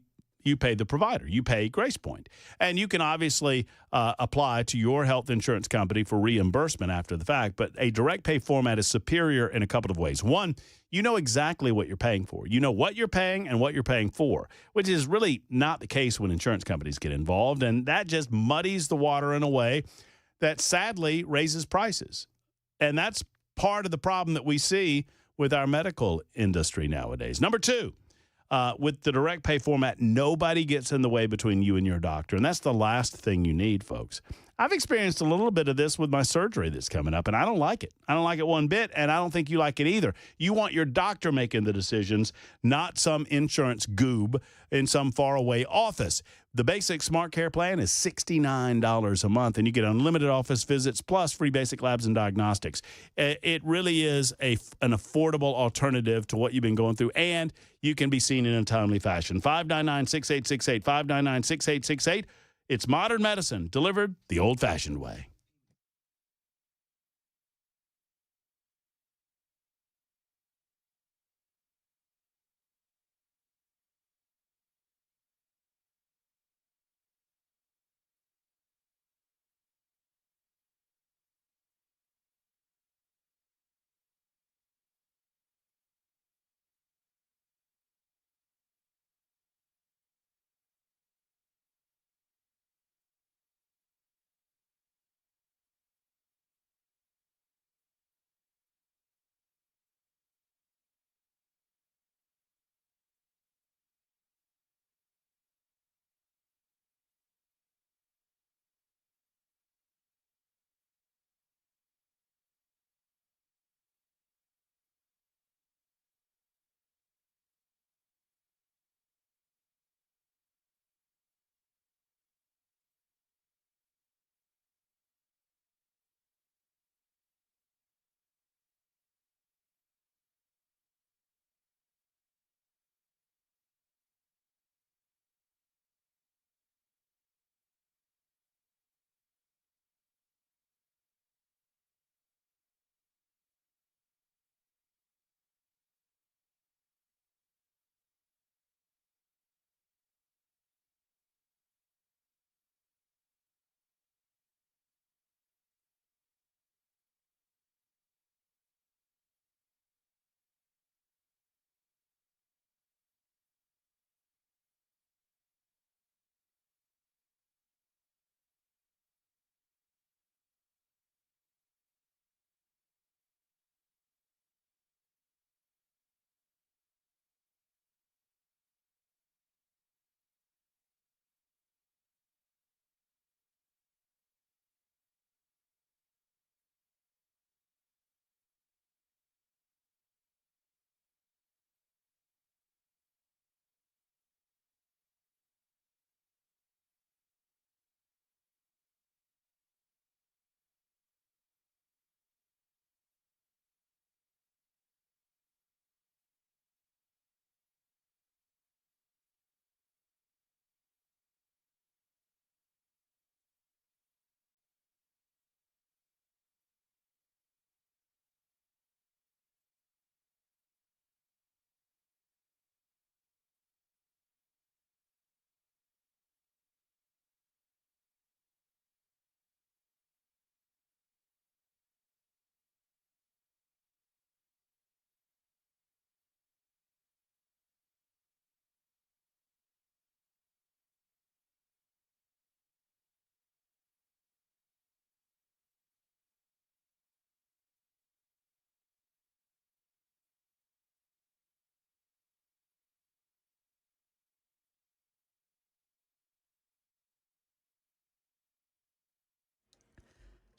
provider. You pay Gracepoint. And you can obviously apply to your health insurance company for reimbursement after the fact, but a direct pay format is superior in a couple of ways. One, you know exactly what you're paying for. You know what you're paying and what you're paying for, which is really not the case when insurance companies get involved, and that just muddies the water in a way that sadly raises prices. And that's part of the problem that we see with our medical industry nowadays. Number two, with the direct pay format, nobody gets in the way between you and your doctor, and that's the last thing you need, folks. I've experienced a little bit of this with my surgery that's coming up, and I don't like it. I don't like it one bit, and I don't think you like it either. You want your doctor making the decisions, not some insurance goob in some faraway office. The basic Smart Care plan is $69 a month, and you get unlimited office visits plus free basic labs and diagnostics. It really is an affordable alternative to what you've been going through, and you can be seen in a timely fashion. 599-6868, 599-6868. It's modern medicine delivered the old-fashioned way.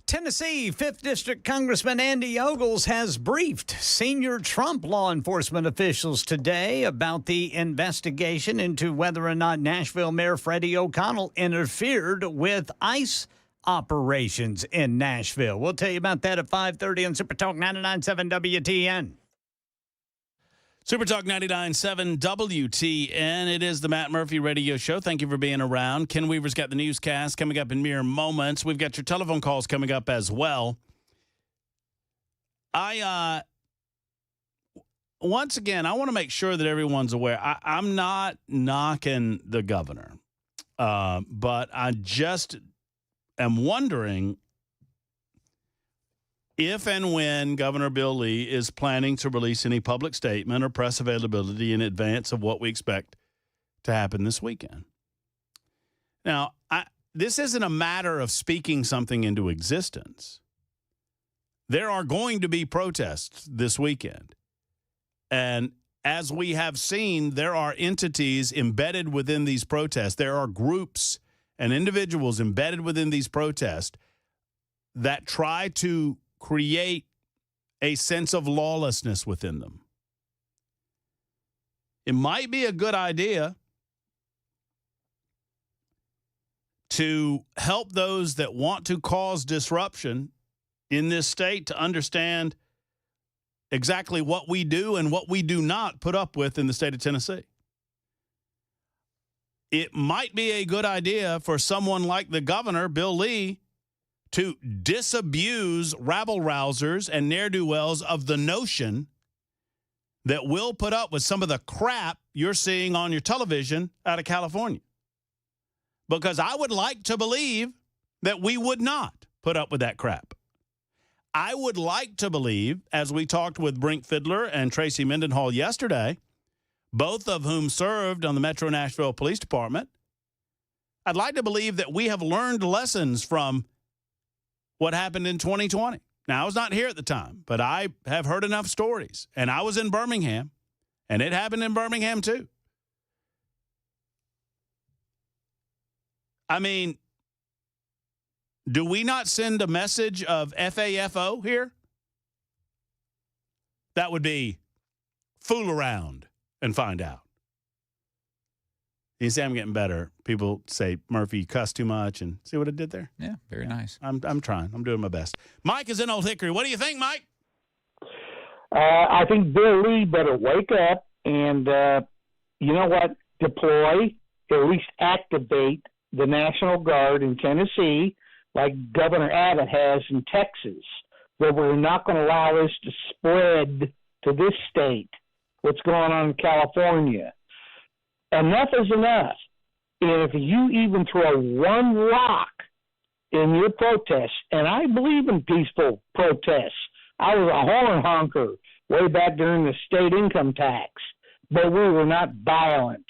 Tennessee 5th District Congressman Andy Ogles has briefed senior Trump law enforcement officials today about the investigation into whether or not Nashville Mayor Freddie O'Connell interfered with ICE operations in Nashville. We'll tell you about that at 5:30 on Super Talk 99.7 WTN. Super Talk 99.7 WTN. It is the Matt Murphy Radio Show. Thank you for being around. Ken Weaver's got the newscast coming up in mere moments. We've got your telephone calls coming up as well. Once again, I want to make sure that everyone's aware. I'm not knocking the governor, but I just am wondering if and when Governor Bill Lee is planning to release any public statement or press availability in advance of what we expect to happen this weekend. Now, this isn't a matter of speaking something into existence. There are going to be protests this weekend. And as we have seen, there are entities embedded within these protests. There are groups and individuals embedded within these protests that try to create a sense of lawlessness within them. It might be a good idea to help those that want to cause disruption in this state to understand exactly what we do and what we do not put up with in the state of Tennessee. It might be a good idea for someone like the governor, Bill Lee, to disabuse rabble-rousers and ne'er-do-wells of the notion that we'll put up with some of the crap you're seeing on your television out of California. Because I would like to believe that we would not put up with that crap. I would like to believe, as we talked with Brink Fiddler and Tracy Mendenhall yesterday, both of whom served on the Metro Nashville Police Department, I'd like to believe that we have learned lessons from what happened in 2020. Now, I was not here at the time, but I have heard enough stories. And I was in Birmingham, and it happened in Birmingham too. I mean, do we not send a message of FAFO here? That would be fool around and find out. You see, I'm getting better. People say, Murphy, you cuss too much, and see what I did there? Yeah, very nice. I'm trying. I'm doing my best. Mike is in Old Hickory. What do you think, Mike? I think Bill Lee better wake up and, you know what, deploy, at least activate the National Guard in Tennessee like Governor Abbott has in Texas, where we're not going to allow this to spread to this state, what's going on in California. Enough is enough. And if you even throw one rock in your protest, and I believe in peaceful protests. I was a horn honker way back during the state income tax, but we were not violent.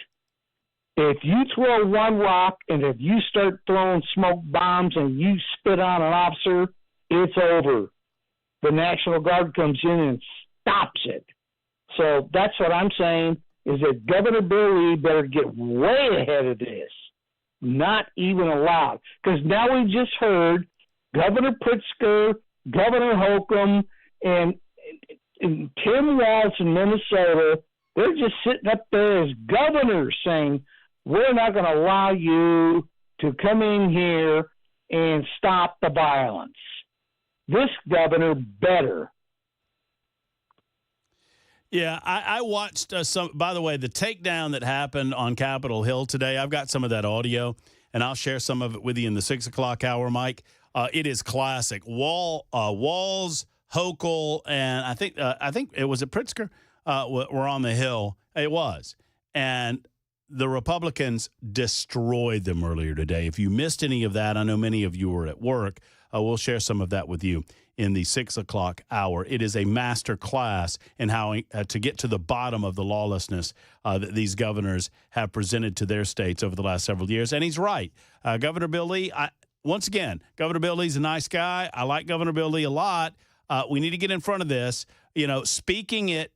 If you throw one rock and if you start throwing smoke bombs and you spit on an officer, it's over. The National Guard comes in and stops it. So that's what I'm saying, is that Governor Bill Lee better get way ahead of this, not even allowed. Because now we just heard Governor Pritzker, Governor Holcomb, and Tim Walz in Minnesota, they're just sitting up there as governors saying, we're not going to allow you to come in here and stop the violence. This governor better. Yeah, I watched some, by the way, the takedown that happened on Capitol Hill today. I've got some of that audio, and I'll share some of it with you in the 6 o'clock hour, Mike. It is classic. Walz, Hochul, and I think it was Pritzker were on the Hill. It was. And the Republicans destroyed them earlier today. If you missed any of that, I know many of you were at work. We'll share some of that with you in the 6 o'clock hour. It is a master class in how to get to the bottom of the lawlessness that these governors have presented to their states over the last several years. And he's right. Governor Bill Lee, once again, Governor Bill Lee's a nice guy. I like Governor Bill Lee a lot. We need to get in front of this. You know, speaking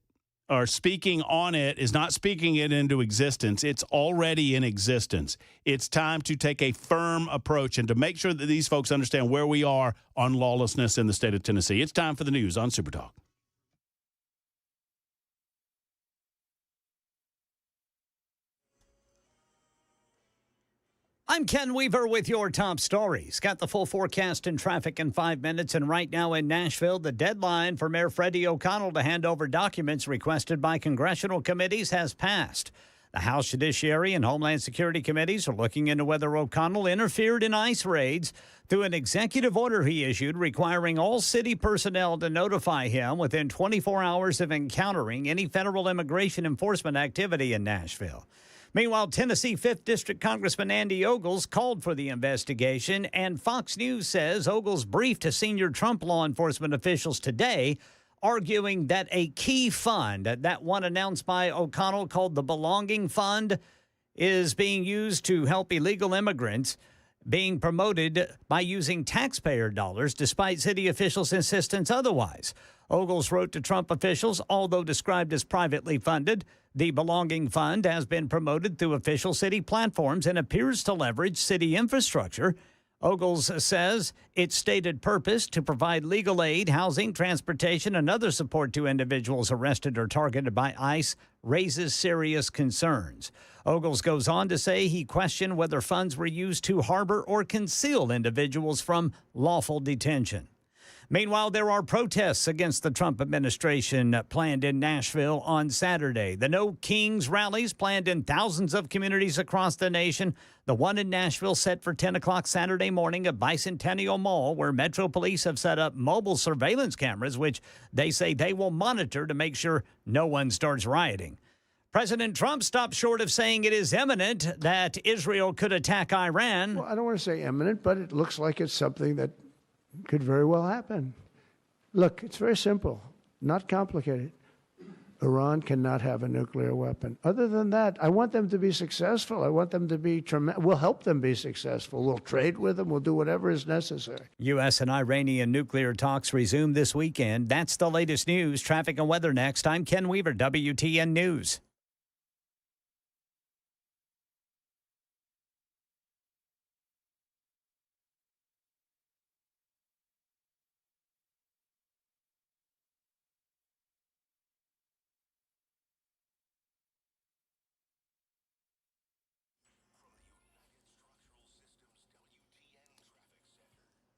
on it is not speaking it into existence. It's already in existence. It's time to take a firm approach and to make sure that these folks understand where we are on lawlessness in the state of Tennessee. It's time for the news on Super Talk. I'm Ken Weaver with your top stories. Got the full forecast and traffic in 5 minutes. And right now in Nashville, the deadline for Mayor Freddie O'Connell to hand over documents requested by congressional committees has passed. The House Judiciary and Homeland Security committees are looking into whether O'Connell interfered in ICE raids through an executive order he issued requiring all city personnel to notify him within 24 hours of encountering any federal immigration enforcement activity in Nashville. Meanwhile, Tennessee 5th District Congressman Andy Ogles called for the investigation, and Fox News says Ogles briefed senior Trump law enforcement officials today, arguing that a key fund, that one announced by O'Connell called the Belonging Fund, is being used to help illegal immigrants. being promoted by using taxpayer dollars despite city officials' insistence otherwise. Ogles wrote to Trump officials, although described as privately funded, the Belonging Fund has been promoted through official city platforms and appears to leverage city infrastructure. Ogles says its stated purpose to provide legal aid, housing, transportation, and other support to individuals arrested or targeted by ICE raises serious concerns. Ogles goes on to say he questioned whether funds were used to harbor or conceal individuals from lawful detention. Meanwhile, there are protests against the Trump administration planned in Nashville on Saturday. The No Kings rallies planned in thousands of communities across the nation. The one in Nashville set for 10 o'clock Saturday morning at Bicentennial Mall, where Metro Police have set up mobile surveillance cameras, which they say they will monitor to make sure no one starts rioting. President Trump stopped short of saying it is imminent that Israel could attack Iran. Well, I don't want to say imminent, but it looks like it's something that could very well happen. Look, it's very simple, not complicated. Iran cannot have a nuclear weapon. Other than that, I want them to be successful. I want them to be tremendous. We'll help them be successful. We'll trade with them. We'll do whatever is necessary. U.S. and Iranian nuclear talks resume this weekend. That's the latest news. Traffic and weather next. I'm Ken Weaver, WTN News.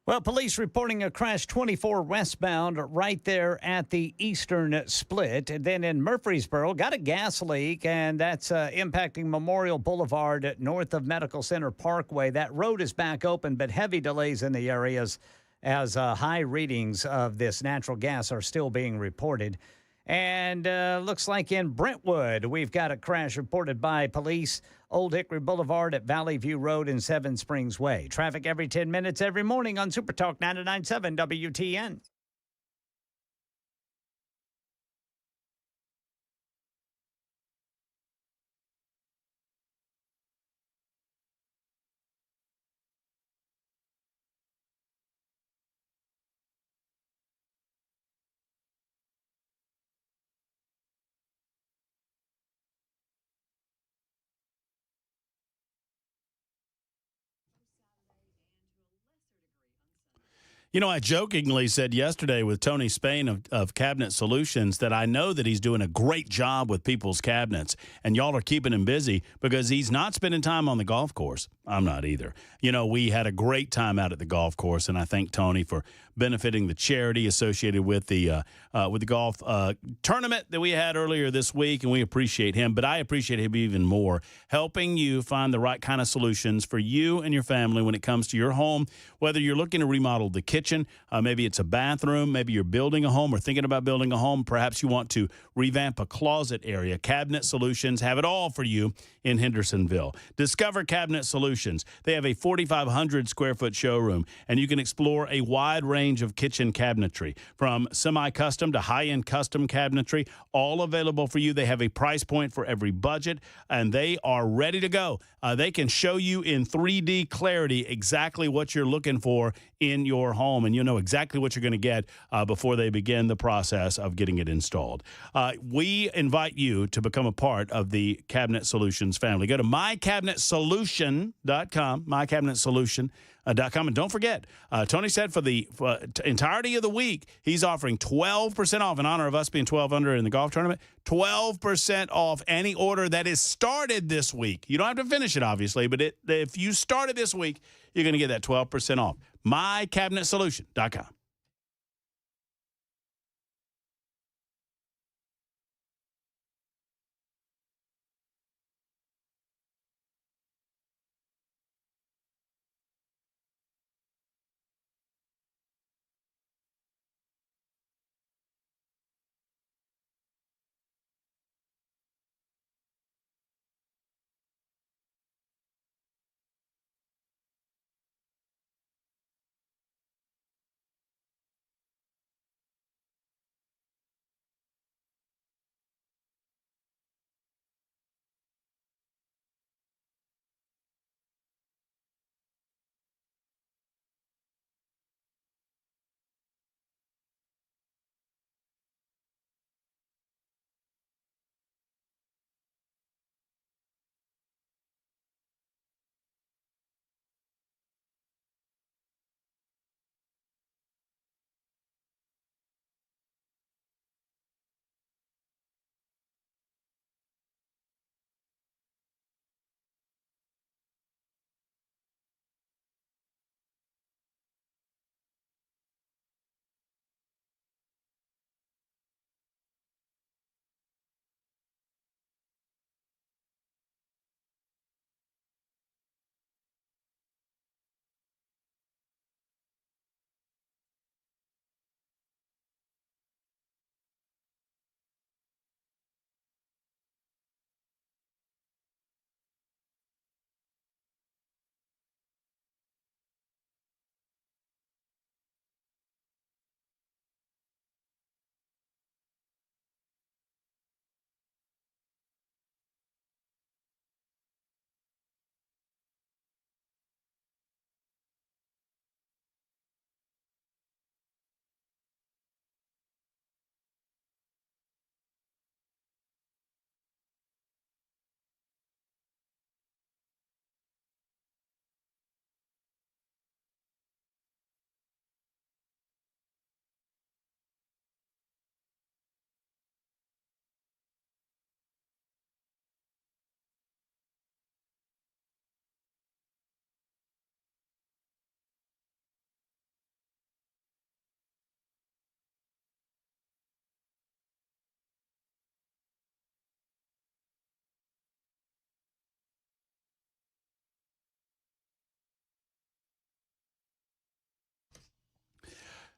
Well, police reporting a crash 24 westbound right there at the eastern split. And then in Murfreesboro, got a gas leak, and that's impacting Memorial Boulevard north of Medical Center Parkway. That road is back open, but heavy delays in the areas as high readings of this natural gas are still being reported. And looks like in Brentwood, we've got a crash reported by police. Old Hickory Boulevard at Valley View Road and Seven Springs Way. Traffic every 10 minutes every morning on Super Talk 99.7 WTN. You know, I jokingly said yesterday with Tony Spain of Cabinet Solutions that I know that he's doing a great job with people's cabinets, and y'all are keeping him busy because he's not spending time on the golf course. I'm not either. You know, we had a great time out at the golf course, and I thank Tony for benefiting the charity associated with the golf tournament that we had earlier this week, and we appreciate him. But I appreciate him even more, helping you find the right kind of solutions for you and your family when it comes to your home, whether you're looking to remodel the kitchen, maybe it's a bathroom, maybe you're building a home or thinking about building a home, perhaps you want to revamp a closet area. Cabinet Solutions have it all for you in Hendersonville. Discover Cabinet Solutions. They have a 4,500 square foot showroom, and you can explore a wide range of kitchen cabinetry, from semi-custom to high-end custom cabinetry, all available for you. They have a price point for every budget, and they are ready to go. They can show you in 3D clarity exactly what you're looking for in your home, and you'll know exactly what you're going to get before they begin the process of getting it installed. We invite you to become a part of the Cabinet Solutions family. Go to mycabinetsolution.com, mycabinetsolution.com. And don't forget, Tony said for the entirety of the week, he's offering 12% off in honor of us being 12 under in the golf tournament. 12% off any order that is started this week. You don't have to finish it, obviously, but if you started this week, you're going to get that 12% off. mycabinetsolution.com.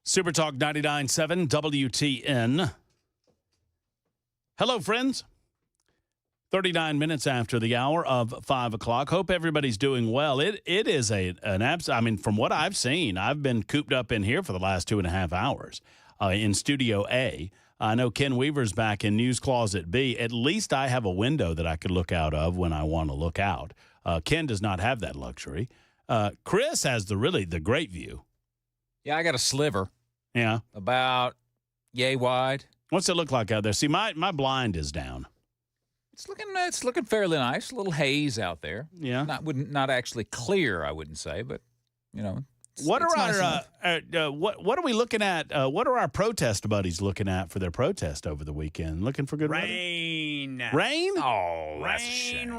Super Talk 99.7 WTN. Hello, friends. 39 minutes after the hour of 5 o'clock. Hope everybody's doing well. It is an I mean, from what I've seen, I've been cooped up in here for the last 2.5 hours in Studio A. I know Ken Weaver's back in News Closet B. At least I have a window that I could look out of when I want to look out. Ken does not have that luxury. Chris has the great view. Yeah, I got a sliver. Yeah. About yay wide. What's it look like out there? See, my blind is down. It's looking fairly nice. A little haze out there. Yeah. Not actually clear, I wouldn't say, but you know. What are nice what are we looking at? What are our protest buddies looking at for their protest over the weekend? Looking for good rain. Rain? Oh, that's a shame.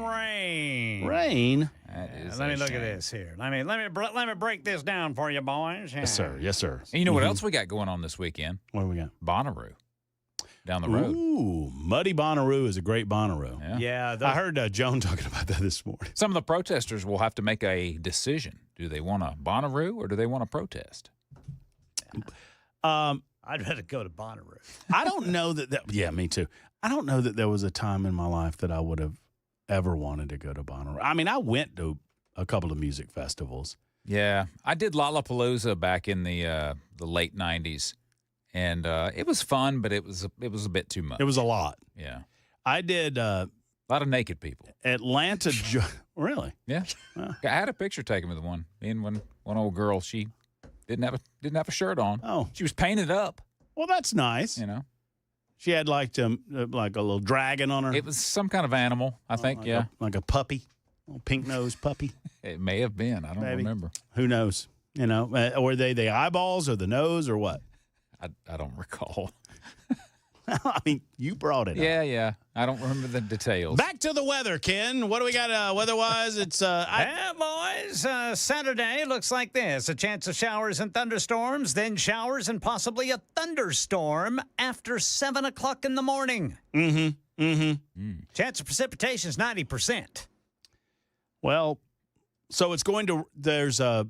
Rain. Let me look at this here. Let me break this down for you, boys. Yes, sir. Yes, sir. And you know what else we got going on this weekend? What do we got? Bonnaroo. Down the road. Ooh, Muddy Bonnaroo is a great Bonnaroo. Yeah. I heard Joan talking about that this morning. Some of the protesters will have to make a decision. Do they want a Bonnaroo or do they want to protest? I'd rather go to Bonnaroo. I don't know that. Yeah, me too. I don't know that there was a time in my life that I would have ever wanted to go to Bonnaroo. I mean, I went to a couple of music festivals. Yeah, I did Lollapalooza back in the late 90s. And it was fun, but it was a bit too much. It was a lot. Yeah. I did a lot of naked people. Atlanta, really? Yeah. I had a picture taken with one. Me and one old girl. She didn't have a shirt on. Oh, she was painted up. Well, that's nice. You know, she had like a little dragon on her. It was some kind of animal, I think. Like a puppy, a little pink nosed puppy. It may have been. I don't remember. Who knows? You know, or they the eyeballs or the nose or what? I don't recall. I mean, you brought it up. Yeah. I don't remember the details. Back to the weather, Ken. What do we got weather-wise? It's boys, Saturday looks like this. A chance of showers and thunderstorms, then showers and possibly a thunderstorm after 7 o'clock in the morning. Chance of precipitation is 90%. Well, so it's going to – there's a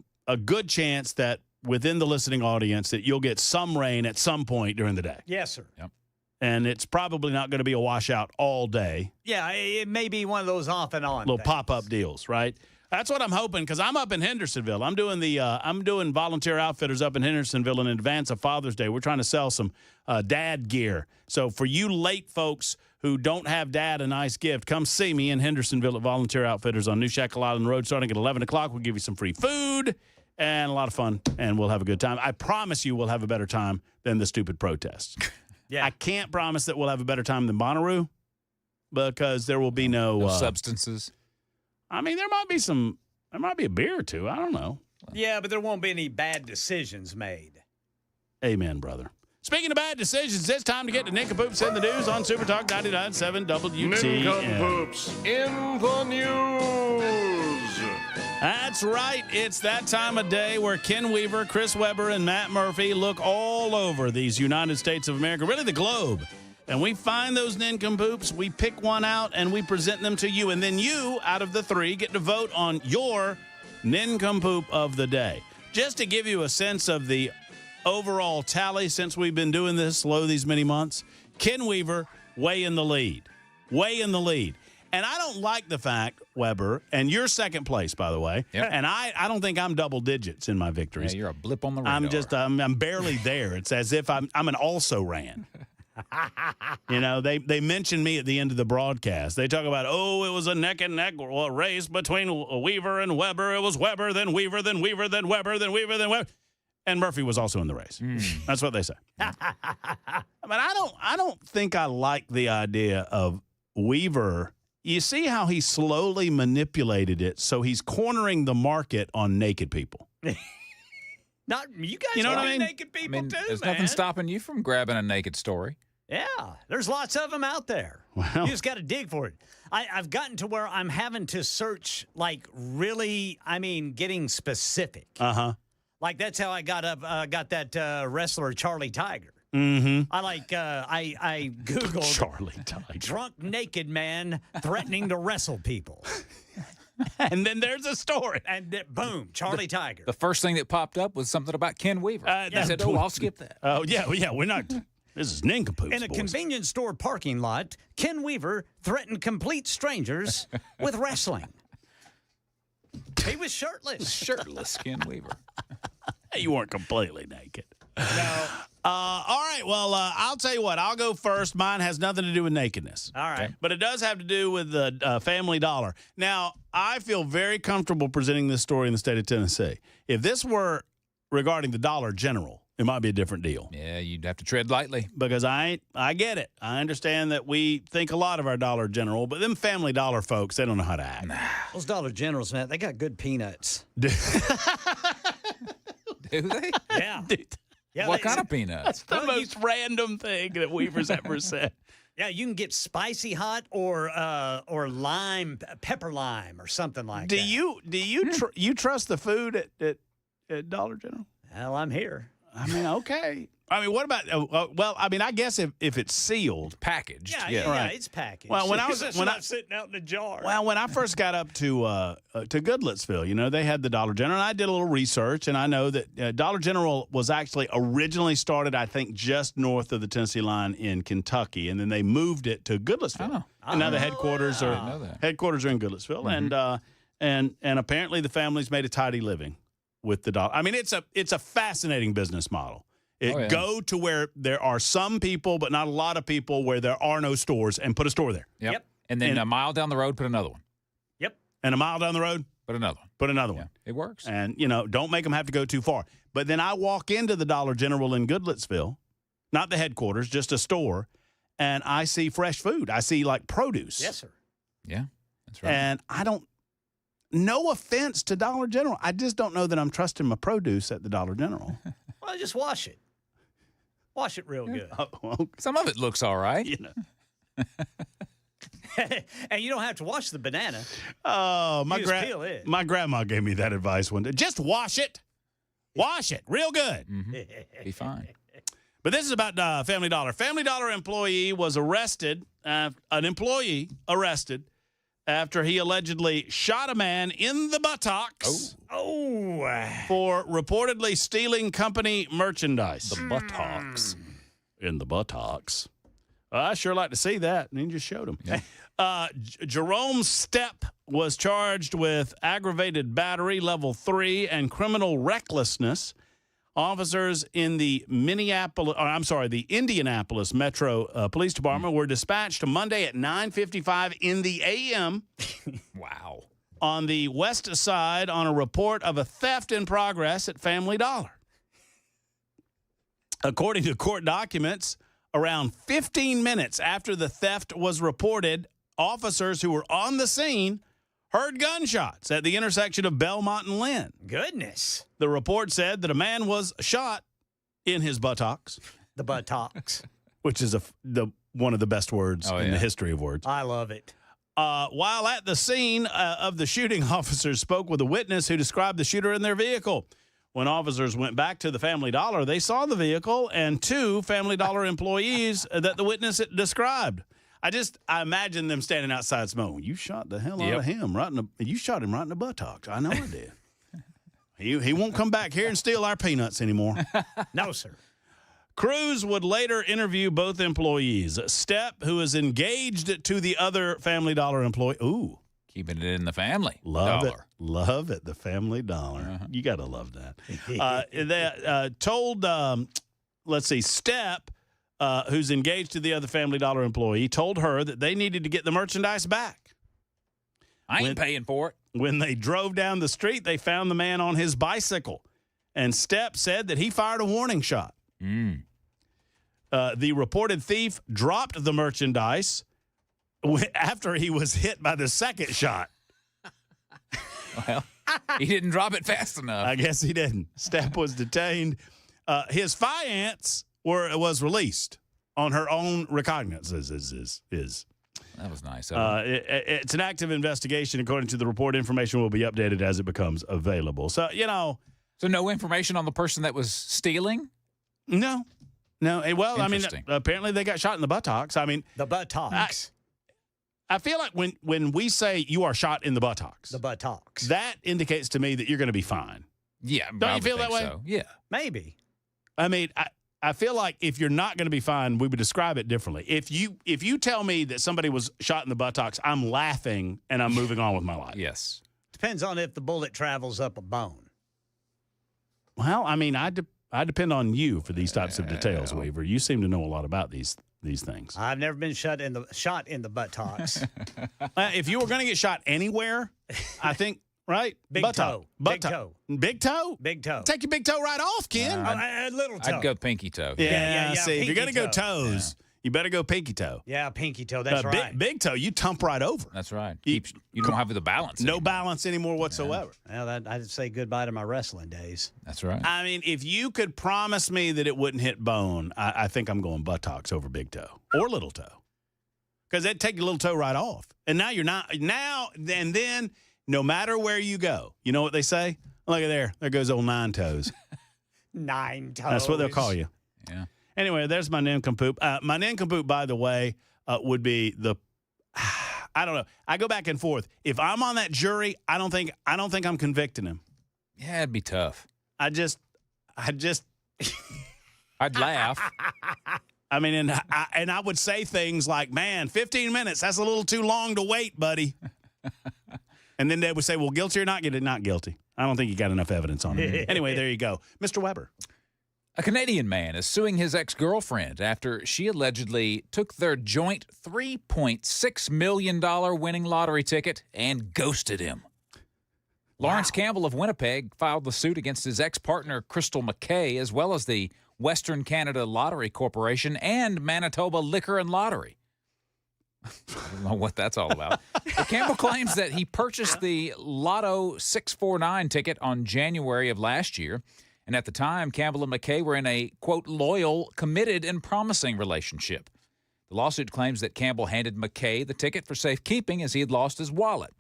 good chance that within the listening audience that you'll get some rain at some point during the day. Yes, sir. Yep. And it's probably not going to be a washout all day. Yeah, it may be one of those off and on little things. pop-up deals, right? That's what I'm hoping because I'm up in Hendersonville. I'm doing volunteer outfitters up in Hendersonville in advance of Father's Day. We're trying to sell some dad gear. So for you late folks who don't have dad a nice gift, come see me in Hendersonville at Volunteer Outfitters on New Shackle Island Road starting at 11 o'clock. We'll give you some free food and a lot of fun, and we'll have a good time. I promise you we'll have a better time than the stupid protests. Yeah. I can't promise that we'll have a better time than Bonnaroo because there will be no substances. I mean, there might be a beer or two. I don't know. Yeah, but there won't be any bad decisions made. Amen, brother. Speaking of bad decisions, it's time to get to Nincompoops in the News on Super Talk 99.7 WTN. Nincompoops in the News. That's right. It's that time of day where Ken Weaver, Chris Webber, and Matt Murphy look all over these United States of America, really the globe. And we find those nincompoops, we pick one out, and we present them to you. And then you, out of the three, get to vote on your nincompoop of the day. Just to give you a sense of the overall tally since we've been doing this these many months, Ken Weaver way in the lead. Way in the lead. And I don't like the fact, Weber, and you're second place, by the way. Yep. And I don't think I'm double digits in my victories. Yeah, you're a blip on the radar. I'm barely there. It's as if I'm an also-ran. You know, they mention me at the end of the broadcast. They talk about, it was a neck-and-neck race between Weaver and Weber. It was Weber, then Weaver, then Weaver, then Weber, then Weaver, then Weber. And Murphy was also in the race. That's what they say. I mean, I don't think I like the idea of Weaver. You see how he slowly manipulated it, so he's cornering the market on naked people. Not you guys. You know what I mean? Naked people too. There's man. nothing stopping you from grabbing a naked story. Yeah, there's lots of them out there. Well, you just got to dig for it. I've gotten to where I'm having to search, like really. I mean, getting specific. Like that's how I got that wrestler Charlie Tiger. Mm-hmm. I Googled Charlie Tiger. Drunk naked man threatening to wrestle people. And then there's a story. And boom, Charlie Tiger. The first thing that popped up was something about Ken Weaver. I said, I'll skip that. Oh, yeah, we're not. This is nincompoops, In a boys. convenience store parking lot, Ken Weaver threatened complete strangers with wrestling. He was shirtless. Shirtless Ken Weaver. You weren't completely naked. No. All right. Well, I'll tell you what. I'll go first. Mine has nothing to do with nakedness. All right. Okay. But it does have to do with the Family Dollar. Now, I feel very comfortable presenting this story in the state of Tennessee. If this were regarding the Dollar General, it might be a different deal. Yeah, you'd have to tread lightly. Because I get it. I understand that we think a lot of our Dollar General, but them Family Dollar folks, they don't know how to act. Those Dollar Generals, man, they got good peanuts. Do they? Yeah. Dude. Yeah, What kind of peanuts? That's the most random thing that Weaver's ever said. Yeah, you can get spicy hot or lime, pepper lime, or something like that. You trust the food at Dollar General? Well, I'm here. I mean, okay. I mean, what about? Well, I mean, I guess if it's sealed, packaged. Yeah, right. it's packaged. Well, when I It's not sitting out in a jar. Well, when I first got up to Goodlettsville, they had the Dollar General. And I did a little research, and I know that Dollar General was actually originally started, I think, just north of the Tennessee line in Kentucky, and then they moved it to Goodlettsville. And now the headquarters are in Goodlettsville, and apparently the family's made a tidy living with the Dollar. I mean, it's a fascinating business model. Go to where there are some people, but not a lot of people, where there are no stores, and put a store there. Yep. And then a mile down the road, put another one. Yep. And a mile down the road, put another one. Put another one. It works. And, don't make them have to go too far. But then I walk into the Dollar General in Goodlettsville, not the headquarters, just a store, and I see fresh food. I see, like, produce. Yes, sir. Yeah, that's right. And no offense to Dollar General, I just don't know that I'm trusting my produce at the Dollar General. Well, just wash it. Wash it real good. Some of it looks all right. And you don't have to wash the banana. Oh, peel it. my grandma gave me that advice one day. Just wash it. Wash it real good. Be fine. But this is about Family Dollar. Family Dollar employee was arrested, an employee arrested after he allegedly shot a man in the buttocks for reportedly stealing company merchandise. The buttocks. In the buttocks. I sure like to see that. And he just showed him. Yeah. Jerome Stepp was charged with aggravated battery level 3 and criminal recklessness. Officers in the Indianapolis Metro Police Department were dispatched Monday at 9:55 in the a.m. Wow. On the west side on a report of a theft in progress at Family Dollar. According to court documents, around 15 minutes after the theft was reported, officers who were on the scene heard gunshots at the intersection of Belmont and Lynn. Goodness. The report said that a man was shot in his buttocks. The buttocks. Which is one of the best words in the history of words. I love it. While at the scene of the shooting, officers spoke with a witness who described the shooter in their vehicle. When officers went back to the Family Dollar, they saw the vehicle and 2 Family Dollar employees that the witness described. I imagine them standing outside smoking. You shot the hell out of him you shot him right in the buttocks. I know I did. He won't come back here and steal our peanuts anymore. No, sir. Cruz would later interview both employees. Stepp, who is engaged to the other Family Dollar employee. Ooh. Keeping it in the family. Love Dollar. it. Love it. The Family Dollar. You got to love that. They told, Stepp, who's engaged to the other Family Dollar employee, told her that they needed to get the merchandise back. I ain't paying for it. When they drove down the street, they found the man on his bicycle. And Stepp said that he fired a warning shot. The reported thief dropped the merchandise after he was hit by the second shot. Well, he didn't drop it fast enough. I guess he didn't. Stepp was detained. His fiancée was released on her own recognizance. That was nice. It's an active investigation. According to the report, information will be updated as it becomes available. So, So no information on the person that was stealing? No. Well, I mean, apparently they got shot in the buttocks. I mean, the buttocks. I feel like when we say you are shot in the buttocks, that indicates to me that you're going to be fine. Yeah. Don't you feel that way? So. Yeah. Maybe. I mean, I feel like if you're not going to be fine, we would describe it differently. If you tell me that somebody was shot in the buttocks, I'm laughing and I'm moving on with my life. Yes. Depends on if the bullet travels up a bone. Well, I mean, I depend on you for these types of details, Weaver. You seem to know a lot about these things. I've never been shot in the buttocks. If you were going to get shot anywhere, I think, right? Big toe. Big toe. Big toe? Big toe. Take your big toe right off, Ken. A little toe. I'd go pinky toe. Yeah. See, if you're going to go pinky toe. toes, you better go pinky toe. Yeah, pinky toe. That's right. Big toe, you tump right over. That's right. You don't have the balance. No balance anymore whatsoever. Yeah. Well, I'd say goodbye to my wrestling days. That's right. I mean, if you could promise me that it wouldn't hit bone, I think I'm going buttocks over big toe or little toe. Because they'd take your little toe right off. And now you're not. Now, and then, no matter where you go, you know what they say? Look at there. There goes old 9 toes. 9 toes. That's what they'll call you. Yeah. Anyway, there's my nincompoop. My nincompoop, by the way, would be the. I don't know. I go back and forth. If I'm on that jury, I don't think I'm convicting him. Yeah, it'd be tough. I'd laugh. I mean, and I would say things like, "Man, 15 minutes. That's a little too long to wait, buddy." And then they would say, "Well, guilty or not guilty? Not guilty. I don't think you got enough evidence on it." Anyway, there you go, Mr. Weber. A Canadian man is suing his ex-girlfriend after she allegedly took their joint $3.6 million winning lottery ticket and ghosted him. Lawrence Campbell of Winnipeg filed the suit against his ex-partner, Crystal McKay, as well as the Western Canada Lottery Corporation and Manitoba Liquor and Lottery. I don't know what that's all about. But Campbell claims that he purchased the Lotto 649 ticket on January of last year. And at the time, Campbell and McKay were in a, quote, loyal, committed, and promising relationship. The lawsuit claims that Campbell handed McKay the ticket for safekeeping as he had lost his wallet.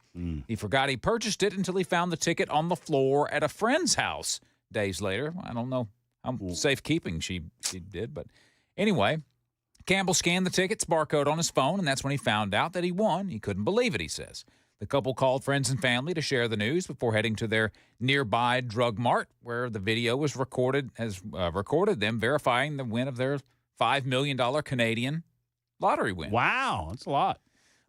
He forgot he purchased it until he found the ticket on the floor at a friend's house days later. I don't know how safekeeping she did, but anyway, Campbell scanned the ticket's barcode on his phone, and that's when he found out that he won. He couldn't believe it, he says. The couple called friends and family to share the news before heading to their nearby drug mart, where the video was recorded them verifying the win of their $5 million Canadian lottery win. Wow, that's a lot.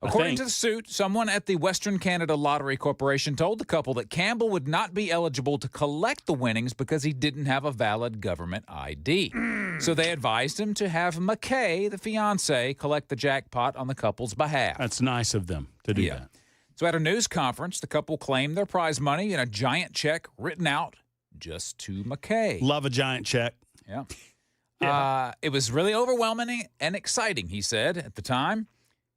According to the suit, someone at the Western Canada Lottery Corporation told the couple that Campbell would not be eligible to collect the winnings because he didn't have a valid government ID. So they advised him to have McKay, the fiancé, collect the jackpot on the couple's behalf. That's nice of them to do that. So at a news conference, the couple claimed their prize money in a giant check written out just to McKay. Love a giant check. Yeah. It was really overwhelming and exciting, he said, at the time.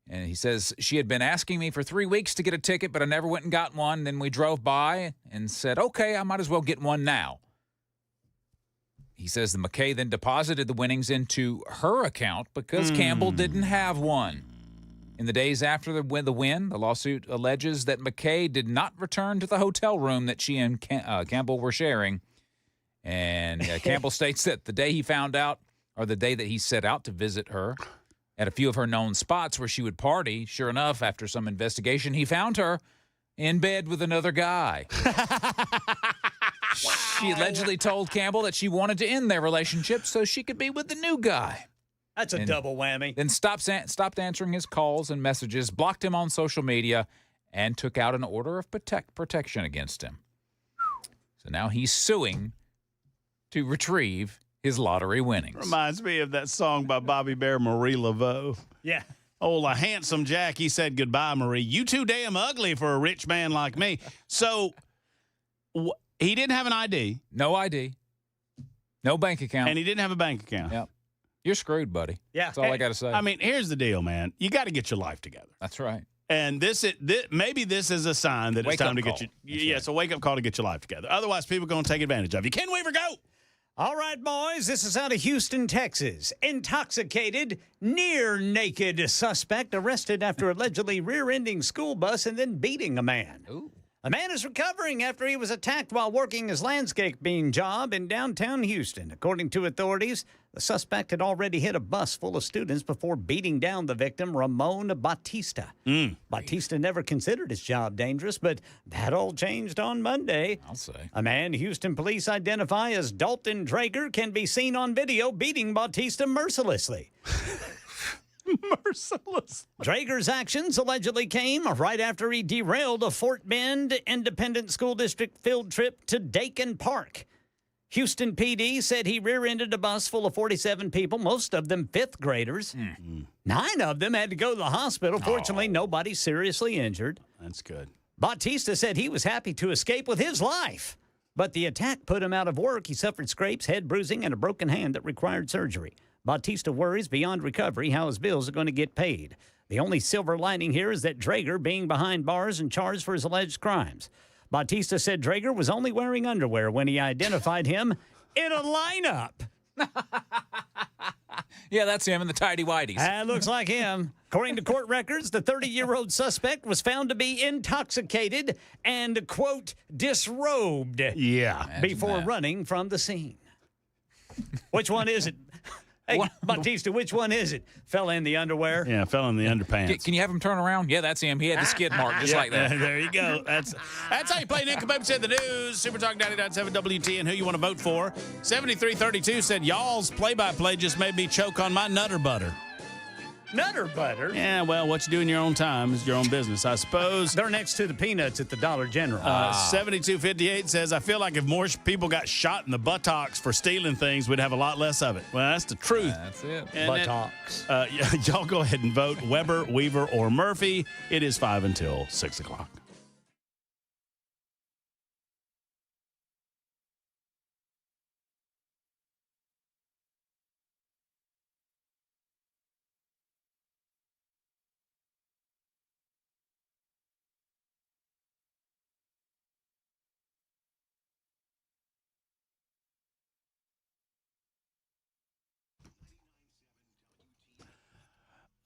And he says, she had been asking me for 3 weeks to get a ticket, but I never went and got one. Then we drove by and said, okay, I might as well get one now. He says the McKay then deposited the winnings into her account because Campbell didn't have one. In the days after the win, the lawsuit alleges that McKay did not return to the hotel room that she and Campbell were sharing. And Campbell states that the day he found out, or the day that he set out to visit her at a few of her known spots where she would party, sure enough, after some investigation, he found her in bed with another guy. She allegedly told Campbell that she wanted to end their relationship so she could be with the new guy. That's a double whammy. Then stopped answering his calls and messages, blocked him on social media, and took out an order of protection against him. So now he's suing to retrieve his lottery winnings. Reminds me of that song by Bobby Bear, Marie Laveau. Yeah. Oh, a handsome Jack, he said, goodbye, Marie. You too damn ugly for a rich man like me. So he didn't have an ID. No ID. No bank account. And he didn't have a bank account. Yep. You're screwed, buddy. Yeah. That's all I got to say. I mean, here's the deal, man. You got to get your life together. That's right. And maybe this is a sign that it's time to get you. Yeah, it's a wake-up call to get your life together. Otherwise, people are going to take advantage of you. Ken Weaver, go! All right, boys, this is out of Houston, Texas. Intoxicated, near-naked suspect arrested after allegedly rear-ending school bus and then beating a man. Ooh. A man is recovering after he was attacked while working his landscaping job in downtown Houston. According to authorities, the suspect had already hit a bus full of students before beating down the victim, Ramon Bautista. Bautista never considered his job dangerous, but that all changed on Monday. I'll say. A man Houston police identify as Dalton Drager can be seen on video beating Bautista mercilessly. Merciless. Drager's actions allegedly came right after he derailed a Fort Bend Independent School District field trip to Dakin Park. Houston PD said he rear-ended a bus full of 47 people, most of them fifth graders. 9 of them had to go to the hospital. Fortunately, nobody seriously injured. That's good. Bautista said he was happy to escape with his life, but the attack put him out of work. He suffered scrapes, head bruising, and a broken hand that required surgery. Bautista worries beyond recovery how his bills are going to get paid. The only silver lining here is that Drager being behind bars and charged for his alleged crimes. Bautista said Drager was only wearing underwear when he identified him in a lineup. Yeah, that's him in the tidy whities. That looks like him. According to court records, the 30-year-old suspect was found to be intoxicated and, quote, disrobed. Yeah. Before running from the scene. Which one is it? Hey, Bautista, which one is it? Fell in the underwear? Yeah, fell in the underpants. Can you have him turn around? Yeah, that's him. He had the skid mark just like that. There you go. That's how you play Nick Kabib said the news. Super Talk 99.7 WT and who you want to vote for. 7332 said, y'all's play-by-play just made me choke on my Nutter Butter. Nutter Butter? Yeah, well, what you do in your own time is your own business, I suppose. They're next to the peanuts at the Dollar General. 7258 says, I feel like if more people got shot in the buttocks for stealing things, we'd have a lot less of it. Well, that's the truth. That's it. And buttocks. Y'all go ahead and vote Weber, Weaver, or Murphy. It is 5 until 6 o'clock.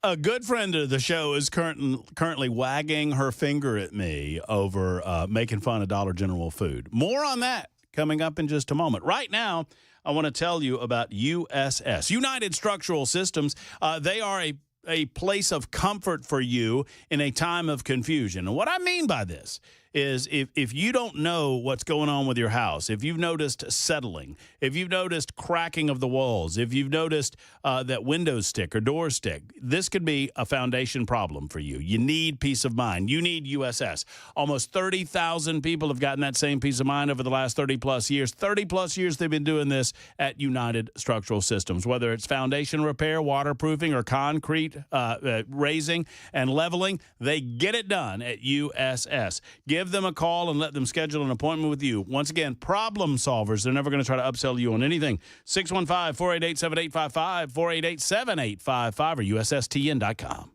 A good friend of the show is currently wagging her finger at me over making fun of Dollar General food. More on that coming up in just a moment. Right now, I want to tell you about USS, United Structural Systems. They are a place of comfort for you in a time of confusion. And what I mean by this is if you don't know what's going on with your house, if you've noticed settling, if you've noticed cracking of the walls, if you've noticed that windows stick or doors stick, this could be a foundation problem for you. You need peace of mind. You need USS. Almost 30,000 people have gotten that same peace of mind over the last 30-plus years. 30-plus years they've been doing this at United Structural Systems, whether it's foundation repair, waterproofing, or concrete raising and leveling. They get it done at USS. Give them a call and let them schedule an appointment with you. Once again, problem solvers. They're never going to try to upsell you on anything. 615-488-7855, 488-7855, or USSTN.com.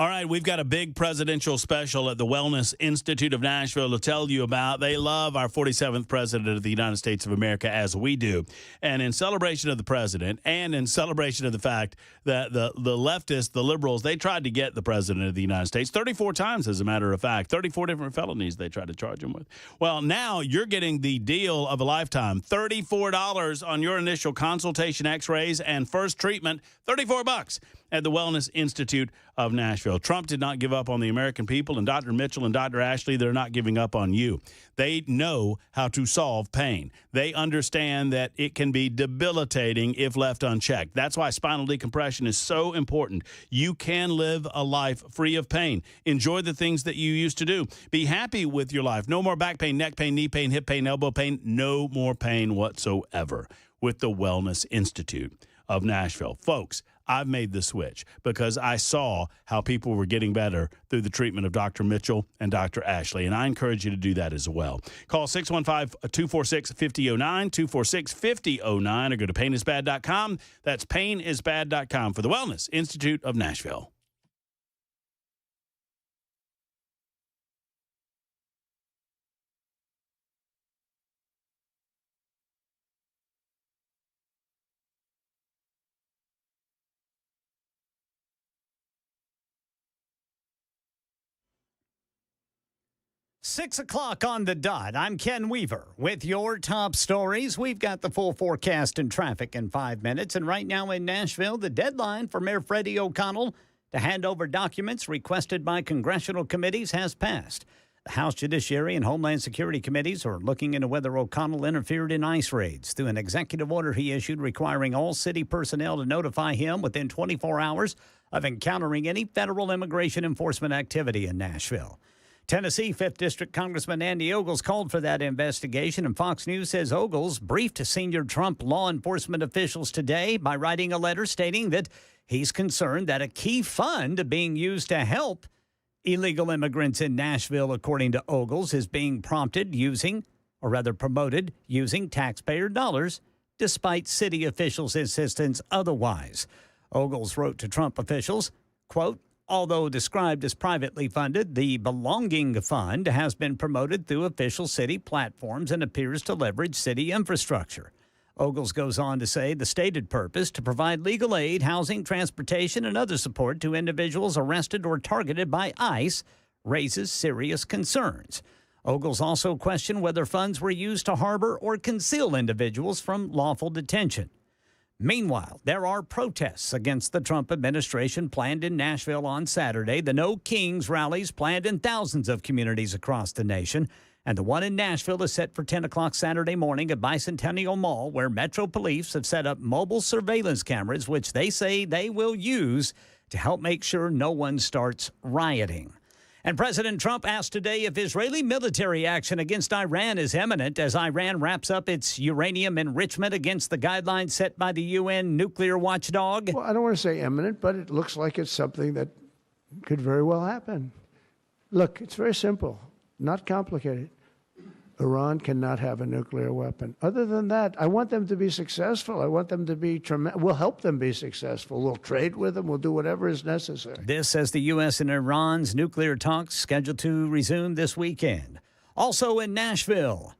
All right, we've got a big presidential special at the Wellness Institute of Nashville to tell you about. They love our 47th president of the United States of America, as we do. And in celebration of the president and in celebration of the fact that the leftists, the liberals, they tried to get the president of the United States 34 times, as a matter of fact. 34 different felonies they tried to charge him with. Well, now you're getting the deal of a lifetime. $34 on your initial consultation, x-rays, and first treatment. $34 at the Wellness Institute of Nashville. Trump did not give up on the American people, and Dr. Mitchell and Dr. Ashley, they're not giving up on you. They know how to solve pain. They understand that it can be debilitating if left unchecked. That's why spinal decompression is so important. You can live a life free of pain. Enjoy the things that you used to do. Be happy with your life. No more back pain, neck pain, knee pain, hip pain, elbow pain. No more pain whatsoever with the Wellness Institute of Nashville. Folks, I've made the switch because I saw how people were getting better through the treatment of Dr. Mitchell and Dr. Ashley, and I encourage you to do that as well. Call 615-246-5009, 246-5009, or go to painisbad.com. That's painisbad.com for the Wellness Institute of Nashville. Six o'clock on the dot. I'm Ken Weaver with your top stories. We've got the full forecast and traffic in 5 minutes. And right now in Nashville, the deadline for Mayor Freddie O'Connell to hand over documents requested by congressional committees has passed. The House Judiciary and Homeland Security committees are looking into whether O'Connell interfered in ICE raids through an executive order he issued requiring all city personnel to notify him within 24 hours of encountering any federal immigration enforcement activity in Nashville. Tennessee 5th District Congressman Andy Ogles called for that investigation, and Fox News says Ogles briefed senior Trump law enforcement officials today by writing a letter stating that he's concerned that a key fund being used to help illegal immigrants in Nashville, according to Ogles, is being promoted using taxpayer dollars, despite city officials' insistence otherwise. Ogles wrote to Trump officials, quote, "Although described as privately funded, the Belonging Fund has been promoted through official city platforms and appears to leverage city infrastructure." Ogles goes on to say the stated purpose to provide legal aid, housing, transportation, and other support to individuals arrested or targeted by ICE raises serious concerns. Ogles also questioned whether funds were used to harbor or conceal individuals from lawful detention. Meanwhile, there are protests against the Trump administration planned in Nashville on Saturday. The No Kings rallies planned in thousands of communities across the nation. And the one in Nashville is set for 10 o'clock Saturday morning at Bicentennial Mall, where Metro Police have set up mobile surveillance cameras, which they say they will use to help make sure no one starts rioting. And President Trump asked today if Israeli military action against Iran is imminent as Iran wraps up its uranium enrichment against the guidelines set by the UN nuclear watchdog. Well, I don't want to say imminent, but it looks like it's something that could very well happen. Look, it's very simple, not complicated. Iran cannot have a nuclear weapon. Other than that, I want them to be successful. I want them to be tremendous. We'll help them be successful. We'll trade with them. We'll do whatever is necessary. This as the U.S. and Iran's nuclear talks scheduled to resume this weekend. Also in Nashville,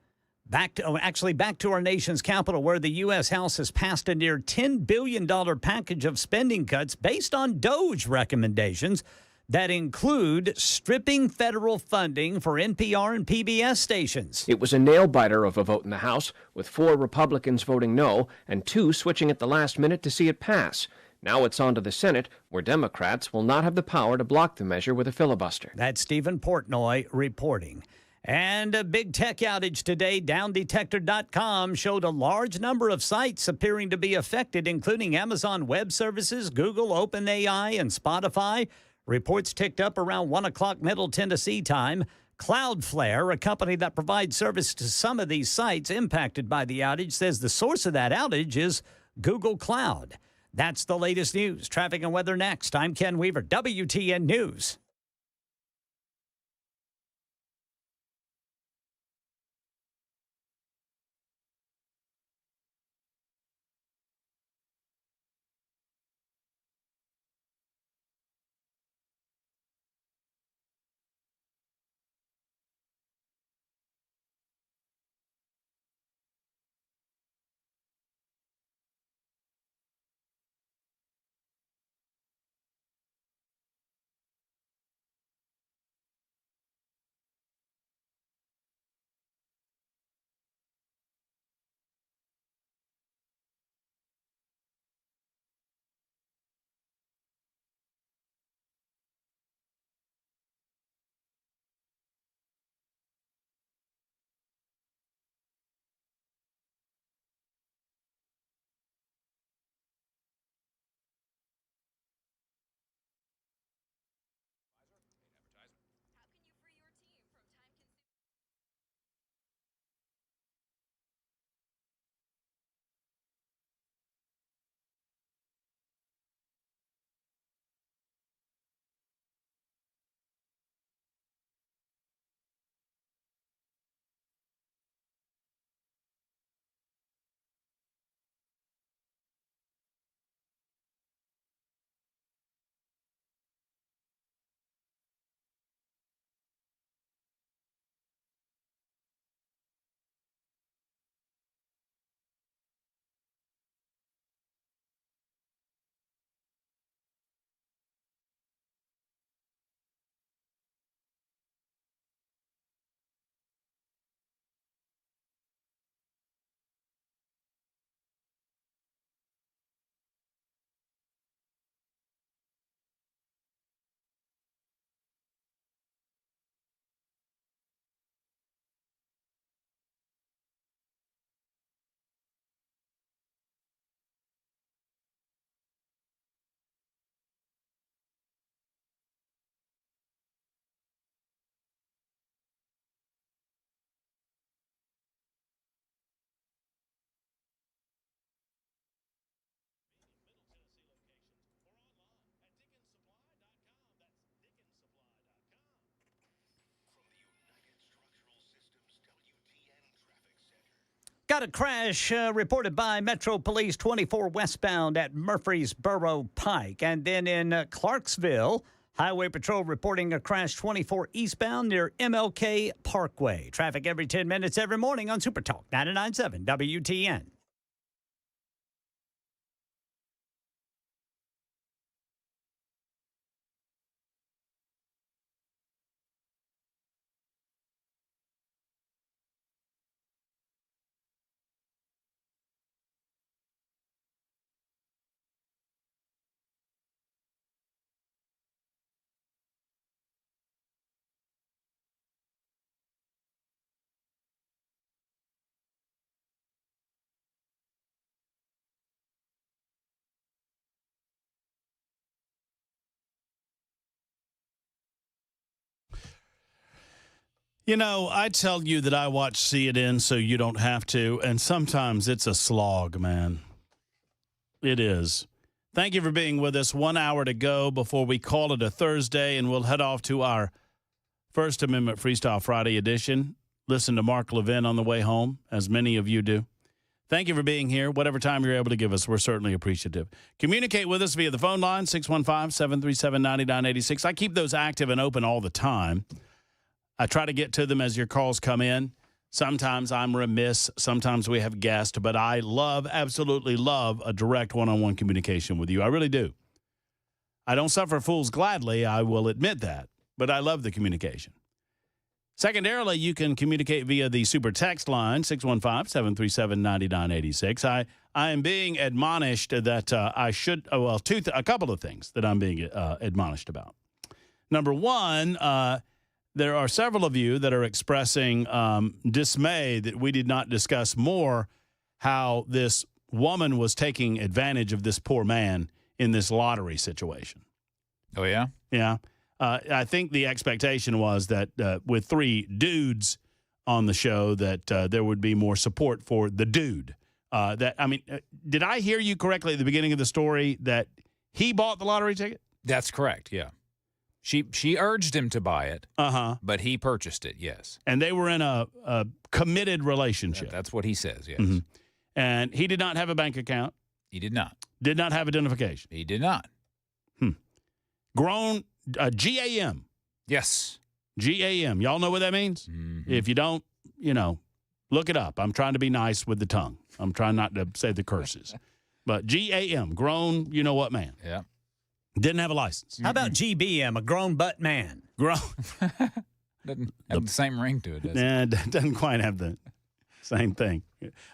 back to our nation's capital, where the U.S. House has passed a near $10 billion package of spending cuts based on DOGE recommendations that include stripping federal funding for NPR and PBS stations. It was a nail-biter of a vote in the House, with 4 Republicans voting no and 2 switching at the last minute to see it pass. Now it's on to the Senate, where Democrats will not have the power to block the measure with a filibuster. That's Stephen Portnoy reporting. And a big tech outage today. DownDetector.com showed a large number of sites appearing to be affected, including Amazon Web Services, Google, OpenAI, and Spotify. Reports ticked up around 1 o'clock Middle Tennessee time. Cloudflare, a company that provides service to some of these sites impacted by the outage, says the source of that outage is Google Cloud. That's the latest news. Traffic and weather next. I'm Ken Weaver, WTN News. Got a crash reported by Metro Police 24 westbound at Murfreesboro Pike. And then in Clarksville, Highway Patrol reporting a crash 24 eastbound near MLK Parkway. Traffic every 10 minutes every morning on Super Talk 99.7 WTN. You know, I tell you that I watch CNN so you don't have to, and sometimes it's a slog, man. It is. Thank you for being with us. 1 hour to go before we call it a Thursday, and we'll head off to our First Amendment Freestyle Friday edition. Listen to Mark Levin on the way home, as many of you do. Thank you for being here. Whatever time you're able to give us, we're certainly appreciative. Communicate with us via the phone line, 615-737-9986. I keep those active and open all the time. I try to get to them as your calls come in. Sometimes I'm remiss. Sometimes we have guests. But I absolutely love a direct one-on-one communication with you. I really do. I don't suffer fools gladly. I will admit that. But I love the communication. Secondarily, you can communicate via the super text line, 615-737-9986. I am being admonished that I should, a couple of things that I'm being admonished about. Number one, there are several of you that are expressing dismay that we did not discuss more how this woman was taking advantage of this poor man in this lottery situation. Oh, yeah? Yeah. I think the expectation was that with three dudes on the show that there would be more support for the dude. Did I hear you correctly at the beginning of the story that he bought the lottery ticket? That's correct, yeah. She urged him to buy it, but he purchased it, yes. And they were in a committed relationship. That's what he says, yes. Mm-hmm. And he did not have a bank account. He did not. Did not have identification. He did not. Grown, GAM. Yes. GAM. Y'all know what that means? Mm-hmm. If you don't, look it up. I'm trying to be nice with the tongue. I'm trying not to say the curses. But GAM, grown, you know what man. Yeah. Didn't have a license. How about GBM, a grown butt man? Grown. Doesn't have the same ring to it, does it? Nah, it doesn't quite have the same thing.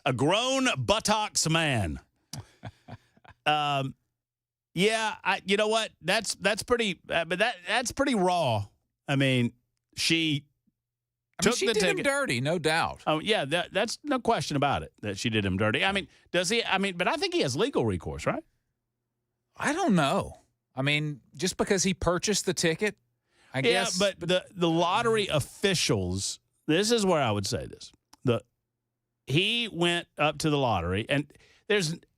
A grown buttocks man. Yeah, you know what? That's pretty, but that's pretty raw. I mean, she did him dirty, no doubt. Oh yeah, that's no question about it that she did him dirty. I mean, does he? I mean, but I think he has legal recourse, right? I don't know. I mean, just because he purchased the ticket, I guess. Yeah, but the lottery officials. This is where I would say this: he went up to the lottery, and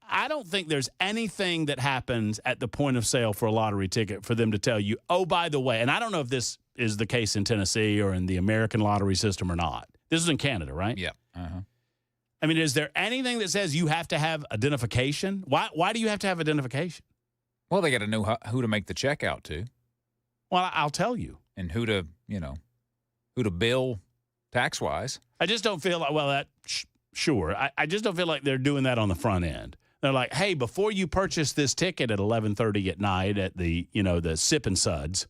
I don't think there's anything that happens at the point of sale for a lottery ticket for them to tell you, oh, by the way, and I don't know if this is the case in Tennessee or in the American lottery system or not. This is in Canada, right? Yeah. Uh-huh. I mean, is there anything that says you have to have identification? Why do you have to have identification? Well, they got to know who to make the check out to. Well, I'll tell you. And who to bill tax-wise. I just don't feel like, sure. I just don't feel like they're doing that on the front end. They're like, hey, before you purchase this ticket at 11:30 at night at the, the Sip and Suds,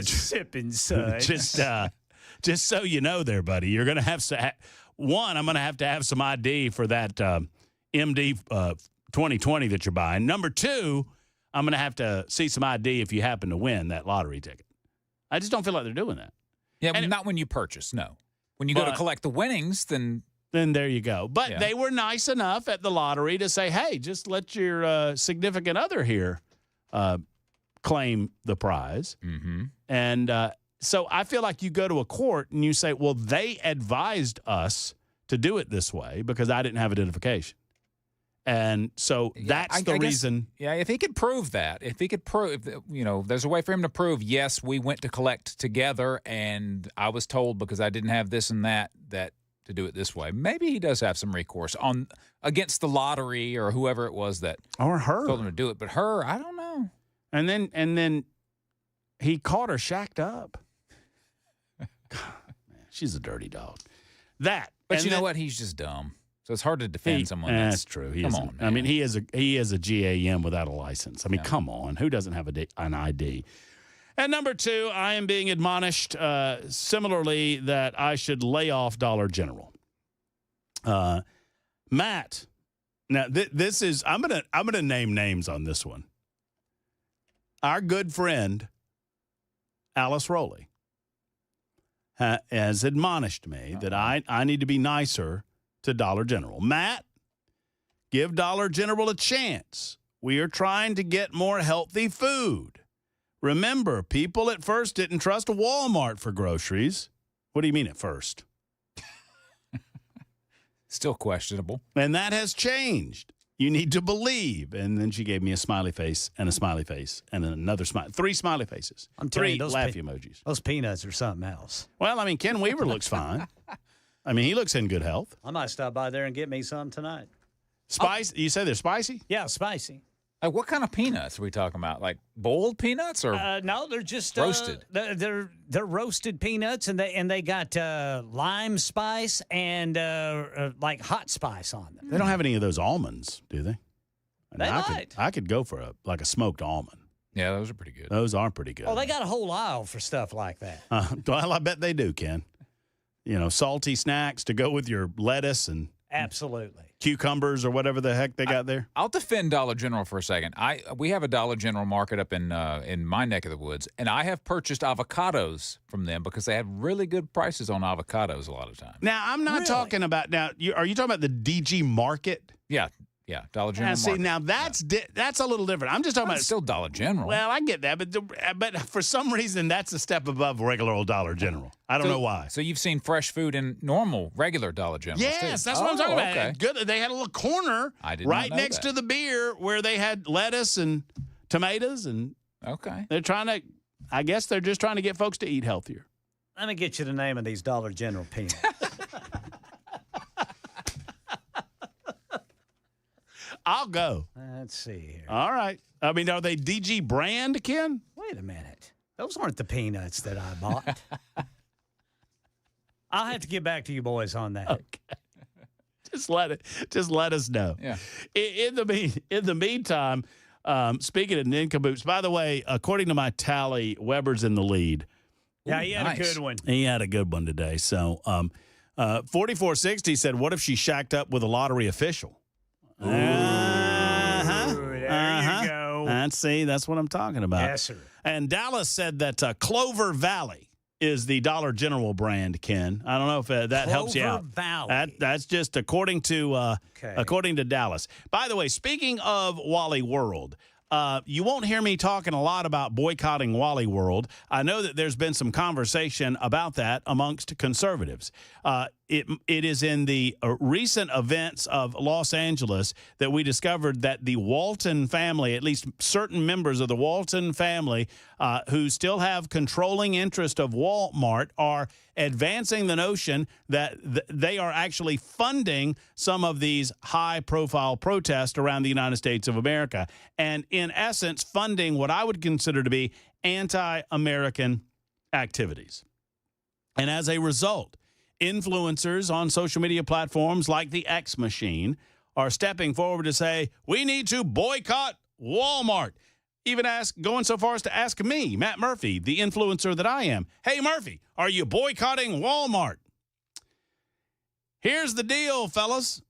Sip and Suds. just so you know there, buddy, you're going to have to, one, I'm going to have some ID for that MD 2020 that you're buying. Number two, I'm going to have to see some ID if you happen to win that lottery ticket. I just don't feel like they're doing that. Yeah, but not when you purchase, no. When you go to collect the winnings, then there you go. But they were nice enough at the lottery to say, hey, just let your significant other here claim the prize. Mm-hmm. And so I feel like you go to a court and you say, well, they advised us to do it this way because I didn't have identification. And so that's the reason. Yeah, if he could prove that, if he could prove, there's a way for him to prove, yes, we went to collect together and I was told because I didn't have this and that to do it this way. Maybe he does have some recourse against the lottery or whoever it was that or her told him to do it. But her, I don't know. And then he caught her shacked up. God, man, she's a dirty dog. But you know what? He's just dumb. So it's hard to defend someone. That's true. Come on, man. I mean, he is a GAM without a license. I mean, come on. Who doesn't have an ID? And number 2, I am being admonished similarly that I should lay off Dollar General. Matt, now this is I'm gonna name names on this one. Our good friend Alice Rowley has admonished me that I need to be nicer to Dollar General. Matt, give Dollar General a chance. We are trying to get more healthy food. Remember, people at first didn't trust Walmart for groceries. What do you mean at first? Still questionable. And that has changed. You need to believe. And then she gave me a smiley face and a smiley face and then another smile. 3 smiley faces. I'm telling you, those laugh emojis. Those peanuts are something else. Well, I mean, Ken Weaver looks fine. I mean, he looks in good health. I might stop by there and get me some tonight. Spicy? You say they're spicy? Yeah, spicy. What kind of peanuts are we talking about? Like boiled peanuts or no? They're just roasted. They're roasted peanuts, and they got lime spice and like hot spice on them. They don't have any of those almonds, do they? They might. I could go for a smoked almond. Yeah, those are pretty good. Those are pretty good. Oh, they got a whole aisle for stuff like that. Well, I bet they do, Ken. You know, salty snacks to go with your lettuce and absolutely cucumbers or whatever the heck they got there. I'll defend Dollar General for a second. We have a Dollar General market up in my neck of the woods, and I have purchased avocados from them because they have really good prices on avocados a lot of times. Now, I'm not talking about are you talking about the DG Market? Yeah, Dollar General. See, now that's a little different. I'm just talking about still Dollar General. Well, I get that, but for some reason that's a step above regular old Dollar General. I don't know why. So you've seen fresh food in regular Dollar General? Yes, that's what I'm talking about. Okay. Good. They had a little corner right next to the beer where they had lettuce and tomatoes, and they're trying to. I guess they're just trying to get folks to eat healthier. Let me get you the name of these Dollar General peanuts. I'll go. Let's see here. All right. I mean, are they DG brand, Ken? Wait a minute. Those aren't the peanuts that I bought. I'll have to get back to you boys on that. Okay. Just let us know. Yeah. In the meantime, speaking of nincompoops, by the way, according to my tally, Weber's in the lead. Yeah, he had a good one. He had a good one today. So, 4460 said, "What if she shacked up with a lottery official?" There you go. That's what I'm talking about. Yes, sir. And Dallas said that Clover Valley is the Dollar General brand, Ken. I don't know if that helps you out. Clover Valley. That's just according to Dallas. By the way, speaking of Wally World, you won't hear me talking a lot about boycotting Wally World. I know that there's been some conversation about that amongst conservatives. It is in the recent events of Los Angeles that we discovered that the Walton family, at least certain members of the Walton family who still have controlling interest of Walmart, are advancing the notion that they are actually funding some of these high-profile protests around the United States of America, and in essence funding what I would consider to be anti-American activities. And as a result, influencers on social media platforms like the X Machine are stepping forward to say, we need to boycott Walmart. Even going so far as to ask me, Matt Murphy, the influencer that I am, hey, Murphy, are you boycotting Walmart? Here's the deal, fellas.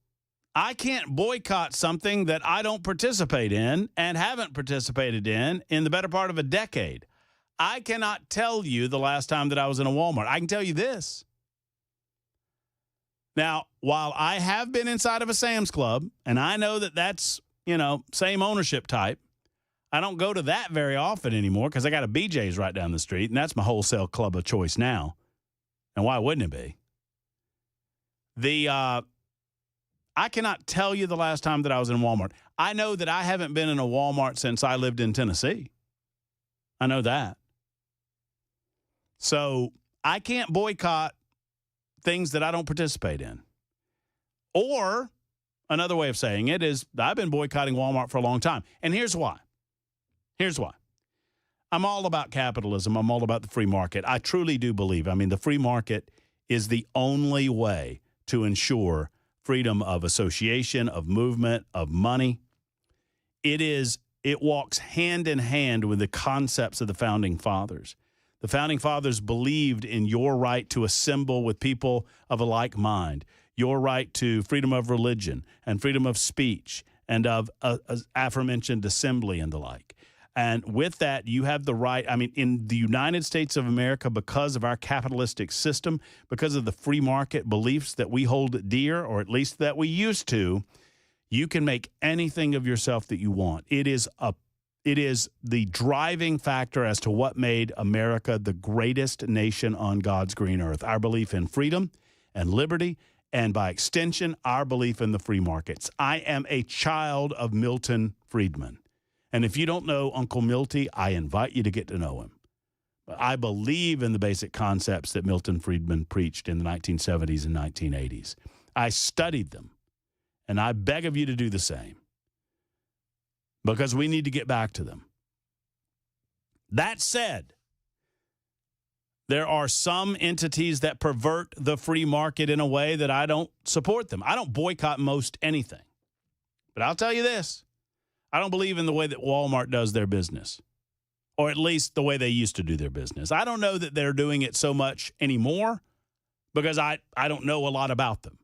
I can't boycott something that I don't participate in and haven't participated in the better part of a decade. I cannot tell you the last time that I was in a Walmart. I can tell you this. Now, while I have been inside of a Sam's Club, and I know that that's, same ownership type, I don't go to that very often anymore because I got a BJ's right down the street, and that's my wholesale club of choice now. And why wouldn't it be? I cannot tell you the last time that I was in Walmart. I know that I haven't been in a Walmart since I lived in Tennessee. I know that. So I can't boycott things that I don't participate in. Or another way of saying it is I've been boycotting Walmart for a long time. And here's why. Here's why. I'm all about capitalism. I'm all about the free market. I truly do believe. I mean, the free market is the only way to ensure freedom of association, of movement, of money. It walks hand in hand with the concepts of the Founding Fathers. The Founding Fathers believed in your right to assemble with people of a like mind, your right to freedom of religion and freedom of speech and of aforementioned assembly and the like. And with that, you have the right. I mean, in the United States of America, because of our capitalistic system, because of the free market beliefs that we hold dear, or at least that we used to, you can make anything of yourself that you want. It is the driving factor as to what made America the greatest nation on God's green earth. Our belief in freedom and liberty, and by extension, our belief in the free markets. I am a child of Milton Friedman. And if you don't know Uncle Milty, I invite you to get to know him. I believe in the basic concepts that Milton Friedman preached in the 1970s and 1980s. I studied them, and I beg of you to do the same, because we need to get back to them. That said, there are some entities that pervert the free market in a way that I don't support them. I don't boycott most anything. But I'll tell you this. I don't believe in the way that Walmart does their business, or at least the way they used to do their business. I don't know that they're doing it so much anymore because I don't know a lot about them.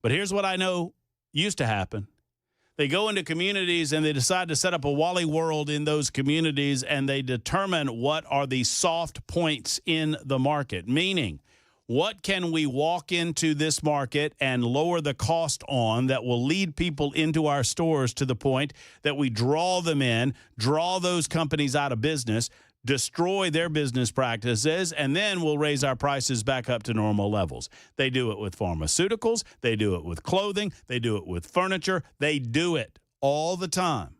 But here's what I know used to happen. They go into communities and they decide to set up a Wally World in those communities, and they determine what are the soft points in the market, meaning what can we walk into this market and lower the cost on that will lead people into our stores to the point that we draw them in, draw those companies out of business, destroy their business practices, and then we'll raise our prices back up to normal levels. They do it with pharmaceuticals. They do it with clothing. They do it with furniture. They do it all the time.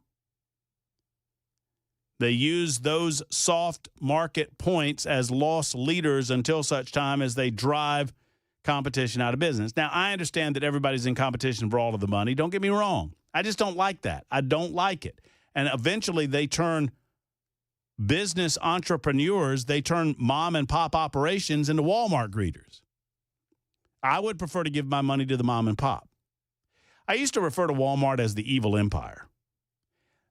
They use those soft market points as loss leaders until such time as they drive competition out of business. Now, I understand that everybody's in competition for all of the money. Don't get me wrong. I just don't like that. I don't like it. And eventually they turn business entrepreneurs, they turn mom and pop operations into Walmart greeters. I would prefer to give my money to the mom and pop. I used to refer to Walmart as the evil empire.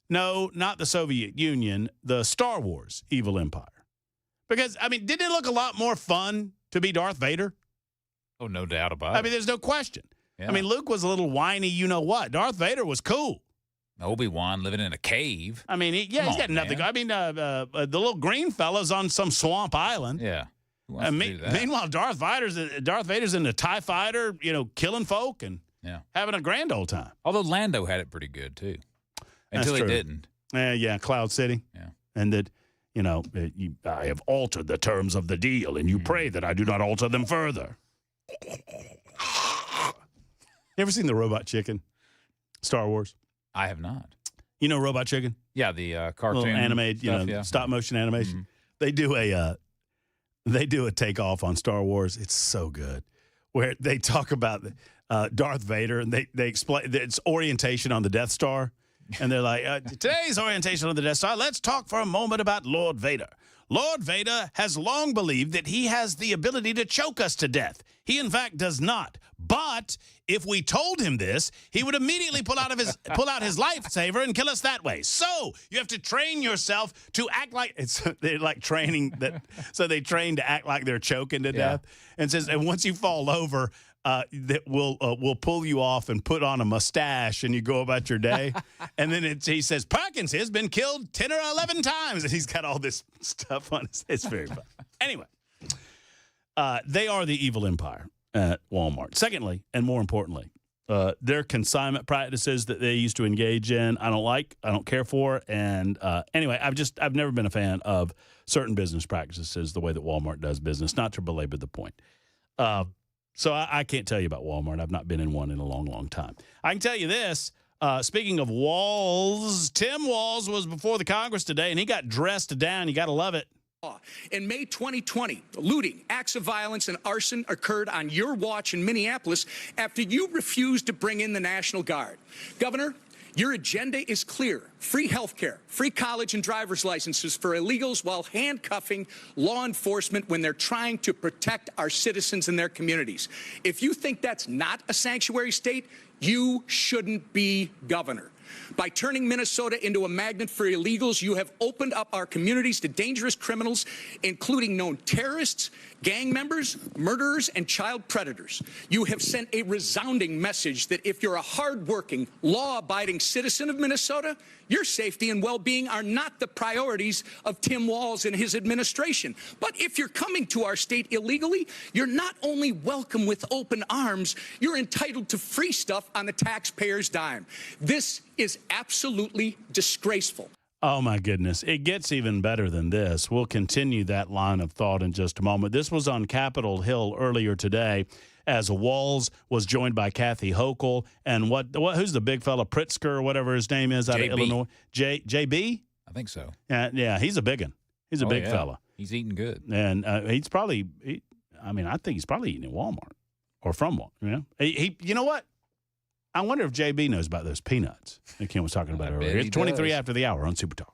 No, not the Soviet Union, the Star Wars evil empire. Because, I mean, didn't it look a lot more fun to be Darth Vader? Oh, no doubt about it. I mean, there's no question. Yeah. I mean, Luke was a little whiny, you-know-what. Darth Vader was cool. Obi-Wan living in a cave. I mean, he's got nothing. Man. I mean, the little green fella's on some swamp island. Yeah. Meanwhile, Darth Vader's in the TIE fighter, killing folk and having a grand old time. Although Lando had it pretty good, too. Until he didn't. Yeah, Cloud City. Yeah. And that, I have altered the terms of the deal, and you pray that I do not alter them further. You ever seen the Robot Chicken? Star Wars? I have not. You know Robot Chicken? Yeah, the cartoon. Little animated, stop motion animation. Mm-hmm. They do a takeoff on Star Wars. It's so good. Where they talk about Darth Vader, and they explain its orientation on the Death Star. And they're like, today's orientation on the Death Star, let's talk for a moment about Lord Vader. Lord Vader has long believed that he has the ability to choke us to death. He, in fact, does not. But if we told him this, he would immediately pull out his lightsaber and kill us that way. So you have to train yourself to act like they're like training that. So they train to act like they're choking to death. And says, and once you fall over, that we'll pull you off and put on a mustache and you go about your day. And then he says, Perkins has been killed 10 or 11 times. And he's got all this stuff on his. It's very fun. Anyway, they are the evil empire at Walmart. Secondly, and more importantly, their consignment practices that they used to engage in, I don't care for. And anyway, I've never been a fan of certain business practices the way that Walmart does business, not to belabor the point. So I can't tell you about Walmart. I've not been in one in a long, long time. I can tell you this. Speaking of Walls, Tim Walz was before the Congress today, and he got dressed down. You got to love it. In May 2020, looting, acts of violence, and arson occurred on your watch in Minneapolis after you refused to bring in the National Guard. Governor, your agenda is clear. Free health care, free college and driver's licenses for illegals while handcuffing law enforcement when they're trying to protect our citizens and their communities. If you think that's not a sanctuary state, you shouldn't be governor. By turning Minnesota into a magnet for illegals, you have opened up our communities to dangerous criminals, including known terrorists, gang members, murderers, and child predators. You have sent a resounding message that if you're a hardworking, law-abiding citizen of Minnesota, your safety and well-being are not the priorities of Tim Walz and his administration. But if you're coming to our state illegally, you're not only welcome with open arms, you're entitled to free stuff on the taxpayer's dime. This is absolutely disgraceful. Oh, my goodness. It gets even better than this. We'll continue that line of thought in just a moment. This was on Capitol Hill earlier today as Walz was joined by Kathy Hochul and who's the big fella, Pritzker or whatever his name is out of Illinois? JB? I think so. Yeah, he's a big one. He's a big fella. He's eating good. And he's probably, I think he's probably eating at Walmart or from Walmart. You know? You know what? I wonder if JB knows about those peanuts that Ken was talking about earlier. It's 23 after the hour on Super Talk.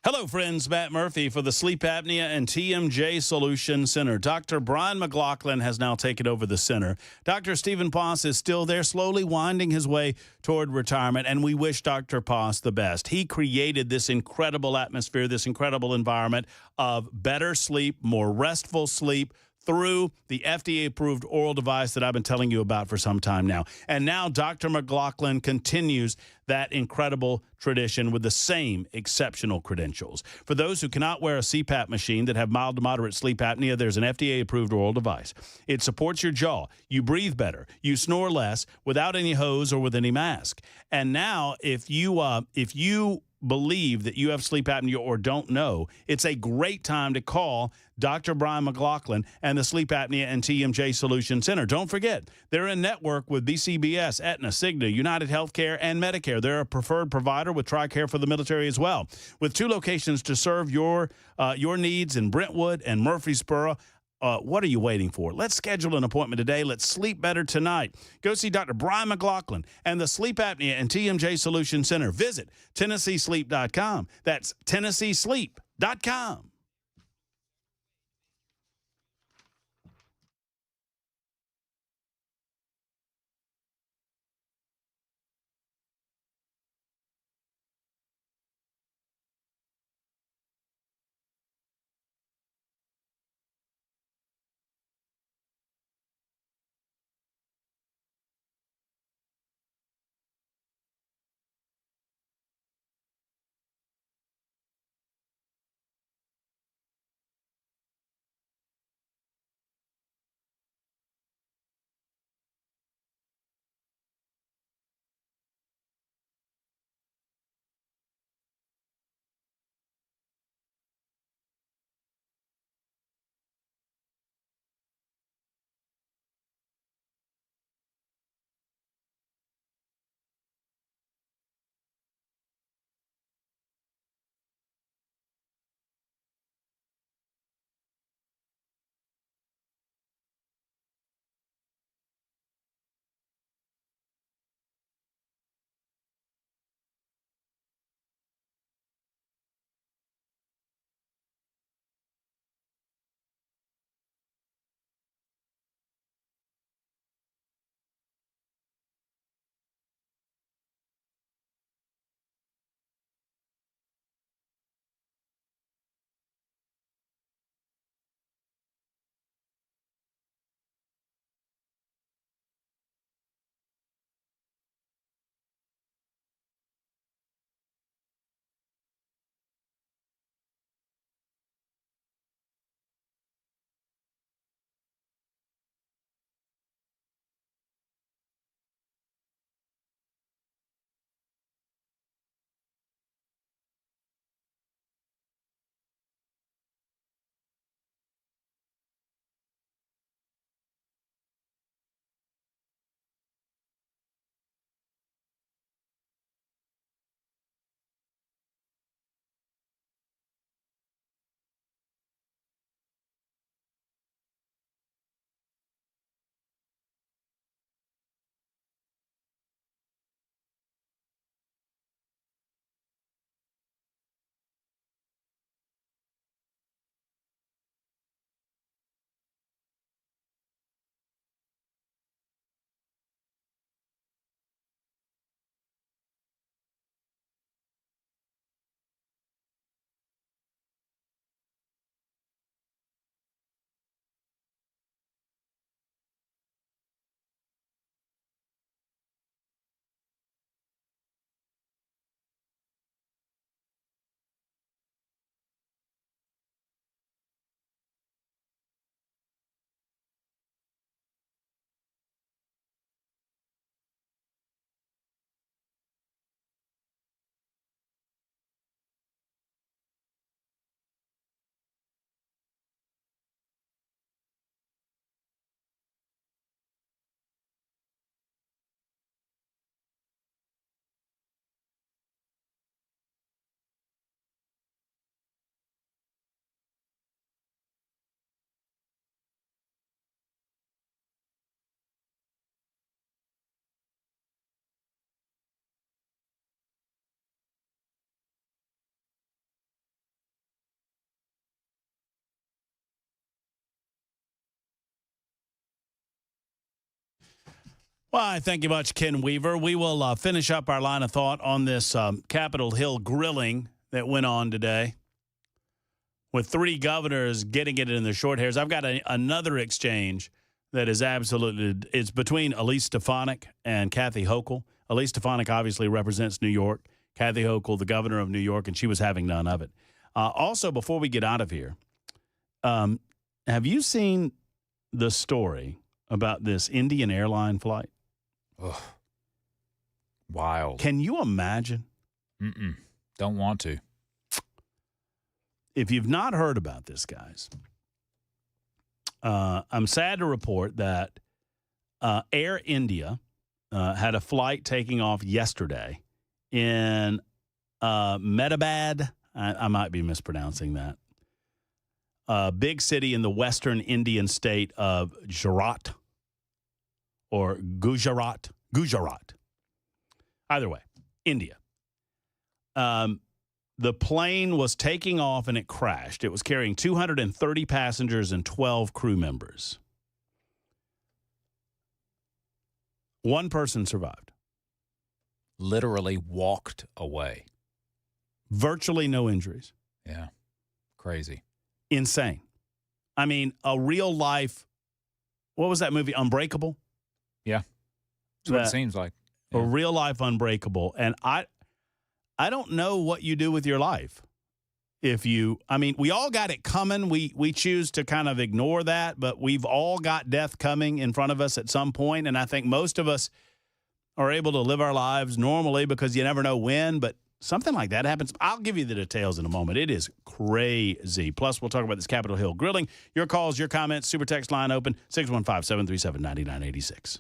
Hello, friends. Matt Murphy for the Sleep Apnea and TMJ Solution Center. Dr. Brian McLaughlin has now taken over the center. Dr. Stephen Poss is still there, slowly winding his way toward retirement, and we wish Dr. Poss the best. He created this incredible atmosphere, this incredible environment of better sleep, more restful sleep, through the FDA-approved oral device that I've been telling you about for some time now. And now Dr. McLaughlin continues that incredible tradition with the same exceptional credentials. For those who cannot wear a CPAP machine that have mild to moderate sleep apnea, there's an FDA-approved oral device. It supports your jaw. You breathe better. You snore less without any hose or with any mask. And now if you believe that you have sleep apnea or don't know, it's a great time to call Dr. Brian McLaughlin and the Sleep Apnea and TMJ Solution Center. Don't forget, they're in network with BCBS, Aetna, Cigna, United Healthcare, and Medicare. They're a preferred provider with TRICARE for the military as well. With 2 locations to serve your needs in Brentwood and Murfreesboro, what are you waiting for? Let's schedule an appointment today. Let's sleep better tonight. Go see Dr. Brian McLaughlin and the Sleep Apnea and TMJ Solution Center. Visit TennesseeSleep.com. That's TennesseeSleep.com. Well, thank you much, Ken Weaver. We will finish up our line of thought on this Capitol Hill grilling that went on today with 3 governors getting it in their short hairs. I've got another exchange that is absolutely – it's between Elise Stefanik and Kathy Hochul. Elise Stefanik obviously represents New York. Kathy Hochul, the governor of New York, and she was having none of it. Also, before we get out of here, have you seen the story about this Indian airline flight? Ugh. Wild. Can you imagine? Don't want to. If you've not heard about this, guys, I'm sad to report that Air India had a flight taking off yesterday in Medabad. I might be mispronouncing that. A big city in the western Indian state of Gujarat or Gujarat. Either way, India. The plane was taking off and it crashed. It was carrying 230 passengers and 12 crew members. One person survived. Literally walked away. Virtually no injuries. Yeah. Crazy. Insane. I mean, a real life, what was that movie, Unbreakable? Yeah. That's what it seems like. A real life Unbreakable. And I don't know what you do with your life. We all got it coming. We choose to kind of ignore that, but we've all got death coming in front of us at some point. And I think most of us are able to live our lives normally because you never know when, but something like that happens. I'll give you the details in a moment. It is crazy. Plus, we'll talk about this Capitol Hill grilling. Your calls, your comments, super text line open, 615-737-9986.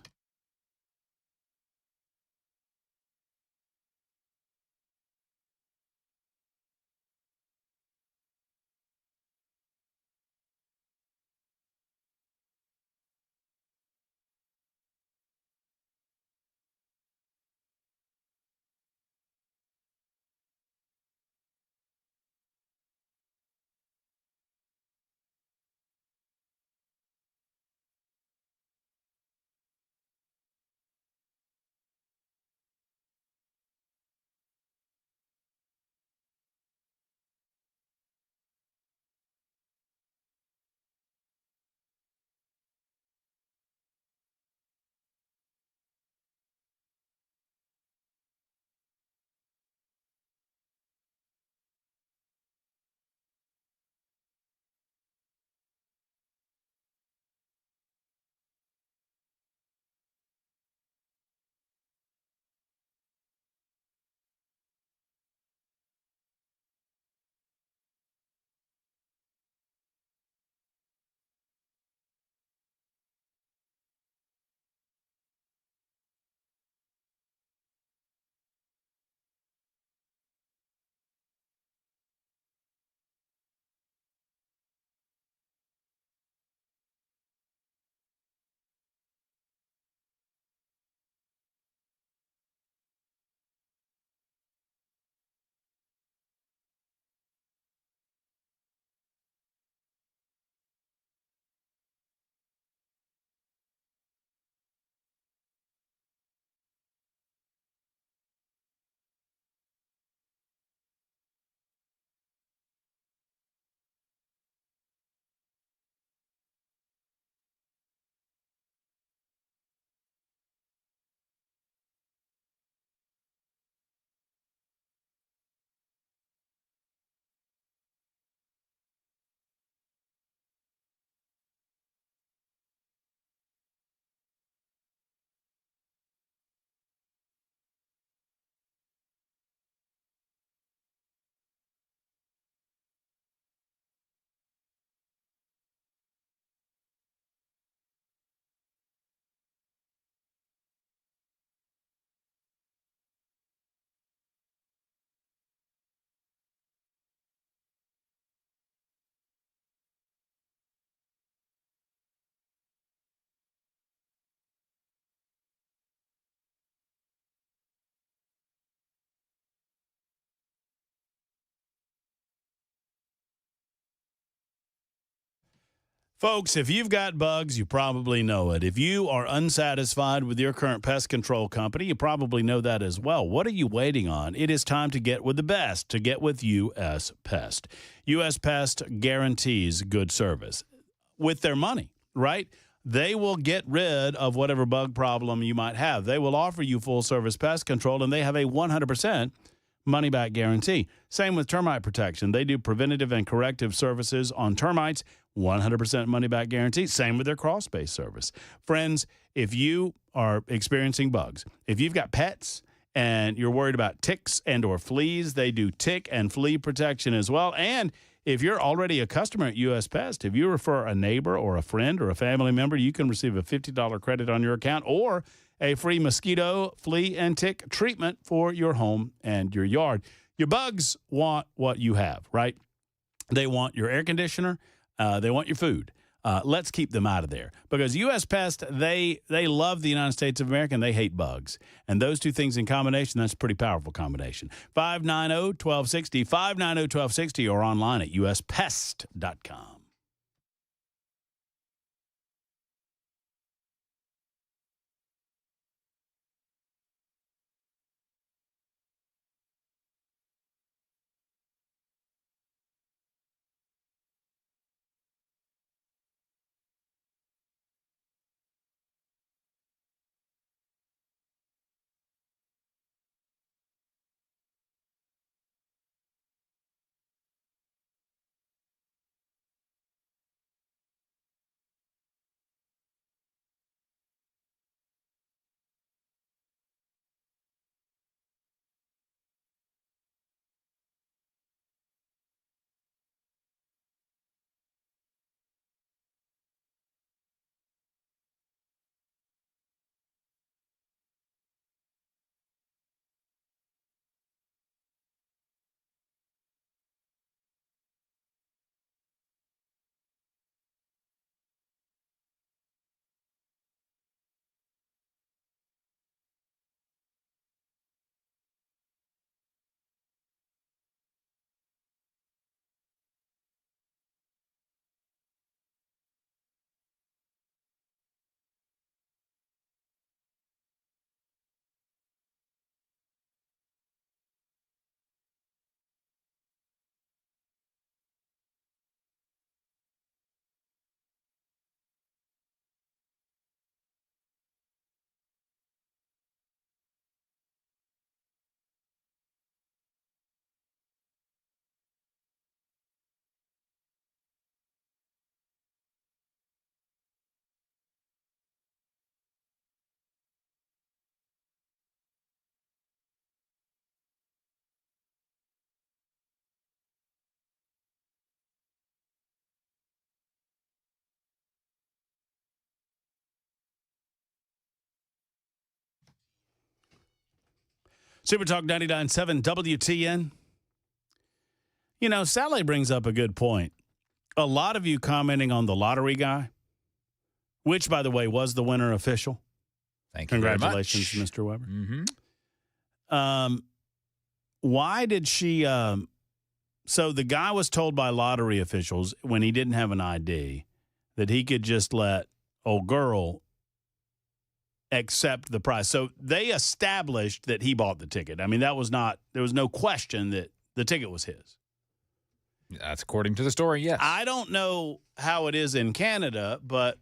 Folks, if you've got bugs, you probably know it. If you are unsatisfied with your current pest control company, you probably know that as well. What are you waiting on? It is time to get with the best, to get with US Pest. US Pest guarantees good service with their money, right? They will get rid of whatever bug problem you might have. They will offer you full-service pest control, and they have a 100% money-back guarantee. Same with termite protection. They do preventative and corrective services on termites, 100% money-back guarantee. Same with their crawl-space service. Friends, if you are experiencing bugs, if you've got pets and you're worried about ticks and or fleas, they do tick and flea protection as well. And if you're already a customer at US Pest, if you refer a neighbor or a friend or a family member, you can receive a $50 credit on your account or a free mosquito, flea, and tick treatment for your home and your yard. Your bugs want what you have, right? They want your air conditioner. They want your food. Let's keep them out of there because U.S. Pest, they love the United States of America and they hate bugs. And those two things in combination, that's a pretty powerful combination. 590-1260, 590-1260 or online at uspest.com. Super Talk 99.7 WTN. You know, Sally brings up a good point. A lot of you commenting on the lottery guy, which, by the way, was the winner official. Thank you very much. Congratulations, Mr. Weber. Mm-hmm. Why did she so the guy was told by lottery officials when he didn't have an ID that he could just let old girl accept the price. So they established that he bought the ticket. I mean, there was no question that the ticket was his. That's according to the story, yes. I don't know how it is in Canada, but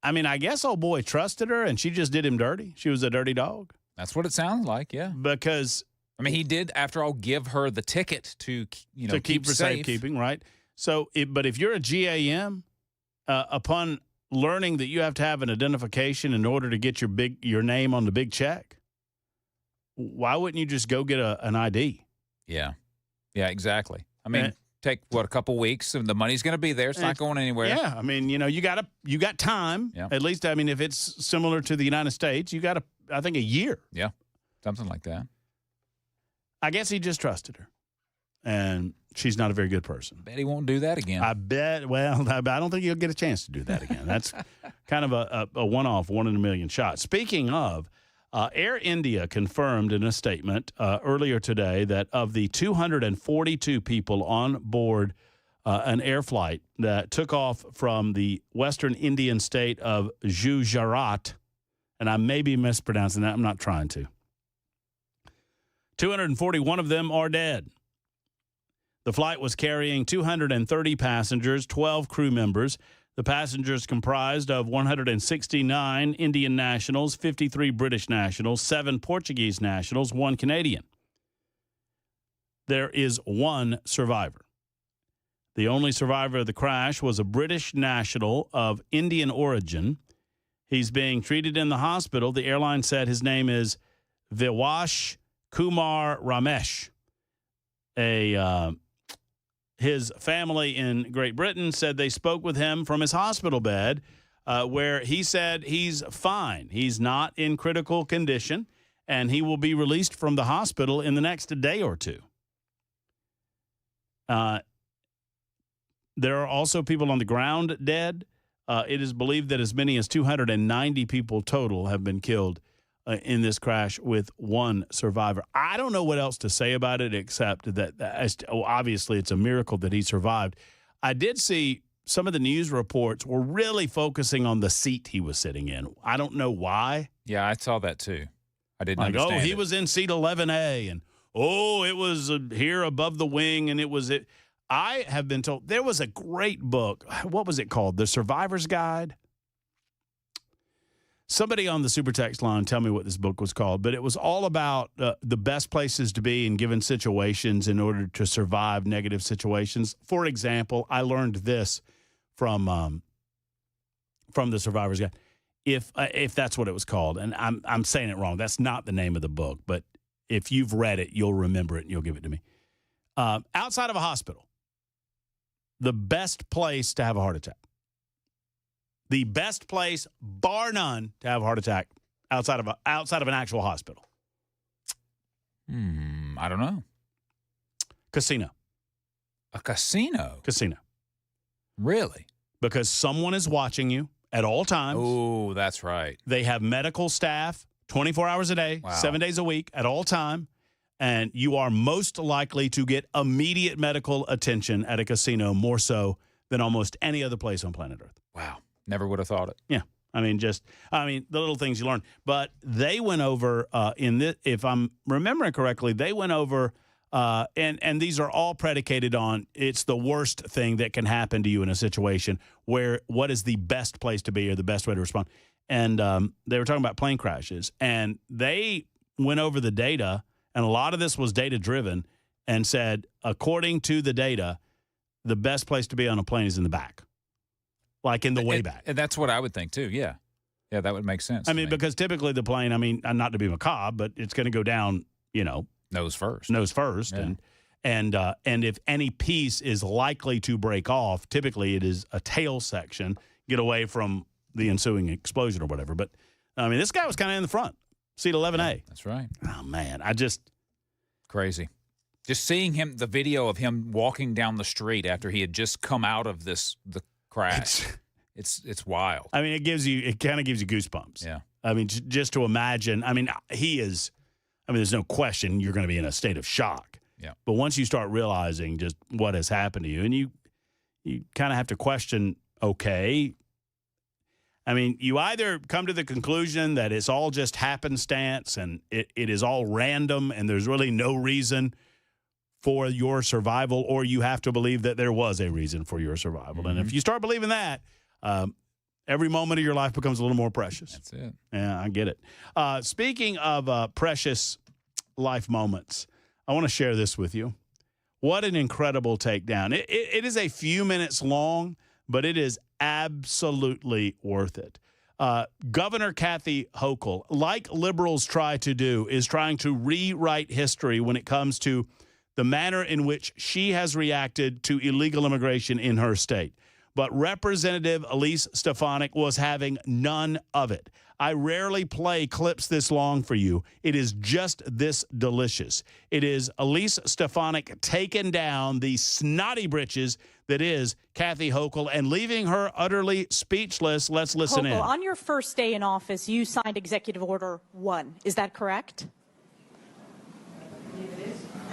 I mean, I guess old boy trusted her and she just did him dirty. She was a dirty dog. That's what it sounds like, yeah. Because I mean, he did, after all, give her the ticket to, keep for safe. safekeeping, right? So, but if you're a GAM, upon learning that you have to have an identification in order to get your name on the big check, why wouldn't you just go get an ID? Yeah, exactly. I mean, take a couple weeks, and the money's going to be there. It's not going anywhere. Yeah, I mean, you got time. Yeah. At least, I mean, if it's similar to the United States, you got I think a year. Yeah, something like that. I guess he just trusted her, and she's not a very good person. Bet he won't do that again. I bet. Well, I don't think he'll get a chance to do that again. That's kind of a one-off, 1 in a million shot. Speaking of, Air India confirmed in a statement earlier today that of the 242 people on board an air flight that took off from the western Indian state of Gujarat, and I may be mispronouncing that. I'm not trying to. 241 of them are dead. The flight was carrying 230 passengers, 12 crew members. The passengers comprised of 169 Indian nationals, 53 British nationals, 7 Portuguese nationals, 1 Canadian. There is 1 survivor. The only survivor of the crash was a British national of Indian origin. He's being treated in the hospital. The airline said his name is Viwash Kumar Ramesh. His family in Great Britain said they spoke with him from his hospital bed, where he said he's fine. He's not in critical condition, and he will be released from the hospital in the next day or two. There are also people on the ground dead. It is believed that as many as 290 people total have been killed in this crash, with 1 survivor. I don't know what else to say about it except that obviously it's a miracle that he survived. I did see some of the news reports were really focusing on the seat he was sitting in. I don't know why. Yeah, I saw that too. I didn't understand he was in seat 11A, and it was here above the wing, and it was it. I have been told there was a great book. What was it called? The Survivor's Guide? Somebody on the super text line tell me what this book was called, but it was all about the best places to be in given situations in order to survive negative situations. For example, I learned this from the Survivor's Guide, if that's what it was called, and I'm saying it wrong. That's not the name of the book, but if you've read it, you'll remember it and you'll give it to me. Outside of a hospital, the best place to have a heart attack. The best place, bar none, to have a heart attack outside of an actual hospital. I don't know. Casino. A casino? Casino. Really? Because someone is watching you at all times. Oh, that's right. They have medical staff 24 hours a day, 7 days a week at all time. And you are most likely to get immediate medical attention at a casino, more so than almost any other place on planet Earth. Wow. Never would have thought it. Yeah. The little things you learn. But they went over, if I'm remembering correctly, they went over, and these are all predicated on it's the worst thing that can happen to you in a situation where what is the best place to be or the best way to respond. And they were talking about plane crashes. And they went over the data, and a lot of this was data-driven, and said, according to the data, the best place to be on a plane is in the back. Like in the way back. And that's what I would think, too, yeah. Yeah, that would make sense. Because typically the plane, not to be macabre, but it's going to go down, nose first. Yeah. And if any piece is likely to break off, typically it is a tail section, get away from the ensuing explosion or whatever. But, this guy was kind of in the front, seat 11A. Yeah, that's right. Oh, man, Crazy. Just seeing the video of him walking down the street after he had just come out of the crash. It's wild. It kind of gives you goosebumps. Yeah. Just to imagine. He is. There's no question you're going to be in a state of shock. Yeah. But once you start realizing just what has happened to you, and you kind of have to question, okay. You either come to the conclusion that it's all just happenstance and it is all random and there's really no reason for your survival, or you have to believe that there was a reason for your survival. Mm-hmm. And if you start believing that, every moment of your life becomes a little more precious. That's it. Yeah, I get it. Speaking of precious life moments, I want to share this with you. What an incredible takedown. It is a few minutes long, but it is absolutely worth it. Governor Kathy Hochul, like liberals try to do, is trying to rewrite history when it comes to the manner in which she has reacted to illegal immigration in her state. But Representative Elise Stefanik was having none of it. I rarely play clips this long for you. It is just this delicious. It is Elise Stefanik taking down the snotty britches that is Kathy Hochul and leaving her utterly speechless. Let's listen in. On your first day in office, you signed Executive Order 1. Is that correct?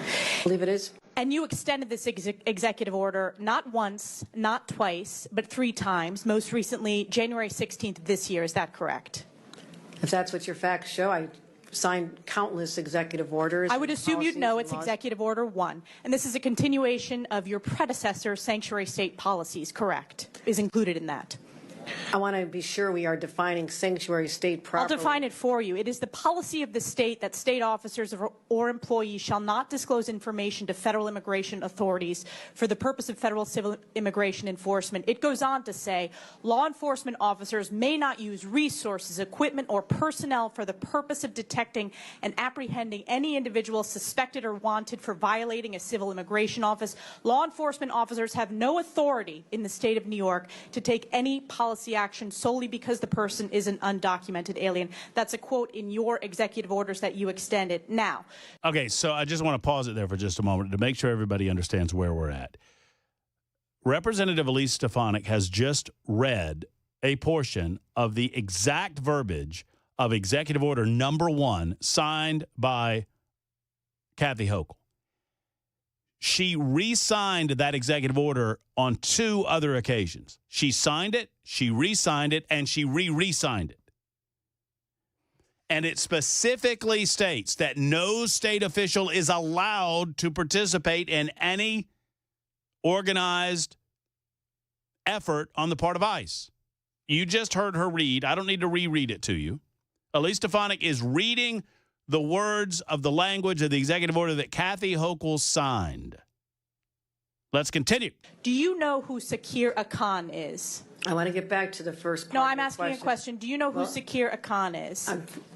I believe it is. And you extended this executive order not once, not twice, but 3 times, most recently January 16th of this year. Is that correct? If that's what your facts show, I signed countless executive orders. I would assume you'd know it's Executive Order 1. And this is a continuation of your predecessor sanctuary state policies, correct? Is included in that. I want to be sure we are defining sanctuary state properly. I'll define it for you. It is the policy of the state that state officers or employees shall not disclose information to federal immigration authorities for the purpose of federal civil immigration enforcement. It goes on to say law enforcement officers may not use resources, equipment, or personnel for the purpose of detecting and apprehending any individual suspected or wanted for violating a civil immigration office. Law enforcement officers have no authority in the state of New York to take any policy action solely because the person is an undocumented alien. That's a quote in your executive orders that you extended. Now. Okay, so I just want to pause it there for just a moment to make sure everybody understands where we're at. Representative Elise Stefanik has just read a portion of the exact verbiage of Executive Order number 1 signed by Kathy Hochul. She re-signed that executive order on 2 other occasions. She signed it, she re-signed it, and she re-signed it. And it specifically states that no state official is allowed to participate in any organized effort on the part of ICE. You just heard her read. I don't need to reread it to you. Elise Stefanik is reading the words of the language of the executive order that Kathy Hochul signed. Let's continue. Do you know who Sakir Akan is? I want to get back to the first part. No, I'm asking a question. Do you know who Sakir Akan is?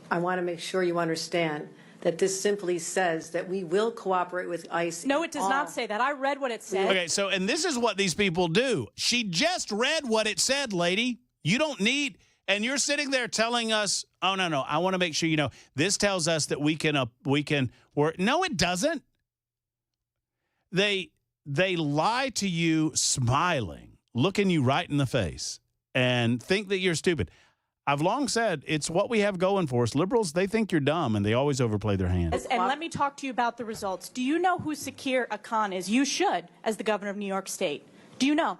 I want to make sure you understand that this simply says that we will cooperate with ICE. No, it does not say that. I read what it said. Okay, so, and this is what these people do. She just read what it said, lady. You don't need... And you're sitting there telling us, oh, no, I want to make sure you know, this tells us that we can work. No, it doesn't. They lie to you smiling, looking you right in the face, and think that you're stupid. I've long said it's what we have going for us. Liberals, they think you're dumb, and they always overplay their hand. And let me talk to you about the results. Do you know who Sakir Akan is? You should, as the governor of New York State. Do you know?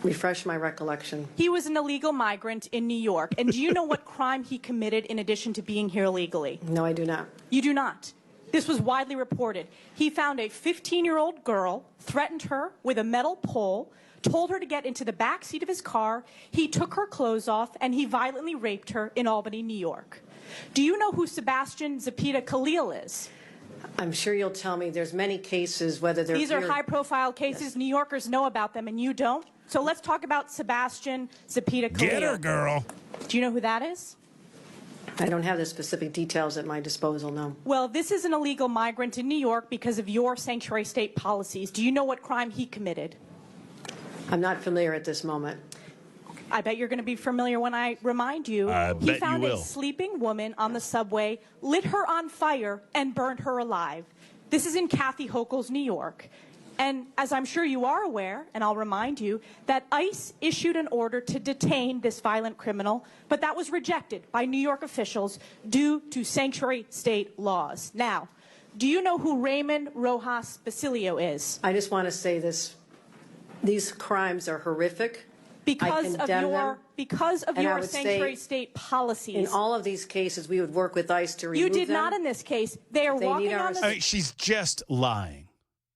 Refresh my recollection. He was an illegal migrant in New York. And do you know what crime he committed in addition to being here illegally? No, I do not. You do not. This was widely reported. He found a 15-year-old girl, threatened her with a metal pole, told her to get into the back seat of his car. He took her clothes off, and he violently raped her in Albany, New York. Do you know who Sebastian Zapita Khalil is? I'm sure you'll tell me there's many cases, whether they're... These are high-profile cases. Yes. New Yorkers know about them, and you don't. So let's talk about Sebastian Zapita Khalil. Get her, girl. Do you know who that is? I don't have the specific details at my disposal, no. Well, this is an illegal migrant in New York because of your sanctuary state policies. Do you know what crime he committed? I'm not familiar at this moment. I bet you're going to be familiar when I remind you. He found a sleeping woman on the subway, lit her on fire, and burned her alive. This is in Kathy Hochul's New York. And as I'm sure you are aware, and I'll remind you, that ICE issued an order to detain this violent criminal, but that was rejected by New York officials due to sanctuary state laws. Now, do you know who Raymond Rojas Basilio is? I just want to say this. These crimes are horrific. Because of your sanctuary state policies. In all of these cases, we would work with ICE to remove them. You did not in this case. They are walking on the... She's just lying.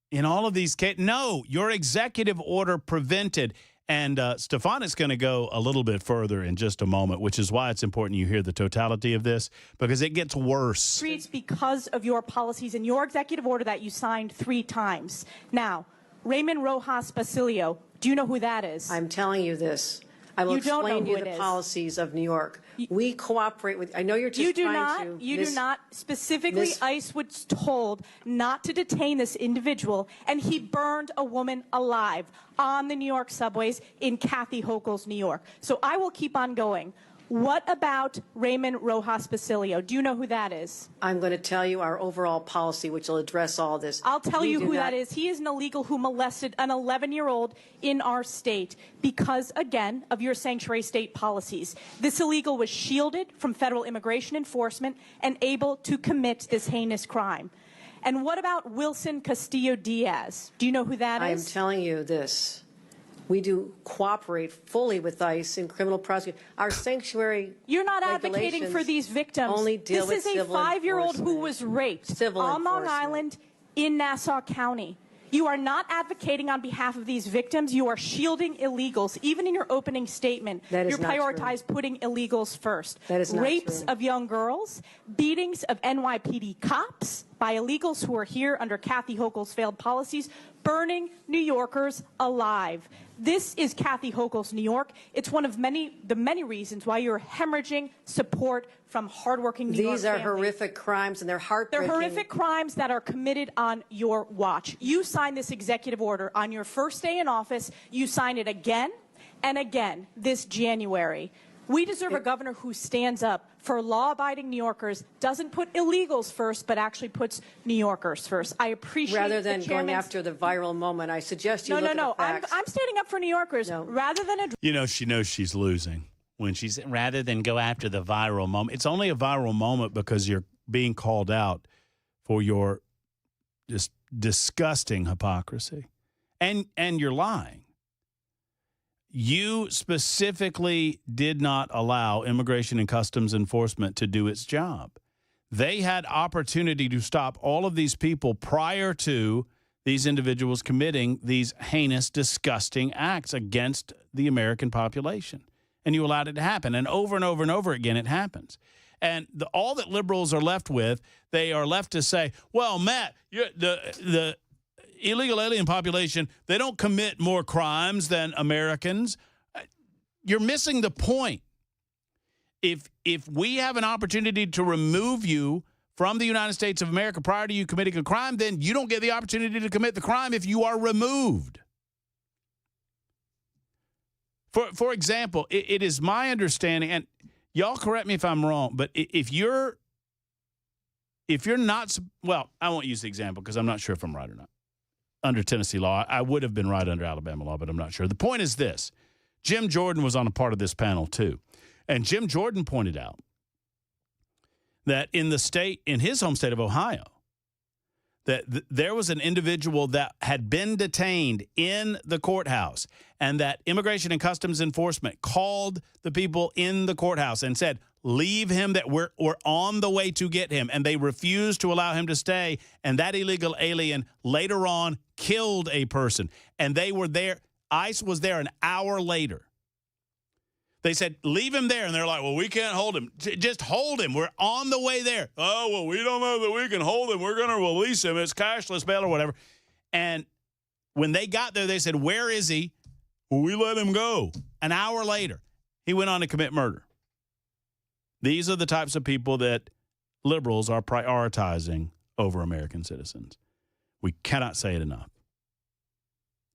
In all of these cases, no, your executive order prevented. And Stefanik's going to go a little bit further in just a moment, which is why it's important you hear the totality of this, because it gets worse. Streets because of your policies and your executive order that you signed 3 times. Now, Raymond Rojas Basilio, do you know who that is? I'm telling you this. I will explain to you the policies of New York. We cooperate with... I know you're just trying to... You do not. Specifically, ICE was told not to detain this individual, and he burned a woman alive on the New York subways in Kathy Hochul's New York. So I will keep on going. What about Raymond Rojas Basilio? Do you know who that is? I'm going to tell you our overall policy, which will address all this. I'll tell you who that is. He is an illegal who molested an 11-year-old in our state because, again, of your sanctuary state policies. This illegal was shielded from federal immigration enforcement and able to commit this heinous crime. And what about Wilson Castillo-Diaz? Do you know who that I am is? telling you this. We do cooperate fully with ICE in criminal prosecution. Our sanctuary You're not advocating for these victims. Only deal this with is a civil 5-year-old who enforcement. was raped Civil on Long enforcement. Island in Nassau County. You are not advocating on behalf of these victims. You are shielding illegals. Even in your opening statement, That is you not prioritize putting illegals first. That is not Rapes true. of young girls, beatings of NYPD cops by illegals who are here under Kathy Hochul's failed policies, burning New Yorkers alive. This is Kathy Hochul's New York. It's one of the many reasons why you're hemorrhaging support from hardworking New York These are families. horrific crimes, and they're heartbreaking. They're horrific crimes that are committed on your watch. You signed this executive order on your first day in office. You signed it again and again this January. We deserve a governor who stands up for law-abiding New Yorkers, doesn't put illegals first, but actually puts New Yorkers first. I appreciate Rather than the going chairman's... after the viral moment, I suggest you look at the facts. I'm standing up for New Yorkers rather than... You know, she knows she's losing when she's rather than go after the viral moment. It's only a viral moment because you're being called out for your just disgusting hypocrisy. And you're lying. You specifically did not allow Immigration and Customs Enforcement to do its job. They had opportunity to stop all of these people prior to these individuals committing these heinous, disgusting acts against the American population. And you allowed it to happen. And over and over again, it happens. And all that liberals are left with, they are left to say, well, Matt, the illegal alien population, they don't commit more crimes than Americans. You're missing the point. If we have an opportunity to remove you from the United States of America prior to you committing a crime, then you don't get the opportunity to commit the crime if you are removed. For example, it is my understanding, and y'all correct me if I'm wrong, but if you're not, well, I won't use the example because I'm not sure if I'm right or not. Under Tennessee law, I would have been right under Alabama law, but I'm not sure. The point is this. Jim Jordan was on a part of this panel too. And Jim Jordan pointed out that in his home state of Ohio, that there was an individual that had been detained in the courthouse and that Immigration and Customs Enforcement called the people in the courthouse and said, leave him, that we're on the way to get him. And they refused to allow him to stay. And that illegal alien later on killed a person. And they were there. ICE was there an hour later. They said, leave him there. And they're like, well, we can't hold him. Just hold him. We're on the way there. Oh, well, we don't know that we can hold him. We're going to release him. It's cashless bail or whatever. And when they got there, they said, where is he? Well, we let him go. An hour later, he went on to commit murder. These are the types of people that liberals are prioritizing over American citizens. We cannot say it enough.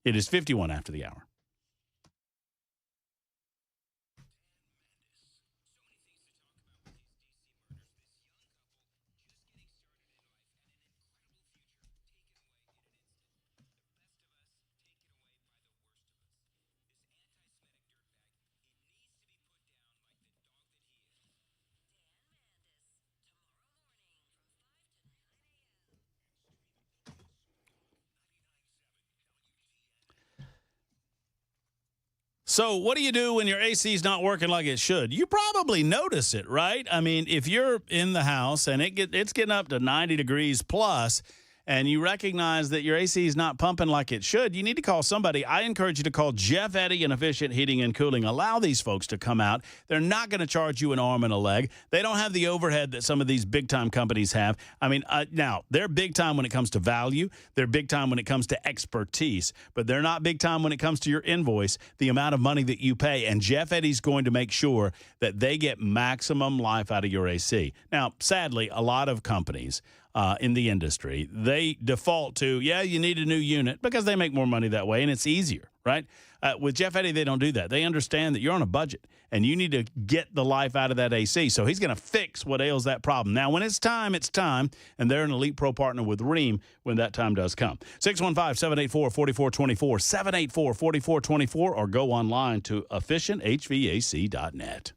It is 51 after the hour. So what do you do when your AC is not working like it should? You probably notice it, right? I mean, if you're in the house and it's getting up to 90 degrees plus and you recognize that your AC is not pumping like it should, you need to call somebody. I encourage you to call Jeff Eddy and Efficient Heating and Cooling. Allow these folks to come out. They're not going to charge you an arm and a leg. They don't have the overhead that some of these big-time companies have. I mean, now, they're big-time when it comes to value. They're big-time when it comes to expertise. But they're not big-time when it comes to your invoice, the amount of money that you pay. And Jeff Eddy's going to make sure that they get maximum life out of your AC. Now, sadly, a lot of companies in the industry, they default to, you need a new unit because they make more money that way and it's easier, right? With Jeff Eddy, they don't do that. They understand that you're on a budget and you need to get the life out of that AC. So he's going to fix what ails that problem. Now, when it's time, and they're an Elite Pro partner with Rheem when that time does come. 615-784-4424, 784-4424, or go online to efficienthvac.net.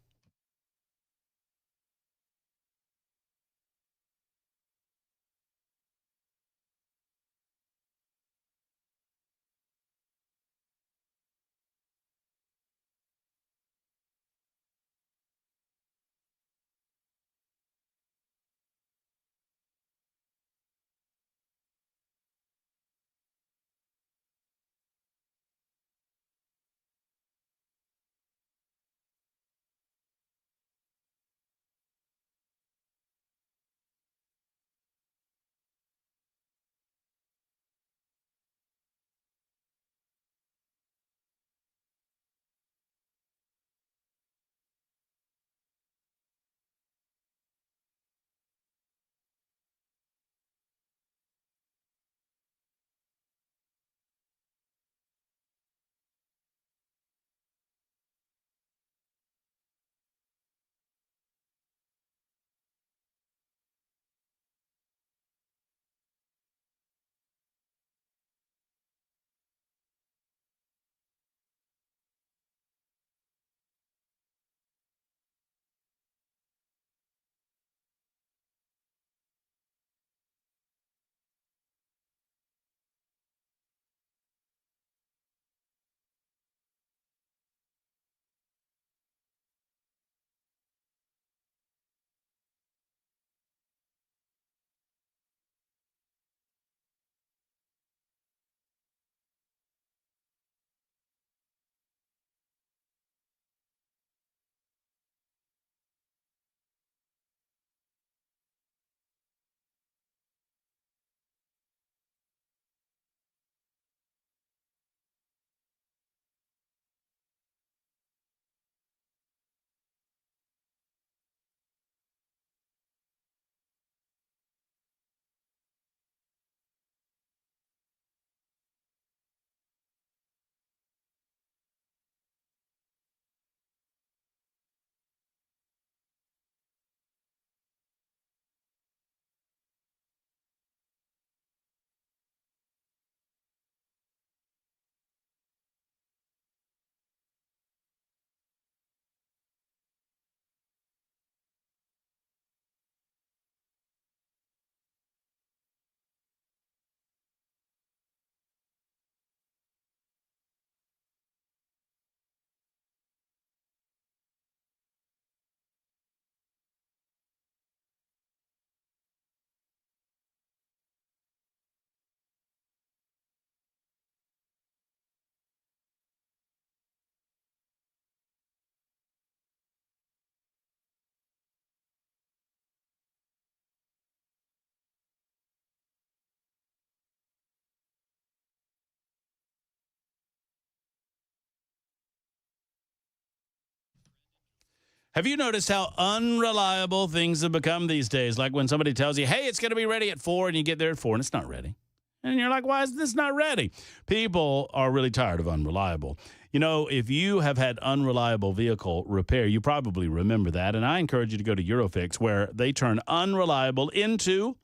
Have you noticed how unreliable things have become these days? Like when somebody tells you, hey, it's going to be ready at 4, and you get there at 4, and it's not ready. And you're like, why is this not ready? People are really tired of unreliable. You know, if you have had unreliable vehicle repair, you probably remember that. And I encourage you to go to Eurofix, where they turn unreliable into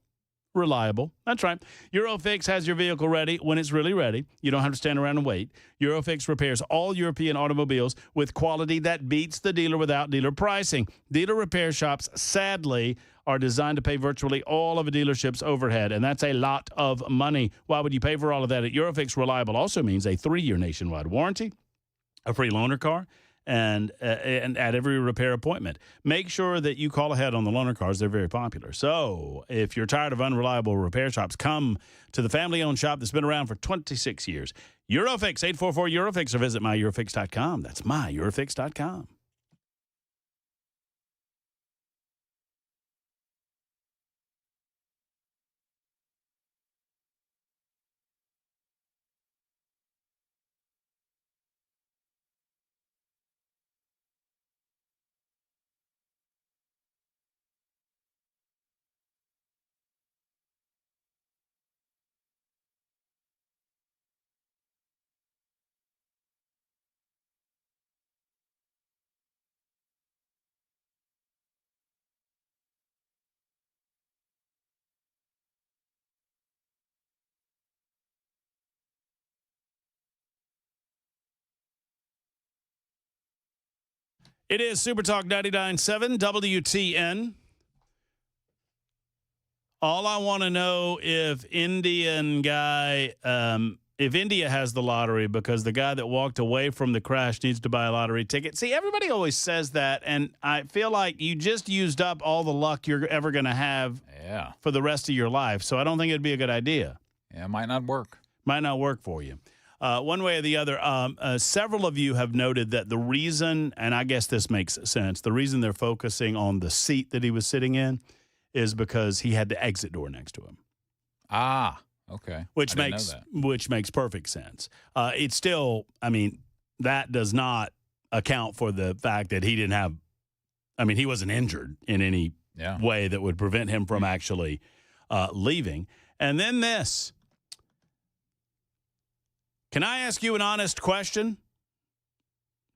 reliable. That's right. Eurofix has your vehicle ready when it's really ready. You don't have to stand around and wait. Eurofix repairs all European automobiles with quality that beats the dealer without dealer pricing. Dealer repair shops, sadly, are designed to pay virtually all of a dealership's overhead, and that's a lot of money. Why would you pay for all of that? At Eurofix, reliable also means a 3-year nationwide warranty, a free loaner car, and at every repair appointment. Make sure that you call ahead on the loaner cars. They're very popular. So if you're tired of unreliable repair shops, come to the family-owned shop that's been around for 26 years. Eurofix, 844-EUROFIX, or visit myeurofix.com. That's myeurofix.com. It is Super Talk 99.7 WTN. All I want to know if if India has the lottery because the guy that walked away from the crash needs to buy a lottery ticket. See, everybody always says that, and I feel like you just used up all the luck you're ever going to have for the rest of your life. So I don't think it'd be a good idea. Yeah, it might not work. Might not work for you. One way or the other, several of you have noted that the reason, and I guess this makes sense, the reason they're focusing on the seat that he was sitting in is because he had the exit door next to him. Ah, okay. Which makes perfect sense. It's still, I mean, that does not account for the fact that he didn't have, I mean, he wasn't injured in any way that would prevent him from actually leaving. And then this. Can I ask you an honest question?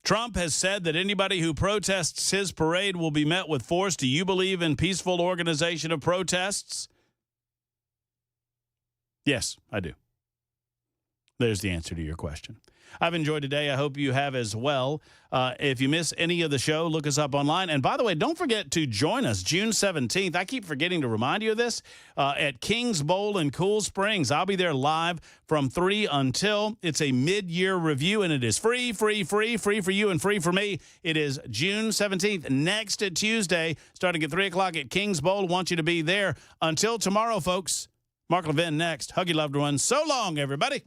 Trump has said that anybody who protests his parade will be met with force. Do you believe in peaceful organization of protests? Yes, I do. There's the answer to your question. I've enjoyed today. I hope you have as well. If you miss any of the show, look us up online. And by the way, don't forget to join us June 17th. I keep forgetting to remind you of this. At Kings Bowl in Cool Springs. I'll be there live from 3 until. It's a mid-year review, and it is free for you and free for me. It is June 17th, next Tuesday, starting at 3 o'clock at Kings Bowl. Want you to be there. Until tomorrow, folks. Mark Levin next. Hug your loved ones. So long, everybody.